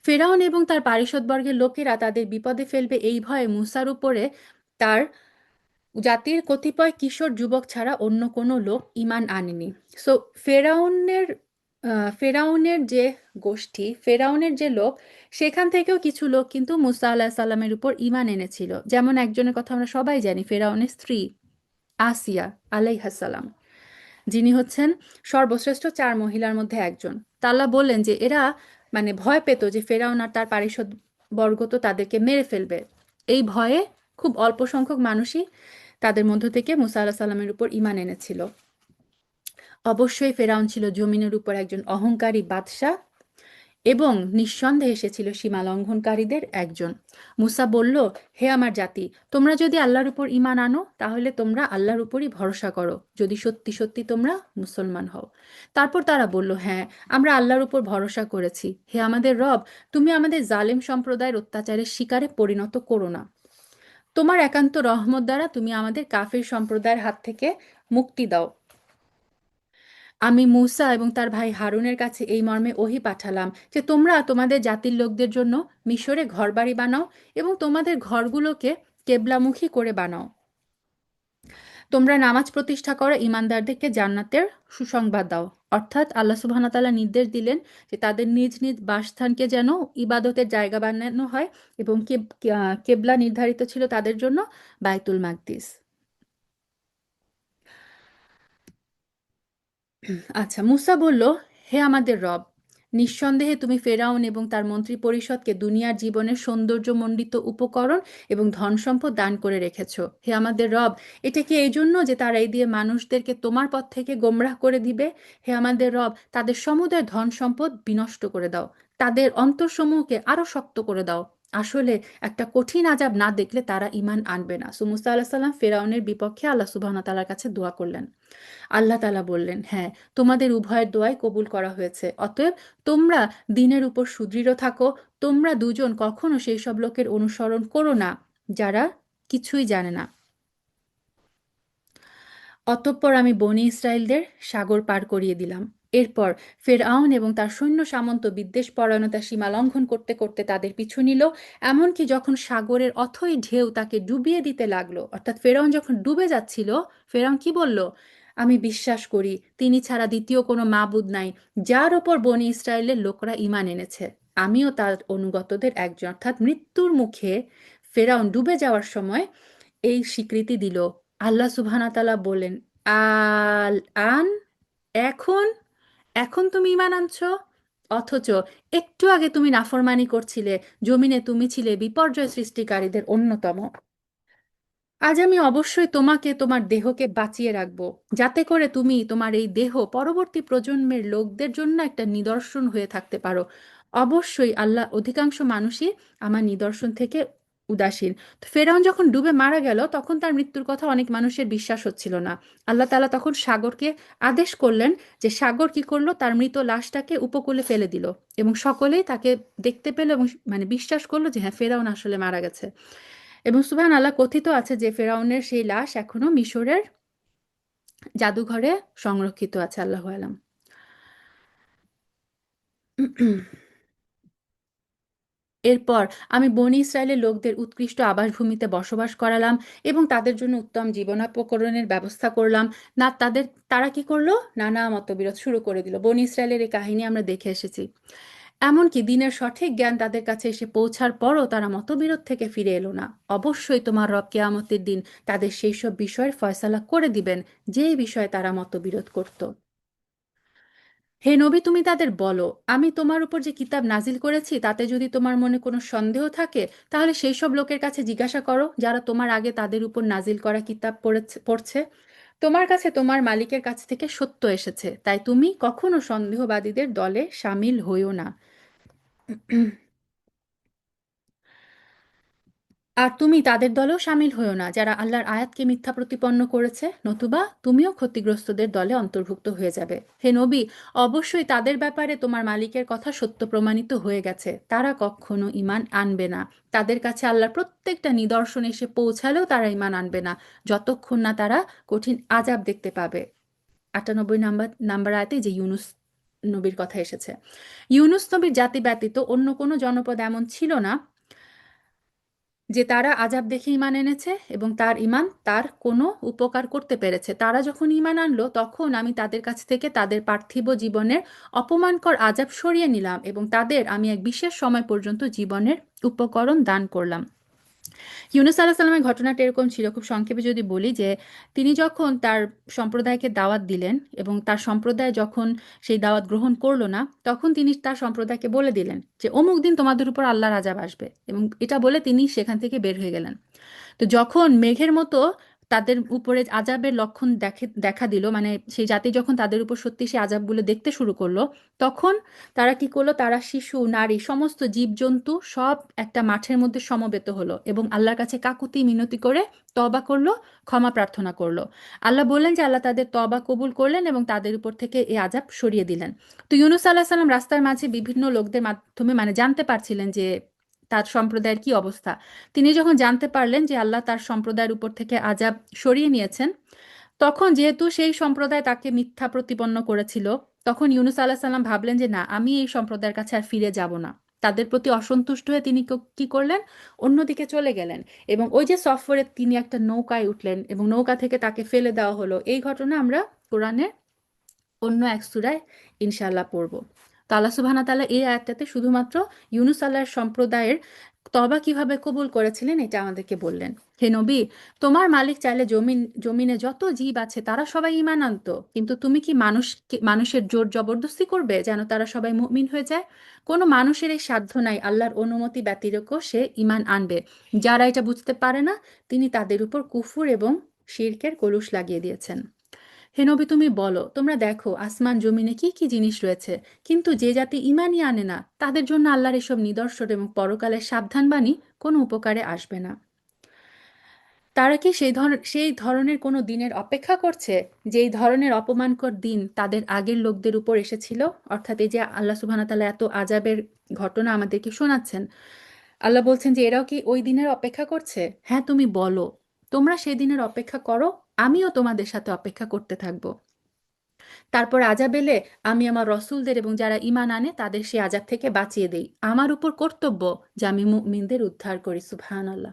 ফেরাউন এবং তার পারিষদবর্গের লোকেরা তাদের বিপদে ফেলবে এই ভয়ে মূসার উপরে তার জাতির কতিপয় কিশোর যুবক ছাড়া অন্য কোনো লোক ঈমান আনেনি। সো ফেরাউনের ফেরাউনের যে ফেরাউনের যে লোক, সেখান থেকেও কিছু লোক কিন্তু মুসা আলাহিসাল্লামের সাল্লামের উপর ঈমান এনেছিল। যেমন একজনের কথা আমরা সবাই জানি, ফেরাউনের স্ত্রী আসিয়া আলাইহাস সালাম, যিনি হচ্ছেন সর্বশ্রেষ্ঠ ৪ মহিলার মধ্যে একজন। তা আল্লাহ বললেন যে এরা মানে ভয় পেত যে ফেরাউন আর তার পারিষদ বর্গ তো তাদেরকে মেরে ফেলবে। এই ভয়ে খুব অল্প সংখ্যক মানুষই তাদের মধ্য থেকে মুসা আলাহিসাল্লামের সাল্লামের উপর ঈমান এনেছিল। অবশ্যই ফেরাউন ছিল জমিনের উপর একজন অহংকারী বাদশাহ এবং নিঃসন্দেহে সে ছিল সীমা লঙ্ঘনকারীদের একজন। মুসা বলল, হে আমার জাতি, তোমরা যদি আল্লাহর উপর ঈমান আনো তাহলে তোমরা আল্লাহর উপরই ভরসা করো, যদি সত্যি সত্যি তোমরা মুসলমান হও। তারপর তারা বলল, হ্যাঁ, আমরা আল্লাহর উপর ভরসা করেছি। হে আমাদের রব, তুমি আমাদের জালেম সম্প্রদায়ের অত্যাচারের শিকারে পরিণত করো না। তোমার একান্ত রহমত দ্বারা তুমি আমাদের কাফির সম্প্রদায়ের হাত থেকে মুক্তি দাও। আমি মূসা এবং তার ভাই হারুনের কাছে এই মর্মে ওহী পাঠালাম যে তোমরা তোমাদের জাতির লোকদের জন্য মিশরে ঘরবাড়ি বানাও এবং তোমাদের ঘরগুলোকে কেবলামুখী করে বানাও। তোমরা নামাজ প্রতিষ্ঠা করো, ঈমানদারদেরকে জান্নাতের সুসংবাদ দাও। অর্থাৎ আল্লাহ সুবহানাহু ওয়া তাআলা নির্দেশ দিলেন যে তাদের নিজ নিজ বাসস্থানকে যেন ইবাদতের জায়গা বানানো হয়, এবং কেবলা নির্ধারিত ছিল তাদের জন্য বাইতুল মাকদিস। আচ্ছা, মুসা বলল, হে আমাদের রব, নিঃসন্দেহে তুমি ফেরাউন এবং তার মন্ত্রী পরিষদকে দুনিয়ার জীবনের সৌন্দর্যমণ্ডিত উপকরণ এবং ধন সম্পদ দান করে রেখেছ। হে আমাদের রব, এটা কি এই জন্য যে তারা এই দিয়ে মানুষদেরকে তোমার পথ থেকে গোমরাহ করে দিবে? হে আমাদের রব, তাদের সমুদয় ধন সম্পদ বিনষ্ট করে দাও, তাদের অন্তরসমূহকে আরো শক্ত করে দাও। আসলে একটা কঠিন আযাব না দেখলে তারা ঈমান আনবে না। সো মুসা আলাইহিস সালাম ফেরাউনের বিপক্ষে আল্লাহ সুবহানাহু ওয়া তাআলার কাছে দোয়া করলেন। আল্লাহ তাআলা বললেন, হ্যাঁ, তোমাদের উভয়ের দোয়াই কবুল করা হয়েছে। অতএব তোমরা দ্বীনের উপর সুদৃঢ় থাকো। তোমরা দুজন কখনো সেই সব লোকের অনুসরণ করো না যারা কিছুই জানে না। অতঃপর আমি বনী ইসরায়েলদের সাগর পার করিয়ে দিলাম। এরপর ফেরআউন এবং তার সৈন্য সামন্ত বিদ্বেষপরায়ণতা সীমা লঙ্ঘন করতে করতে তাদের পিছু নিল। এমনকি যখন সাগরের অথই ঢেউ তাকে ডুবিয়ে দিতে লাগলো, অর্থাৎ ফেরাউন যখন ডুবে যাচ্ছিল, ফেরাউন কি বলল? আমি বিশ্বাস করি তিনি ছাড়া দ্বিতীয় কোনো মাবুদ নাই, যার ওপর বনী ইসরায়েলের লোকরা ঈমান এনেছে। আমিও তার অনুগতদের একজন। অর্থাৎ মৃত্যুর মুখে ফেরাউন ডুবে যাওয়ার সময় এই স্বীকৃতি দিল। আল্লাহ সুবহানাহু ওয়া তাআলা বলেন, আল আন, এখন, এখন তুমি ঈমান আনছো, অথচ একটু আগে তুমি নাফরমানি করছিলে, জমিনে তুমি ছিলে বিপর্যয় সৃষ্টিকারীদের অন্যতম। আজ আমি অবশ্যই তোমাকে তোমার দেহকে বাঁচিয়ে রাখবো, যাতে করে তুমি তোমার এই দেহ পরবর্তী প্রজন্মের লোকদের জন্য একটা নিদর্শন হয়ে থাকতে পারো। অবশ্যই আল্লাহ অধিকাংশ মানুষই আমার নিদর্শন থেকে উদাসীন। তো ফেরাউন যখন ডুবে মারা গেল, তখন তার মৃত্যুর কথা অনেক মানুষের বিশ্বাস হচ্ছিল না। আল্লাহ তাআলা তখন সাগরকে আদেশ করলেন যে সাগর কি করলো, তার মৃত লাশটাকে উপকূলে ফেলে দিল, এবং সকলেই তাকে দেখতে পেল এবং মানে বিশ্বাস করলো যে হ্যাঁ, ফেরাউন আসলে মারা গেছে। এবং সুবহানাল্লাহ, কথিত আছে যে ফেরাউনের সেই লাশ এখনো মিশরের জাদুঘরে সংরক্ষিত আছে। আল্লাহু আলাম। এরপর আমি বনী ইসরায়েলের লোকদের উৎকৃষ্ট আবাসভূমিতে বসবাস করালাম এবং তাদের জন্য উত্তম জীবনোপকরণের ব্যবস্থা করলাম। না তাদের, তারা কি করলো? নানা মতবিরোধ শুরু করে দিল। বনী ইসরায়েলের এই কাহিনী আমরা দেখে এসেছি। এমনকি দিনের সঠিক জ্ঞান তাদের কাছে এসে পৌঁছার পরও তারা মতবিরোধ থেকে ফিরে এলো না। অবশ্যই তোমার রব কিয়ামতের দিন তাদের সেই সব বিষয়ের ফয়সালা করে দিবেন যেই বিষয়ে তারা মতবিরোধ করত। হে নবী, তুমি তাদের বলো, আমি তোমার উপর যে কিতাব নাজিল করেছি তাতে যদি তোমার মনে কোনো সন্দেহ থাকে, তাহলে সেই সব লোকের কাছে জিজ্ঞাসা করো যারা তোমার আগে তাদের উপর নাজিল করা কিতাব পড়ছে। তোমার কাছে তোমার মালিকের কাছ থেকে সত্য এসেছে, তাই তুমি কখনো সন্দেহবাদীদের দলে সামিল হইও না। আর তুমি তাদের দলেও শামিল হও না যারা আল্লাহর আয়াতকে মিথ্যা প্রতিপন্ন করেছে, নতুবা তুমিও ক্ষতিগ্রস্তদের দলে অন্তর্ভুক্ত হয়ে যাবে। হে নবী, অবশ্যই তাদের ব্যাপারে তোমার মালিকের কথা সত্য প্রমাণিত হয়ে গেছে, তারা কখনো ঈমান আনবে না। তাদের কাছে আল্লাহর প্রত্যেকটা নিদর্শন এসে পৌঁছালেও তারা ঈমান আনবে না, যতক্ষণ না তারা কঠিন আযাব দেখতে পাবে। ৯৮ নাম্বার আয়াতে যে ইউনুস নবীর কথা এসেছে। ইউনুস নবীর জাতি ব্যতীত অন্য কোনো জনপদ এমন ছিল না যে তারা আযাব দেখে ঈমান এনেছে এবং তার ঈমান তার কোনো উপকার করতে পেরেছে। তারা যখন ঈমান আনলো, তখন আমি তাদের কাছ থেকে তাদের পার্থিব জীবনের অপমানকর আযাব সরিয়ে নিলাম এবং তাদের আমি এক বিশেষ সময় পর্যন্ত জীবনের উপকরণ দান করলাম। ইউনুস আলাহ সাল্লামের ঘটনাটা এরকম ছিল, খুব সংক্ষেপে যদি বলি, যে তিনি যখন তার সম্প্রদায়কে দাওয়াত দিলেন এবং তার সম্প্রদায় যখন সেই দাওয়াত গ্রহণ করলো না, তখন তিনি তার সম্প্রদায়কে বলে দিলেন যে অমুক দিন তোমাদের উপর আল্লাহর আযাব আসবে, এবং এটা বলে তিনি সেখান থেকে বের হয়ে গেলেন। তো যখন মেঘের মতো তাদের উপরে আযাবের লক্ষণ দেখা দিল, মানে সেই জাতি যখন তাদের উপর সত্যি সেই আযাবগুলো দেখতে শুরু করলো, তখন তারা কি করলো? তারা শিশু, নারী, সমস্ত জীবজন্তু সব একটা মাঠের মধ্যে সমবেত হলো এবং আল্লাহর কাছে কাকুতি মিনতি করে তওবা করলো, ক্ষমা প্রার্থনা করলো। আল্লাহ বললেন যে আল্লাহ তাদের তওবা কবুল করলেন এবং তাদের উপর থেকে এই আযাব সরিয়ে দিলেন। তো ইউনুস আলাহ সাল্লাম রাস্তার মাঝে বিভিন্ন লোকদের মাধ্যমে মানে জানতে পারছিলেন যে তার সম্প্রদায়ের কি অবস্থা। তিনি যখন জানতে পারলেন যে আল্লাহ তার সম্প্রদায়ের উপর থেকে আযাব সরিয়ে নিয়েছেন, তখন যেহেতু সেই সম্প্রদায় তাকে মিথ্যা প্রতিপন্ন করেছিল, তখন ইউনুস আলাহ সাল্লাম ভাবলেন যে না, আমি এই সম্প্রদায়ের কাছে আর ফিরে যাব না। তাদের প্রতি অসন্তুষ্ট হয়ে তিনি কি করলেন, অন্যদিকে চলে গেলেন। এবং ওই যে সফরে তিনি একটা নৌকায় উঠলেন এবং নৌকা থেকে তাকে ফেলে দেওয়া হলো, এই ঘটনা আমরা কোরআনে অন্য এক সূরায় ইনশাআল্লাহ পড়ব। তো আল্লাহ সুবহানাহু ওয়া তাআলা এই আয়াতটাতে শুধুমাত্র ইউনুস আলাইহির সম্প্রদায়ের তওবা কিভাবে কবুল করেছিলেন এটা আমাদেরকে বললেন। হে নবী, তোমার মালিক চাইলে জমিনে যত জীব আছে তারা সবাই ঈমান আনতো, কিন্তু তুমি কি মানুষের জোর জবরদস্তি করবে যেন তারা সবাই মুমিন হয়ে যায়? কোনো মানুষের এই সাধ্য নাই আল্লাহর অনুমতি ব্যতিরেক সে ঈমান আনবে। যারা এটা বুঝতে পারে না, তিনি তাদের উপর কুফর এবং শিরকের কলুশ লাগিয়ে দিয়েছেন। হে নবী, তুমি বলো, তোমরা দেখো আসমান জমিনে কি কি জিনিস রয়েছে, কিন্তু যে জাতি ঈমানই আনে না তাদের জন্য আল্লাহর এসব নিদর্শন এবং পরকালের সাবধানবাণী কোনো উপকারে আসবে না। তারা কি সেই ধরনের কোনো দিনের অপেক্ষা করছে, যেই ধরনের অপমানকর দিন তাদের আগের লোকদের উপর এসেছিল? অর্থাৎ এই যে আল্লাহ সুবহানাহু ওয়া তাআলা এত আযাবের ঘটনা আমাদেরকে শোনাচ্ছেন, আল্লাহ বলছেন যে এরাও কি ওই দিনের অপেক্ষা করছে? হ্যাঁ, তুমি বলো, তোমরা সেই দিনের অপেক্ষা করো, আমিও তোমাদের সাথে অপেক্ষা করতে থাকবো। তারপর আযাব এলে আমি আমার রসূলদের এবং যারা ঈমান আনে তাদের সেই আযাব থেকে বাঁচিয়ে দেই। আমার উপর কর্তব্য যে আমি মুমিনদের উদ্ধার করি। সুবহানাল্লাহ।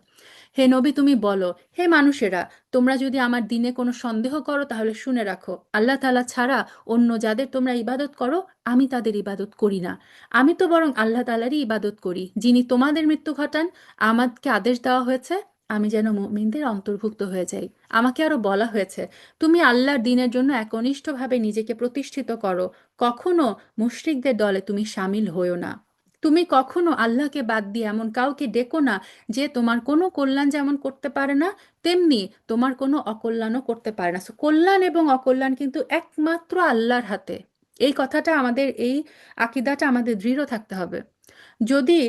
হে নবী, তুমি বলো, হে মানুষেরা, তোমরা যদি আমার দিনে কোনো সন্দেহ করো তাহলে শুনে রাখো, আল্লাহ তাআলা ছাড়া অন্য যাদের তোমরা ইবাদত করো আমি তাদের ইবাদত করি না। আমি তো বরং আল্লাহ তাআলারই ইবাদত করি, যিনি তোমাদের মৃত্যু ঘটান। আমাকে আদেশ দেওয়া হয়েছে আমি যেন মুমিনদের অন্তর্ভুক্ত হয়ে যাই। আমাকে আরো বলা হয়েছে, তুমি আল্লাহর দ্বীনের জন্য একনিষ্ঠভাবে নিজেকে প্রতিষ্ঠিত করো, কখনো মুশরিকদের দলে তুমি শামিল হইও না। তুমি কখনো আল্লাহকে বাদ দিয়ে এমন কাউকে ডেকো না যে তোমার কোনো কল্যাণ যেমন করতে পারে না, তেমনি তোমার কোনো অকল্যাণও করতে পারে না। So, কল্যাণ এবং অকল্যাণ কিন্তু একমাত্র আল্লাহর হাতে। এই কথাটা আমাদের, এই আকীদাটা আমাদের দৃঢ় থাকতে হবে। যদি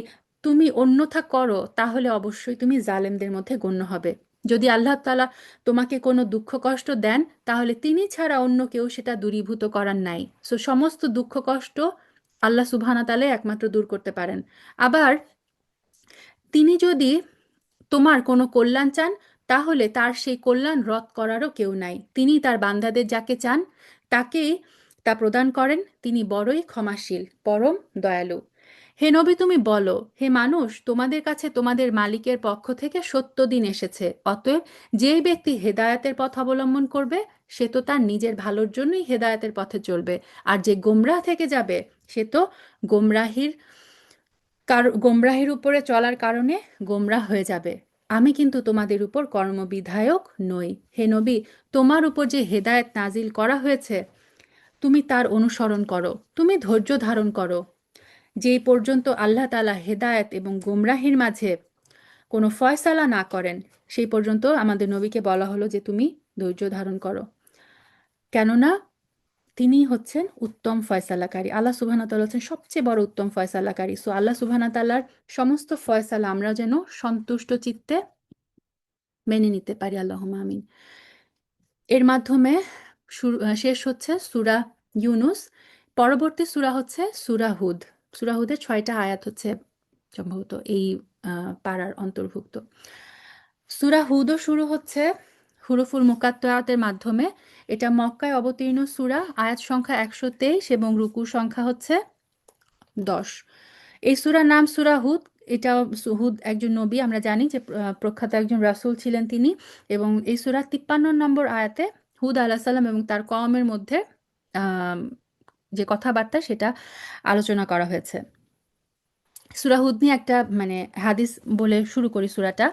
তুমি অন্যথা করো তাহলে অবশ্যই তুমি জালেমদের মধ্যে গণ্য হবে। যদি আল্লাহ তাআলা তোমাকে কোনো দুঃখ কষ্ট দেন, তাহলে তিনি ছাড়া অন্য কেউ সেটা দূরীভূত করার নাই। সো সমস্ত দুঃখ কষ্ট আল্লাহ সুবহানাহু ওয়া তাআলা একমাত্র দূর করতে পারেন। আবার তিনি যদি তোমার কোনো কল্যাণ চান, তাহলে তার সেই কল্যাণ রদ করারও কেউ নাই। তিনি তার বান্দাদের যাকে চান তাকেই তা প্রদান করেন। তিনি বড়ই ক্ষমাশীল, পরম দয়ালু। হে নবী, তুমি বলো, হে মানুষ, তোমাদের কাছে তোমাদের মালিকের পক্ষ থেকে সত্য দিন এসেছে। অতএব যেই ব্যক্তি হেদায়েতের পথ অবলম্বন করবে সে তো তার নিজের ভালোর জন্যই হেদায়েতের পথে চলবে, আর যে গোমরাহ থেকে যাবে সে তো গোমরাহির গোমরাহির উপরে চলার কারণে গোমরাহ হয়ে যাবে। আমি কিন্তু তোমাদের উপর কর্মবিধায়ক নই। হে নবী, তোমার উপর যে হেদায়েত নাজিল করা হয়েছে তুমি তার অনুসরণ করো, তুমি ধৈর্য ধারণ করো, যেই পর্যন্ত আল্লাহ তাআলা হেদায়েত এবং গোমরাহির মাঝে কোনো ফয়সালা না করেন, সেই পর্যন্ত আমাদের নবীকে বলা হলো যে তুমি ধৈর্য ধারণ করো, কেননা তিনি হচ্ছেন উত্তম ফয়সালাকারী। আল্লাহ সুবহানাহু ওয়া তাআলা হচ্ছেন সবচেয়ে বড় উত্তম ফয়সালাকারী। সো আল্লাহ সুবহানাহু ওয়া তাআলার সমস্ত ফয়সালা আমরা যেন সন্তুষ্ট চিত্তে মেনে নিতে পারি। আল্লাহুম্মা আমিন। এর মাধ্যমে শেষ হচ্ছে সূরা ইউনুস। পরবর্তী সূরা হচ্ছে সূরা হুদ। সূরা হুদের 6টা আয়াত হচ্ছে সম্ভবত এই পারার অন্তর্ভুক্ত। সূরা হুদও শুরু হচ্ছে হুরুফুল মুকাত্তারাতের মাধ্যমে। এটা মক্কায় অবতীর্ণ সূরা, আয়াত সংখ্যা 123 এবং রুকু সংখ্যা হচ্ছে 10। এই সূরার নাম সূরা হুদ। এটা হুদ একজন নবী, আমরা জানি যে প্রখ্যাত একজন রাসূল ছিলেন তিনি। এবং এই সূরার 53 নম্বর আয়াতে হুদ আলাইহিস সালাম এবং তার কওমের মধ্যে আম, যে কথাবার্তা সেটা আলোচনা করা হয়েছে। সূরা হুদ নিয়ে একটা হাদিস বলে শুরু করি সূরাটা।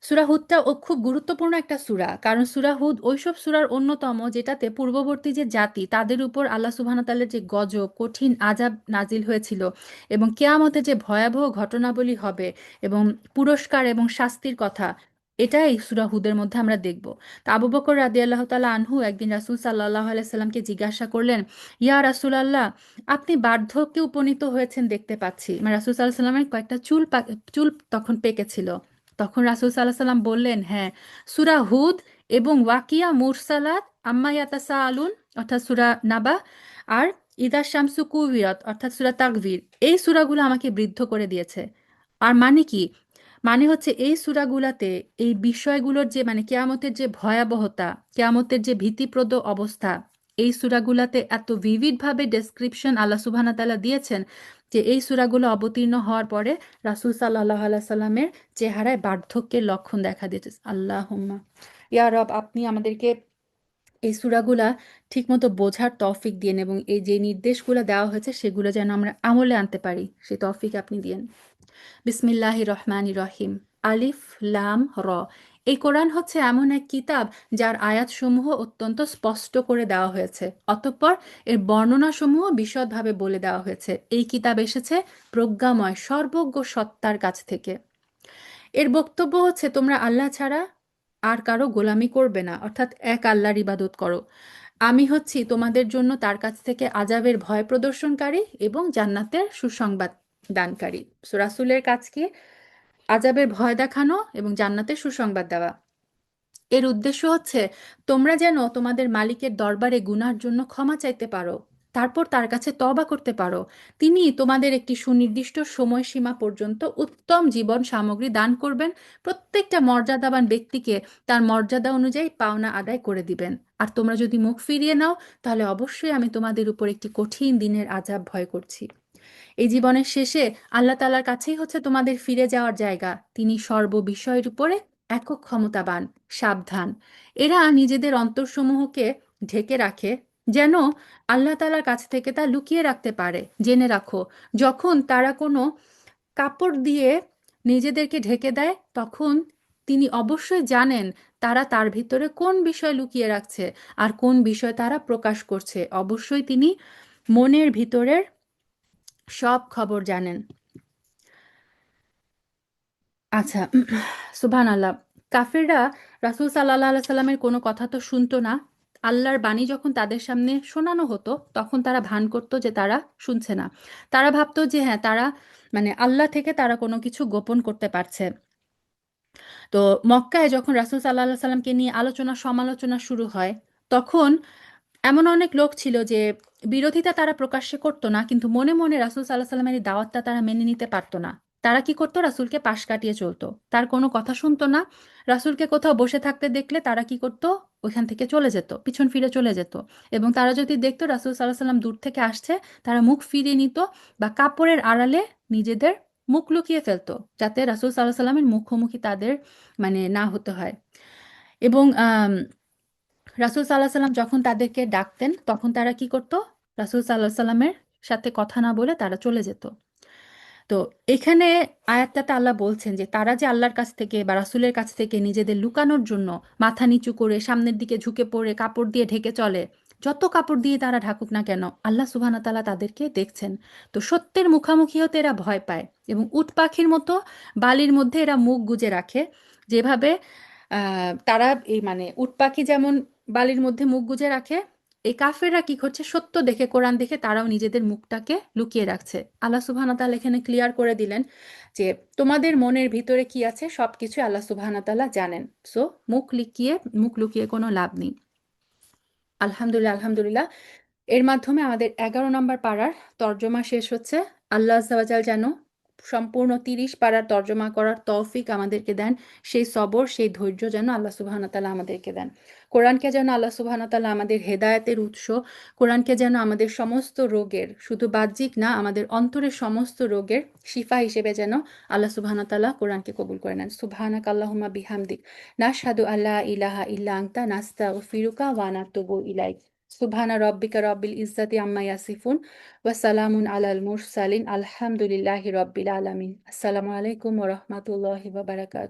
সূরা হুদটা ও খুব গুরুত্বপূর্ণ একটা সূরা, কারণ সূরা হুদ ওইসব সূরার অন্যতম যেটাতে পূর্ববর্তী যে জাতি তাদের উপর আল্লাহ সুবহানাহু ওয়া তাআলার যে গজব কঠিন আযাব নাজিল হয়েছিল এবং কিয়ামতে যে ভয়াবহ ঘটনাবলী হবে এবং পুরস্কার এবং শাস্তির কথা, এটা এই সূরা হুদের মধ্যে আমরা দেখব। তা আবু বকর রাদিয়াল্লাহু তাআলা আনহু একদিন রাসূল সাল্লাল্লাহু আলাইহি সাল্লামকে জিজ্ঞাসা করলেন, ইয়া রাসূলুল্লাহ, আপনি বার্ধক্যে উপনীত হয়েছেন দেখতে পাচ্ছি। রাসূল সাল্লাল্লাহু আলাইহি সাল্লামের কয়েকটা চুল তখন পেকেছিল। তখন রাসূল সাল্লাল্লাহু আলাইহি সাল্লাম বললেন, হ্যাঁ, সূরা হুদ এবং ওয়াকিয়া, মুরসালাত, আম্মা ইয়াতাসাআলুন অর্থাৎ সূরা নাবা, আর ইদা শামসু কুবিরত অর্থাৎ সূরা তাকবীর, এই সূরাগুলো আমাকে বৃদ্ধ করে দিয়েছে। আর মানে কি, মানে হচ্ছে এই সূরাগুলাতে এই বিষয়গুলোর যে মানে কেয়ামতের যে ভয়াবহতা, কেয়ামতের যে ভীতিপ্রদ অবস্থা, এই সূরাগুলাতে এত ভিভিড ভাবে ডেসক্রিপশন আল্লাহ সুবহানাহু ওয়া তাআলা দিয়েছেন যে এই সূরাগুলো অবতীর্ণ হওয়ার পরে রাসূল সাল্লাল্লাহু আলাইহি সাল্লামের চেহারায় বার্ধক্যের লক্ষণ দেখা দিয়েছে। আল্লাহুম্মা ইয়া রব, আপনি আমাদেরকে এই সূরাগুলা ঠিকমতো বোঝার তৌফিক দিয়েন এবং এই যে নির্দেশগুলো দেওয়া হয়েছে সেগুলো যেন আমরা আমলে আনতে পারি, সেই তৌফিক আপনি দিয়েন। বিসমিল্লাহির রহমানির রহিম। আলিফ লাম র। এই কোরআন হচ্ছে এমন এক কিতাব যার আয়াতসমূহ অত্যন্ত স্পষ্ট করে দেওয়া হয়েছে, অতঃপর এর বর্ণনাসমূহ বিশদভাবে বলে দেওয়া হয়েছে। এই কিতাব এসেছে প্রজ্ঞাময় সর্বজ্ঞ সত্তার কাছ থেকে। এর বক্তব্য হচ্ছে তোমরা আল্লাহ ছাড়া আর কারো গোলামি করবে না, অর্থাৎ এক আল্লাহর ইবাদত করো। আমি হচ্ছি তোমাদের জন্য তার কাছ থেকে আযাবের ভয় প্রদর্শনকারী এবং জান্নাতের সুসংবাদ দানকারী। সো রাসূলের কাজ কি? আযাবের ভয় দেখানো এবং জান্নাতের সুসংবাদ দেওয়া। এর উদ্দেশ্য হচ্ছে তোমরা যেন তোমাদের মালিকের দরবারে গুনার জন্য ক্ষমা চাইতে পারো, তারপর তার কাছে তওবা করতে পারো। তিনি তোমাদের একটি সুনির্দিষ্ট সময়সীমা পর্যন্ত উত্তম জীবন সামগ্রী দান করবেন। প্রত্যেকটা মর্যাদাবান ব্যক্তিকে তার মর্যাদা অনুযায়ী পাওনা আদায় করে দিবেন। আর তোমরা যদি মুখ ফিরিয়ে নাও তাহলে অবশ্যই আমি তোমাদের উপর একটি কঠিন দিনের আযাব ভয় করছি। এই জীবনের শেষে আল্লাহ তাআলার কাছেই হচ্ছে তোমাদের ফিরে যাওয়ার জায়গা। তিনি সর্ববিষয়ের উপরে একক ক্ষমতাবান। সাবধান, এরা নিজেদের অন্তরসমূহকে ঢেকে রাখে যেন আল্লাহ তাআলার কাছ থেকে তা লুকিয়ে রাখতে পারে। জেনে রাখো, যখন তারা কোনো কাপড় দিয়ে নিজেদেরকে ঢেকে দেয় তখন তিনি অবশ্যই জানেন তারা তার ভিতরে কোন বিষয় লুকিয়ে রাখছে আর কোন বিষয় তারা প্রকাশ করছে। অবশ্যই তিনি মনের ভিতরের সব খবর জানেন। আচ্ছা, সুবহান আল্লাহ। কাফিররা রাসূল সাল্লাল্লাহু আলাইহি সাল্লামের কোনো কথা তো শুনতো না। আল্লাহর বাণী যখন তাদের সামনে শোনানো হতো তখন তারা ভান করত যে তারা শুনছে না। তারা ভাবতো যে হ্যাঁ, তারা মানে আল্লাহ থেকে তারা কোনো কিছু গোপন করতে পারছে। তো মক্কায় যখন রাসূল সাল্লাল্লাহু আলাইহি সাল্লামকে নিয়ে আলোচনা সমালোচনা শুরু হয়, তখন এমন অনেক লোক ছিল যে বিরোধিতা তারা প্রকাশ্যে করতো না, কিন্তু মনে মনে রাসূল সাল্লাল্লাহু আলাইহি সাল্লামের এই দাওয়াতটা তারা মেনে নিতে পারতো না। তারা কি করতো? রাসূলকে পাশ কাটিয়ে চলতো, তার কোনো কথা শুনতো না। রাসূলকে কোথাও বসে থাকতে দেখলে তারা কি করতো? ওইখান থেকে চলে যেত, পিছন ফিরে চলে যেত। এবং তারা যদি দেখতো রাসূল সাল্লাল্লাহু আলাইহি সাল্লাম দূর থেকে আসছে, তারা মুখ ফিরিয়ে নিত বা কাপড়ের আড়ালে নিজেদের মুখ লুকিয়ে ফেলতো, যাতে রাসূল সাল্লাল্লাহু আলাইহি সাল্লামের মুখোমুখি তাদের মানে না হতে হয়। এবং রাসূল সাল্লাল্লাহু আলাইহি সাল্লাম যখন তাদেরকে ডাকতেন তখন তারা কি করত? রাসূল সাল্লাল্লাহু আলাইহি সাল্লামের সাথে কথা না বলে তারা চলে যেত। তো এখানে আয়াতটাতে আল্লাহ বলছেন যে তারা যে আল্লাহর কাছ থেকে বা রাসূলের কাছ থেকে নিজেদের লুকানোর জন্য মাথা নিচু করে সামনের দিকে ঝুঁকে পড়ে কাপড় দিয়ে ঢেকে চলে, যত কাপড় দিয়ে তারা ঢাকুক না কেন আল্লাহ সুবহানাহু ওয়া তাআলা তাদেরকে দেখছেন। তো সত্যের মুখামুখি হতে এরা ভয় পায় এবং উট পাখির মতো বালির মধ্যে এরা মুখ গুজে রাখে। যেভাবে তারা এই মানে উট পাখি যেমন বালির মধ্যে মুখ গুজে রাখে, এই কাফেররা কি করছে? সত্য দেখে, কোরআন দেখে তারাও নিজেদের মুখটাকে লুকিয়ে রাখছে। আল্লাহ সুবহানাহু ওয়া তাআলা এখানে ক্লিয়ার করে দিলেন যে তোমাদের মনের ভিতরে কি আছে সবকিছু আল্লাহ সুবহানাহু ওয়া তাআলা জানেন। সো মুখ লুকিয়ে কোনো লাভ নেই। আলহামদুলিল্লাহ, আলহামদুলিল্লাহ। এর মাধ্যমে আমাদের 11 নম্বর পারার তর্জমা শেষ হচ্ছে। আল্লাহ আজ্জা ওয়া জাল যেন সম্পূর্ণ 30 পারার তর্জমা করার তৌফিক আমাদেরকে দেন। সেই সবর, সেই ধৈর্য যেন আল্লাহ সুবহানাহু ওয়া তাআলা আমাদেরকে দেন। কোরআনকে যেন আল্লাহ সুবহানাহু ওয়া তাআলা আমাদের হেদায়েতের উৎস, কোরআনকে যেন আমাদের সমস্ত রোগের, শুধু বাহ্যিক না আমাদের অন্তরের সমস্ত রোগের শিফা হিসেবে যেন আল্লাহ সুবহানাহু ওয়া তাআলা কোরআনকে কবুল করে নেন। সুবহানাকা আল্লাহুম্মা বিহামদিক নাশহাদু আল্লা ইলাহা ইল্লা আনতা নাস্তাগফিরুকা ওয়া নাতুবু ইলাইক। সুবহানা রব্বিকা রব্বিল ইজ্জাতি আম্মা ইয়াসিফুন ওয়া সালামুন আলাল মুরসালিন আলহামদুলিল্লাহি রব্বিল আলামিন। আসসালামু আলাইকুম ওয়া রাহমাতুল্লাহি ওয়া বারাকাতুহু।